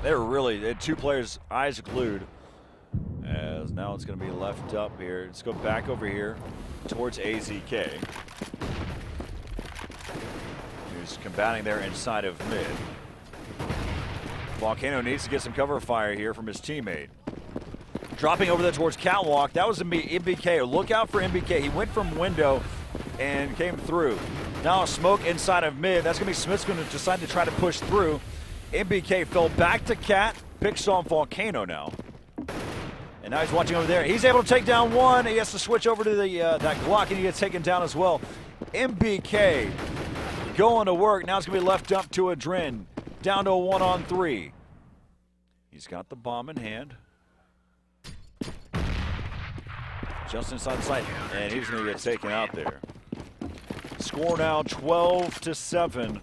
They're really, they had 2 players' eyes glued. As now it's going to be left up here. Let's go back over here towards AZK. Who's combating there inside of mid. Volcano needs to get some cover fire here from his teammate. Dropping over there towards Catwalk. That was MBK. Look out for MBK. He went from window and came through. Now a smoke inside of mid. That's going to be Smith's going to decide to try to push through. MBK fell back to Cat. Picks on Volcano now. And now he's watching over there. He's able to take down one. He has to switch over to the that Glock, and he gets taken down as well. MBK going to work. Now it's going to be left up to Adren. Down to a 1-on-3. He's got the bomb in hand. Just inside the site. And he's going to get taken out there. Score now 12-7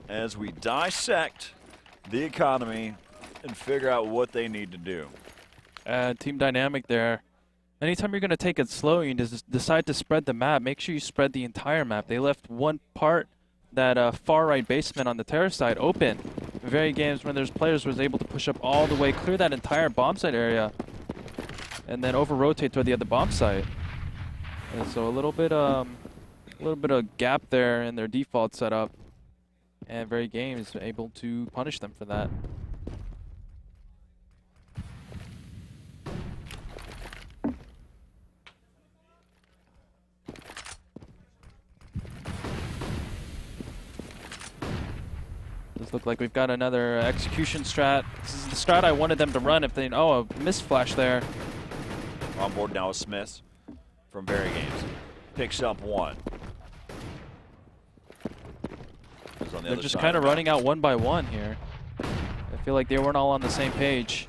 as we dissect the economy and figure out what they need to do. Team Dynamic there. Anytime you're going to take it slow, you just decide to spread the map. Make sure you spread the entire map. They left one part that far right basement on the terrace side open. VeryGames, when there's players, was able to push up all the way, clear that entire bomb site area, and then over-rotate toward the other bomb site. And so a little bit of gap there in their default setup, and VeryGames able to punish them for that. Does look like we've got another execution strat. This is the strat I wanted them to run if they, oh, a miss flash there. On board now with Smith from VeryGames. Picks up one. They're just kind of running out one by one here. I feel like they weren't all on the same page.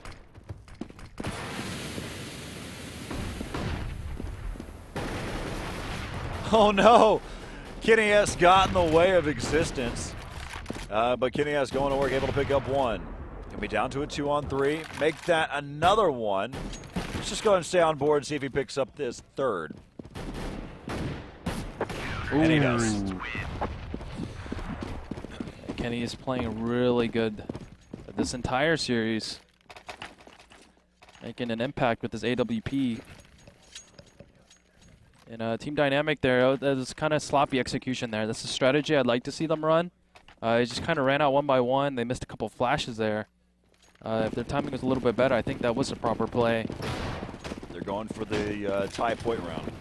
Oh no! Kenny S got in the way of existence. But Kenny S going to work, able to pick up one. Gonna be down to a 2-on-3. Make that another one. Let's just go ahead and stay on board and see if he picks up this third. Ooh. And he does. Kenny is playing really good this entire series. Making an impact with his AWP. And team dynamic there, there's kind of sloppy execution there. That's the strategy I'd like to see them run. They just kind of ran out one by one. They missed a couple flashes there. If their timing was a little bit better, I think that was a proper play. They're going for the tie point round.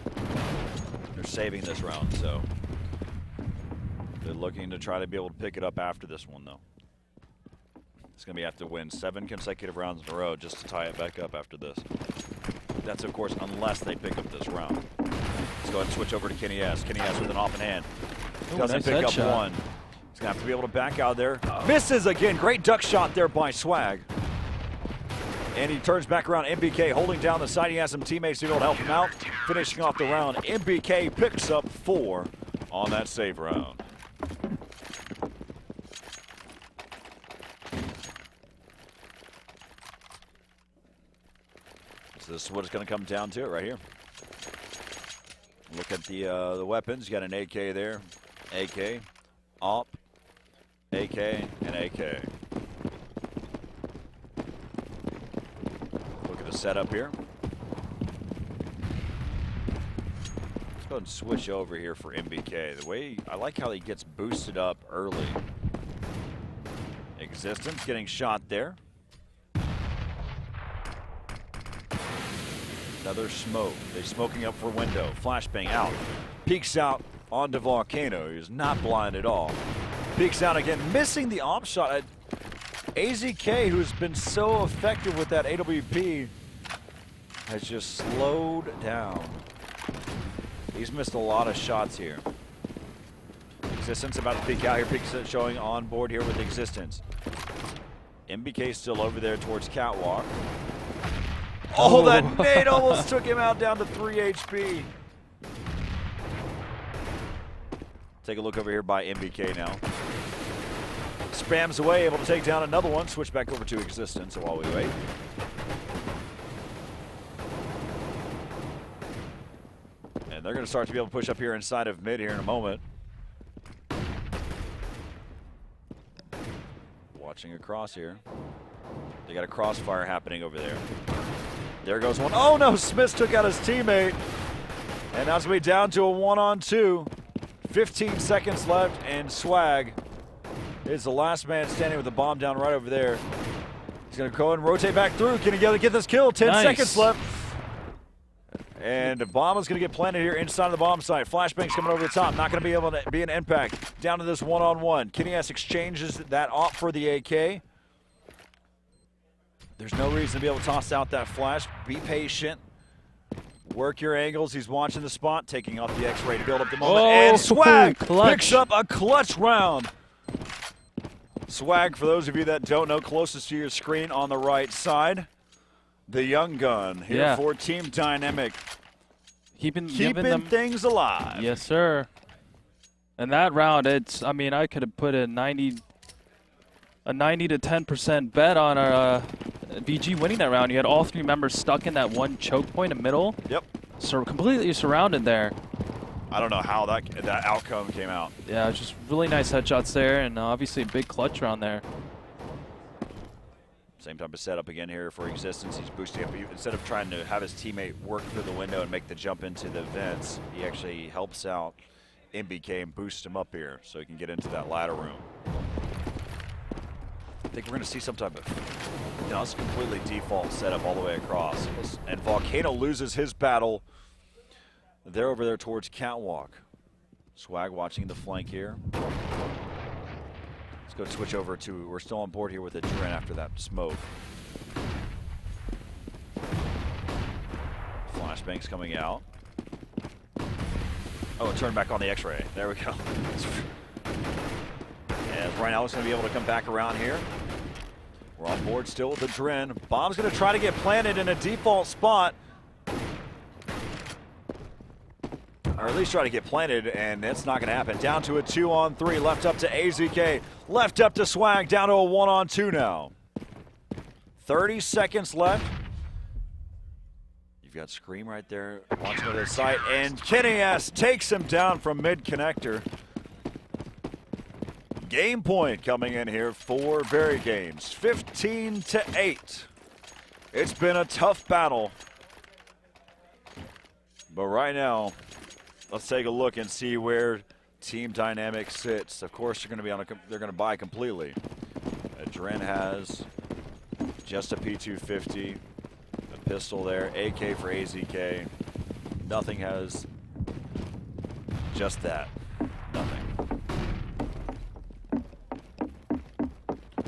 They're saving this round, so they're looking to try to be able to pick it up after this one, though. It's going to be have to win 7 consecutive rounds in a row just to tie it back up after this. That's, of course, unless they pick up this round. Let's go ahead and switch over to Kenny S. Kenny S with an off in hand. Doesn't pick up one. He's going to have to be able to back out there. Misses again. Great duck shot there by Swag. And he turns back around. MBK holding down the side. He has some teammates to be able to help him out. Finishing off the round. MBK picks up 4 on that save round. So this is what it's going to come down to right here. Look at the weapons. You got an AK there. AK. AWP. AK and AK. Look at the setup here. Let's go ahead and switch over here for MBK. The way I like how he gets boosted up early. Existence getting shot there. Another smoke. They're smoking up for window. Flashbang out. Peeks out onto Volcano. He's not blind at all. Peeks out again, missing the AWP shot. AZK, who's been so effective with that AWP, has just slowed down. He's missed a lot of shots here. Existence about to peek out here. Peeks showing on board here with Existence. MBK still over there towards Catwalk. Oh, that nade almost took him out down to 3 HP. Take a look over here by MBK now. Spams away, able to take down another one. Switch back over to Existence while we wait. And they're going to start to be able to push up here inside of mid here in a moment. Watching across here. They got a crossfire happening over there. There goes one. Oh no, Smith took out his teammate. And now it's going to be down to a 1-on-2. 15 seconds left, and Swag is the last man standing with the bomb down right over there. He's going to go and rotate back through. Can he get this kill? 10 seconds left. And the bomb is going to get planted here inside of the bomb site. Flashbang's coming over the top. Not going to be able to be an impact. Down to this 1-on-1. Kenny S exchanges that off for the AK. There's no reason to be able to toss out that flash. Be patient. Work your angles. He's watching the spot, taking off the X-ray to build up the moment. Oh, and Swag clutch. picks up a clutch round. Swag, for those of you that don't know, closest to your screen on the right side. The young gun here for Team Dynamic. Keeping them things alive. Yes, sir. And that round, I mean, I could have put a 90 to 10% bet on our VG winning that round. You had all 3 members stuck in that one choke point in the middle. Yep. So completely surrounded there. I don't know how that outcome came out. Yeah, just really nice headshots there, and obviously a big clutch round there. Same type of setup again here for Existence. He's boosting up. Instead of trying to have his teammate work through the window and make the jump into the vents, he actually helps out MBK and boosts him up here so he can get into that ladder room. I think we're going to see some type of, it's a completely default setup all the way across. And Volcano loses his battle. They're over there towards Catwalk. Swag watching the flank here. Let's go switch over to, we're still on board here with a Dren after that smoke. Flashbangs coming out. Oh, turn back on the X-ray. There we go. And right now it's going to be able to come back around here. We're on board still with the Dren. Bomb's going to try to get planted in a default spot. Or at least try to get planted, and that's not going to happen. Down to a 2-on-3, left up to AZK, left up to Swag, down to a 1-on-2 now. 30 seconds left. You've got Scream right there, watching to the site, and Kenny S takes him down from mid-connector. Game point coming in here for VeryGames, 15-8. It's been a tough battle, but right now, let's take a look and see where Team Dynamic sits. Of course, they're going to buy completely. Dren has just a P250, a pistol there, AK for AZK. Nothing has just that. Nothing.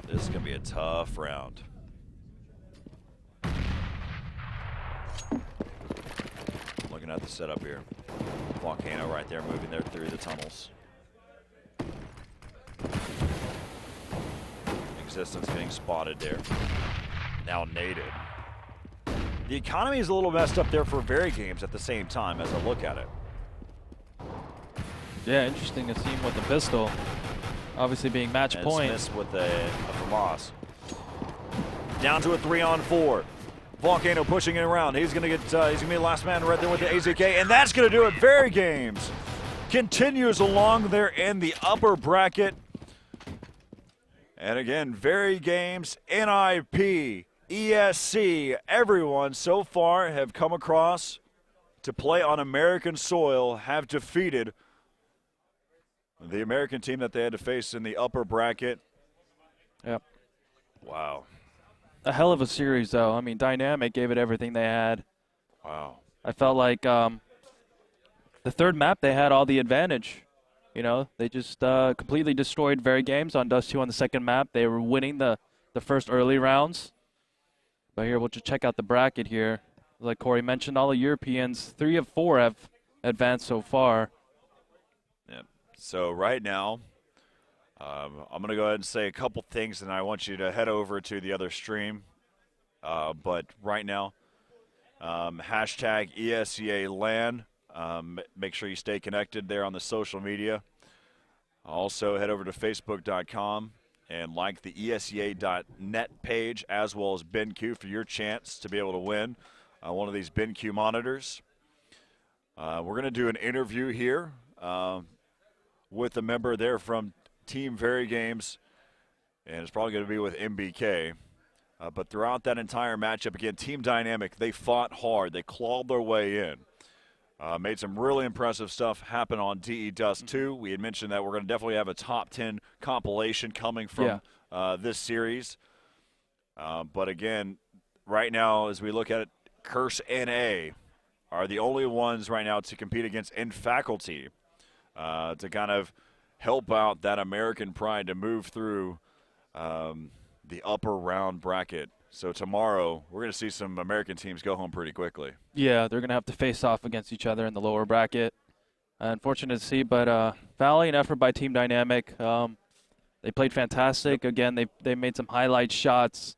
This is going to be a tough round. Looking at the setup here. Volcano right there, moving there through the tunnels. Existence getting spotted there. Now naded. The economy is a little messed up there for VeryGames at the same time as I look at it. Yeah, interesting to see him with the pistol. Obviously being match point. Smith with a FAMAS. Down to a 3-on-4. Volcano pushing it around. He's gonna get. He's gonna be the last man right there with the AZK, and that's gonna do it. VeryGames continues along there in the upper bracket, and again, VeryGames, NIP, ESC, everyone so far have come across to play on American soil, have defeated the American team that they had to face in the upper bracket. Yep. Wow. A hell of a series, though. I mean, Dynamic gave it everything they had. Wow. I felt like the third map, they had all the advantage. You know, they just completely destroyed VeryGames on Dust 2 on the second map. They were winning the first early rounds. But here, we'll just check out the bracket here. Like Corey mentioned, all the Europeans, 3 of 4 have advanced so far. Yep. So right now, I'm going to go ahead and say a couple things, and I want you to head over to the other stream. But right now, hashtag ESEA LAN. Make sure you stay connected there on the social media. Also, head over to Facebook.com and like the ESEA.net page, as well as BenQ for your chance to be able to win one of these BenQ monitors. We're going to do an interview here with a member there from Team VeryGames, and it's probably going to be with MBK. But throughout that entire matchup, again, Team Dynamic, they fought hard. They clawed their way in. Made some really impressive stuff happen on DE Dust 2. We had mentioned that we're going to definitely have a top 10 compilation coming from this series. But again, right now, as we look at it, Curse NA are the only ones right now to compete against Faculty to kind of help out that American pride to move through the upper round bracket. So tomorrow, we're going to see some American teams go home pretty quickly. Yeah, they're going to have to face off against each other in the lower bracket. Unfortunate to see, but valiant effort by Team Dynamic. They played fantastic. Again, they made some highlight shots.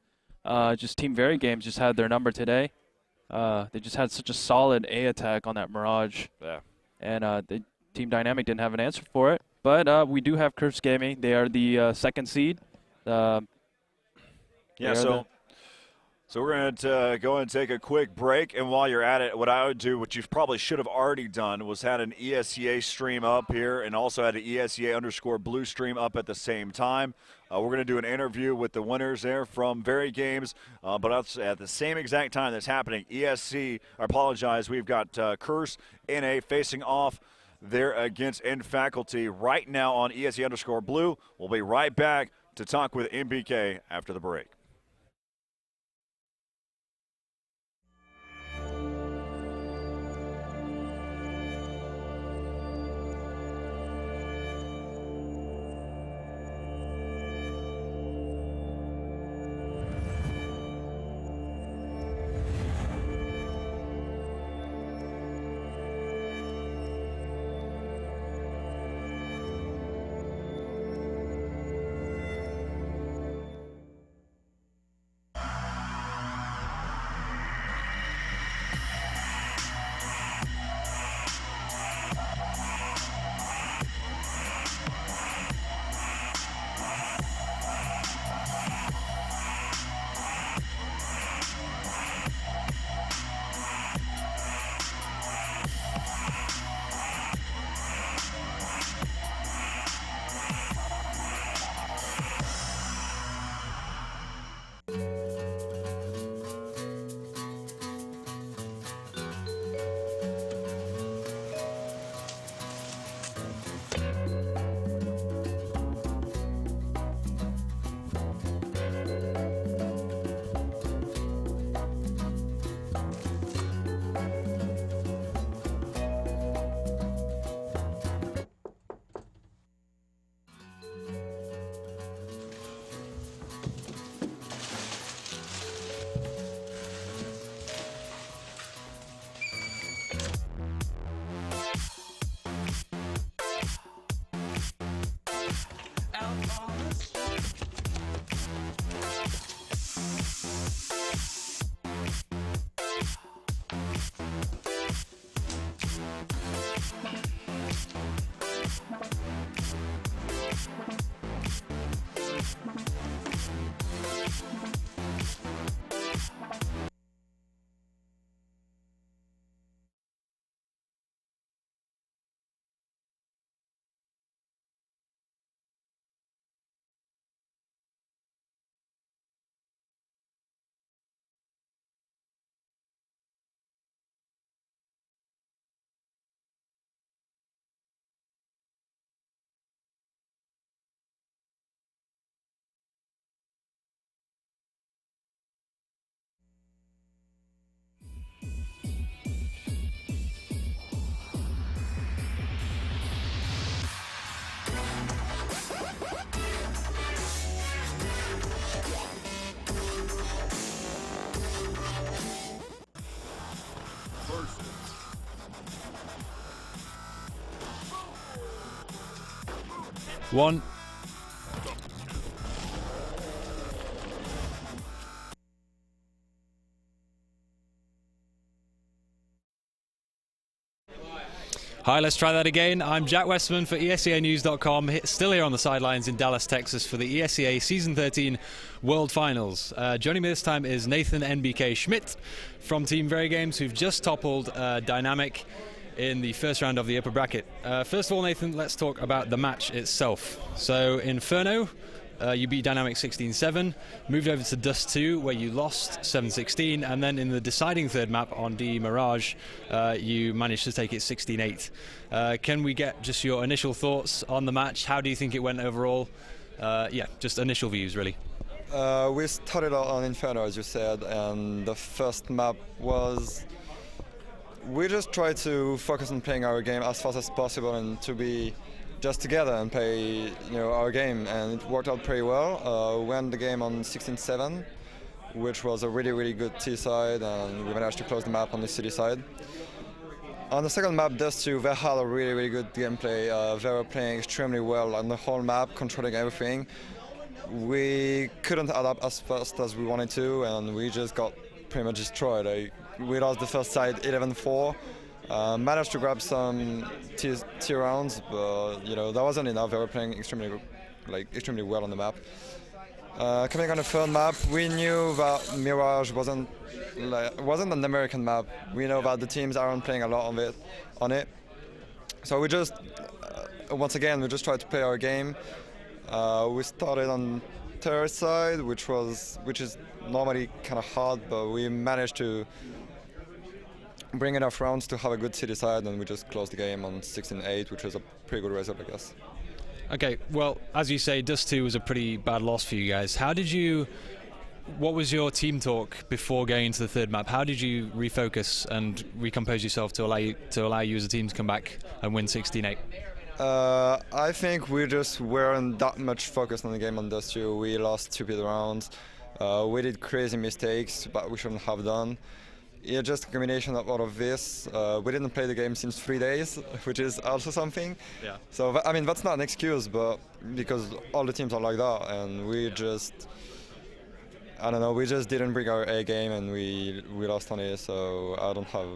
Just Team VeryGames just had their number today. They just had such a solid A attack on that Mirage. Yeah. And Team Dynamic didn't have an answer for it. But we do have Curse Gaming. They are the second seed. So we're going to go and take a quick break, and while you're at it, what I would do, which you probably should have already done, was had an ESEA stream up here and also had an ESEA_blue stream up at the same time. We're going to do an interview with the winners there from VeryGames, but at the same exact time that's happening, we've got Curse NA facing off there against N Faculty right now on ESEA_blue. We'll be right back to talk with MBK after the break. One. Hi, let's try that again. I'm Jack Westman for ESEAnews.com, still here on the sidelines in Dallas, Texas for the ESEA Season 13 World Finals. Joining me this time is Nathan NBK Schmidt from Team VeryGames, who've just toppled Dynamic in the first round of the upper bracket. First of all, Nathan, let's talk about the match itself. So, Inferno, you beat Dynamic 16-7, moved over to Dust 2, where you lost 7-16, and then in the deciding third map on D Mirage, you managed to take it 16-8. Can we get just your initial thoughts on the match? How do you think it went overall? Yeah, just initial views, really. We started out on Inferno, as you said, and the first map was... We just tried to focus on playing our game as fast as possible and to be just together and play, our game, and it worked out pretty well. We won the game on 16-7, which was a really, really good T side, and we managed to close the map on the city side. On the second map, Dust 2, they had a really, really good gameplay. They were playing extremely well on the whole map, controlling everything. We couldn't adapt as fast as we wanted to, and we just got pretty much destroyed. We lost the first side 11-4. Managed to grab some T rounds, but that wasn't enough. They were playing extremely well on the map. Coming on the third map, we knew that Mirage wasn't an American map. We know that the teams aren't playing a lot on it. So we just, once again, we just tried to play our game. We started on terrorist side, which is normally kind of hard, but we managed to bring enough rounds to have a good city side, and we just closed the game on 16-8, which was a pretty good result, I guess. Okay, well, as you say, Dust 2 was a pretty bad loss for you guys. What was your team talk before going into the third map? How did you refocus and recompose yourself to allow you as a team to come back and win 16-8? I think we just weren't that much focused on the game on Dust 2. We lost stupid rounds. We did crazy mistakes, but we shouldn't have done. Yeah, just a combination of all of this. We didn't play the game since 3 days, which is also something. Yeah. So, I mean, that's not an excuse, but because all the teams are like that, and we just, I don't know, we just didn't bring our A game, and we lost on it, so I don't have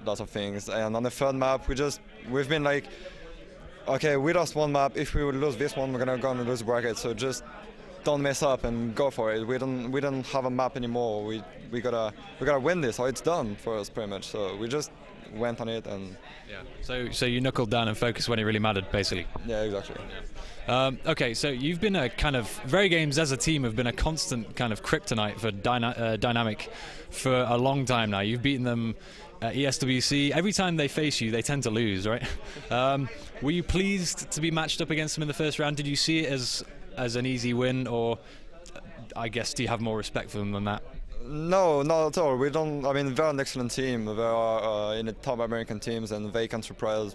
lots of things. And on the third map, we've been like, okay, we lost one map. If we would lose this one, we're gonna go and lose bracket. So just don't mess up and go for it. We don't have a map anymore. We gotta win this, or it's done for us pretty much. So we just went on it, and yeah. So you knuckled down and focused when it really mattered, basically. Yeah, exactly. Yeah. Okay, so you've been a kind of VeryGames as a team have been a constant kind of kryptonite for Dynamic for a long time now. You've beaten them at ESWC. Every time they face you, they tend to lose, right? Were you pleased to be matched up against them in the first round? Did you see it as an easy win, or I guess do you have more respect for them than that? No, not at all. We don't. I mean, they're an excellent team. They are in the top American teams, and they can surprise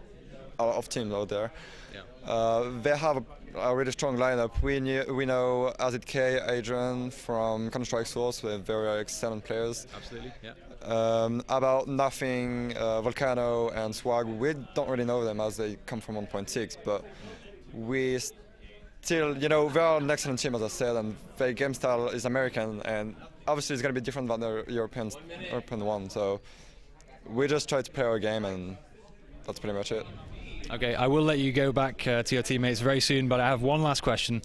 a lot of teams out there. Yeah. They have a really strong lineup. We know Azit K, Adrian from Counter-Strike Source. They're very excellent players. Absolutely. Yeah. About Nothing, Volcano, and Swag, we don't really know them as they come from 1.6, but we still, they are an excellent team, as I said, and their game style is American, and obviously it's going to be different than the European one, so we just try to play our game, and that's pretty much it. Okay, I will let you go back to your teammates very soon, but I have one last question,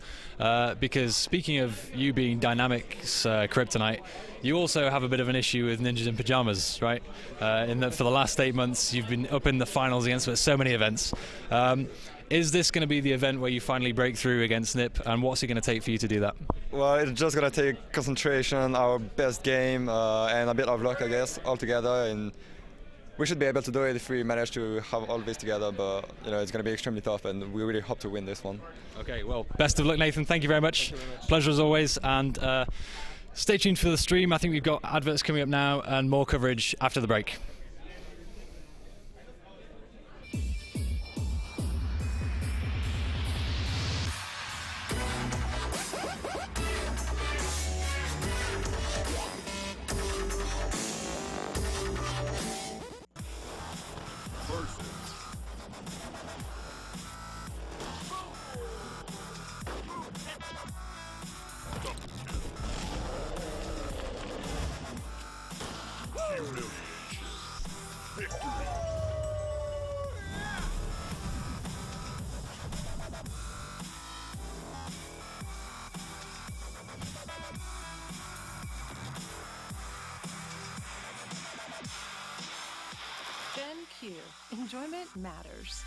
because speaking of you being Dynamic's kryptonite, you also have a bit of an issue with Ninjas in Pyjamas, right? In that for the last 8 months you've been up in the finals against so many events. Is this going to be the event where you finally break through against NIP, and what's it going to take for you to do that? Well, it's just going to take concentration, our best game, and a bit of luck, I guess, altogether. And we should be able to do it if we manage to have all this together, but it's going to be extremely tough, and we really hope to win this one. Okay, well, best of luck, Nathan. Thank you very much. Pleasure as always, and stay tuned for the stream. I think we've got adverts coming up now and more coverage after the break. Gen Q. Enjoyment matters.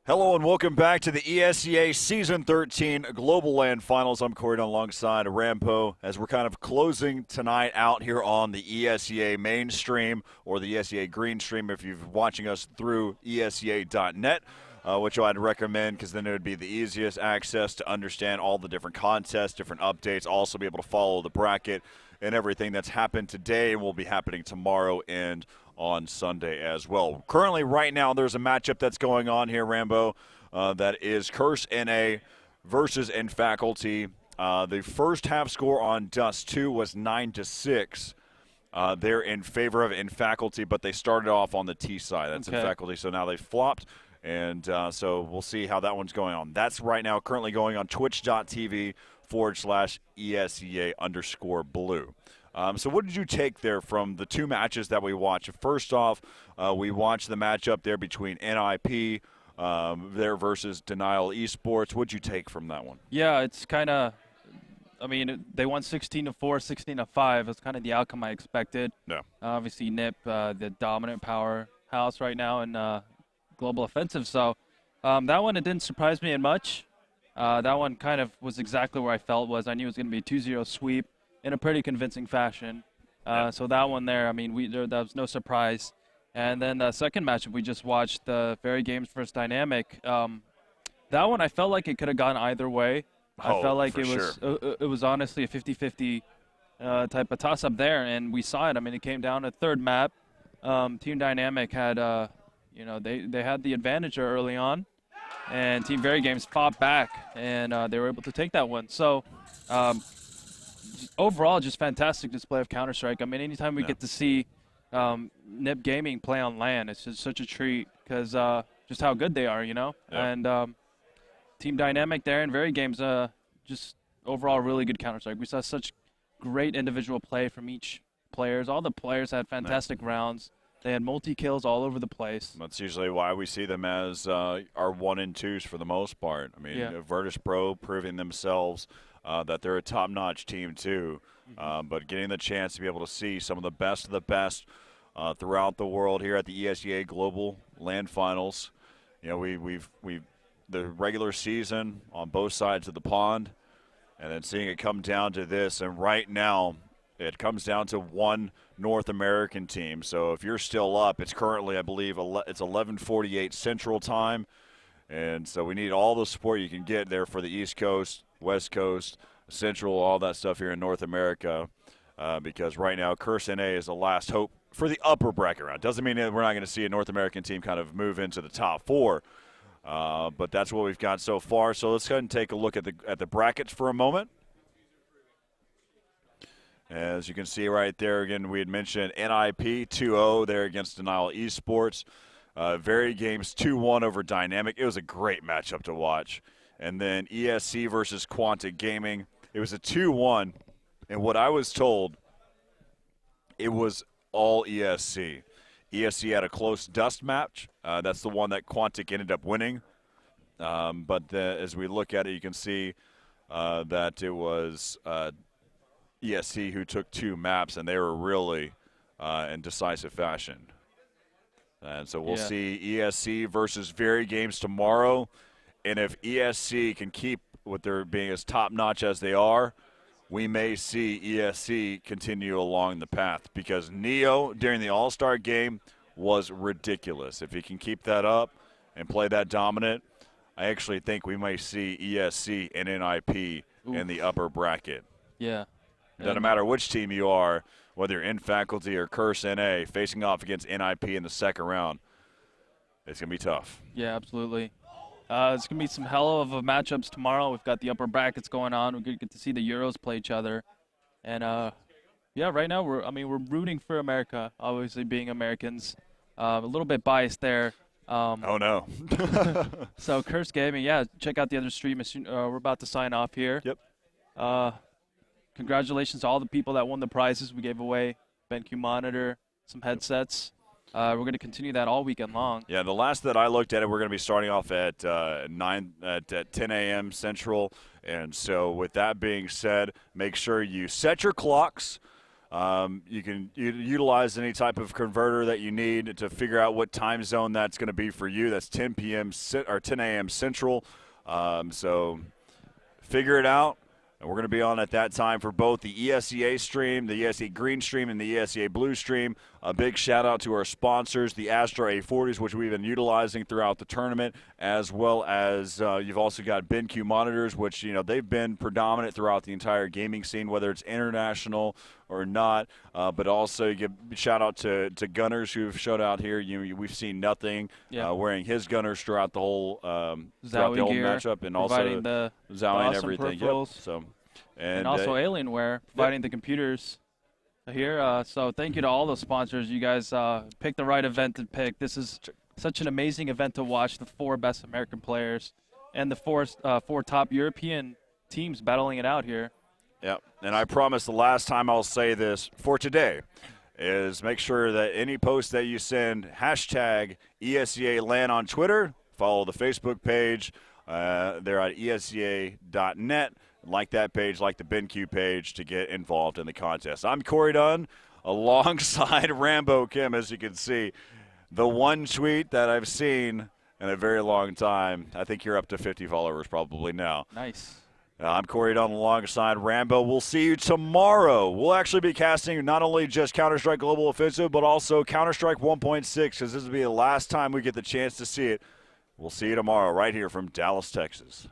Hello and welcome back to the ESEA Season 13 Global LAN Finals. I'm Corey alongside Rampo as we're kind of closing tonight out here on the ESEA mainstream or the ESEA green stream if you're watching us through ESEA.net, which I'd recommend because then it would be the easiest access to understand all the different contests, different updates, also be able to follow the bracket and everything that's happened today and will be happening tomorrow and on Sunday as well. Currently, right now, there's a matchup that's going on here, Rambo, that is Curse NA versus Faculty. The first half score on Dust 2 was 9-6. They're in favor of Faculty, but they started off on the T side. That's Faculty, so now they've flopped, and so we'll see how that one's going on. That's right now currently going on twitch.tv/ESEA_blue. So what did you take there from the two matches that we watched? First off, we watched the matchup there between NIP there versus Denial Esports. What did you take from that one? Yeah, it's kind of, I mean, they won 16-4, 16-5. It's kind of the outcome I expected. Yeah. Obviously, NIP, the dominant powerhouse right now in Global Offensive. So that one, it didn't surprise me in much. That one kind of was exactly where I felt was. I knew it was going to be a 2-0 sweep in a pretty convincing fashion. So that one there, I mean, that was no surprise. And then the second matchup we just watched, the VeryGames versus Dynamic. That one I felt like it could have gone either way. I felt like it was honestly a 50-50 type of toss-up there, and we saw it. I mean, it came down to third map. Team Dynamic had, they had the advantage early on, and Team VeryGames fought back, and they were able to take that one. So overall, just fantastic display of Counter-Strike. I mean, anytime we get to see NIP Gaming play on LAN, it's just such a treat because just how good they are, you know? Yeah. And Team Dynamic there and VeryGames, just overall really good Counter-Strike. We saw such great individual play from each players. All the players had fantastic rounds. They had multi-kills all over the place. That's usually why we see them as our 1 and 2s for the most part. I mean, Virtus Pro proving themselves that they're a top-notch team too, but getting the chance to be able to see some of the best throughout the world here at the ESEA Global LAN Finals. You know, we've the regular season on both sides of the pond, and then seeing it come down to this, and right now it comes down to one North American team. So if you're still up, it's currently, I believe, it's 11:48 Central Time, and so we need all the support you can get there for the East Coast, West Coast, Central, all that stuff here in North America, because right now Curse NA is the last hope for the upper bracket round. Doesn't mean that we're not going to see a North American team kind of move into the top 4, but that's what we've got so far. So let's go ahead and take a look at the brackets for a moment. As you can see right there, again, we had mentioned NIP 2-0 there against Denial Esports. VeryGames 2-1 over Dynamic. It was a great matchup to watch. And then ESC versus Quantic Gaming. It was a 2-1. And what I was told, it was all ESC. ESC had a close Dust match. That's the one that Quantic ended up winning. But as we look at it, you can see that it was ESC who took 2 maps, and they were really in decisive fashion. And so we'll see ESC versus VeryGames tomorrow. And if ESC can keep what they're being as top-notch as they are, we may see ESC continue along the path, because Neo during the All-Star game was ridiculous. If he can keep that up and play that dominant, I actually think we may see ESC and NIP in the upper bracket. Yeah. Doesn't matter which team you are, whether you're in Faculty or Curse NA, facing off against NIP in the second round, it's going to be tough. Yeah, absolutely. It's going to be some hell of a matchups tomorrow. We've got the upper brackets going on. We're going to get to see the Euros play each other. And, right now we're rooting for America, obviously being Americans. A little bit biased there. Oh, no. So, Curse Gaming, check out the other stream. We're about to sign off here. Yep. Congratulations to all the people that won the prizes we gave away. BenQ monitor, some headsets. We're going to continue that all weekend long. Yeah, the last that I looked at it, we're going to be starting off at 10 a.m. Central. And so with that being said, make sure you set your clocks. You can utilize any type of converter that you need to figure out what time zone that's going to be for you. That's 10 p.m. or 10 a.m. Central. So figure it out. And we're going to be on at that time for both the ESEA stream, the ESEA Green stream, and the ESEA Blue stream. A big shout-out to our sponsors, the Astra A40s, which we've been utilizing throughout the tournament, as well as you've also got BenQ monitors, which, they've been predominant throughout the entire gaming scene, whether it's international or not. But also you give shout-out to Gunners who've showed out here. We've seen nothing wearing his Gunners throughout the whole matchup, and also the Zowie and awesome everything. peripherals. Yep. So, and also Alienware providing the computers here. So thank you to all those sponsors. You guys picked the right event to pick. This is such an amazing event to watch. The 4 best American players and the 4 top European teams battling it out here. Yep. And I promise the last time I'll say this for today is make sure that any post that you send, hashtag ESEA LAN on Twitter, follow the Facebook page. They're at ESEA.net. Like that page, like the BenQ page to get involved in the contest. I'm Corey Dunn alongside Rambo Kim, as you can see. The one tweet that I've seen in a very long time. I think you're up to 50 followers probably now. Nice. I'm Corey Dunn alongside Rambo. We'll see you tomorrow. We'll actually be casting not only just Counter-Strike Global Offensive, but also Counter-Strike 1.6, because this will be the last time we get the chance to see it. We'll see you tomorrow right here from Dallas, Texas.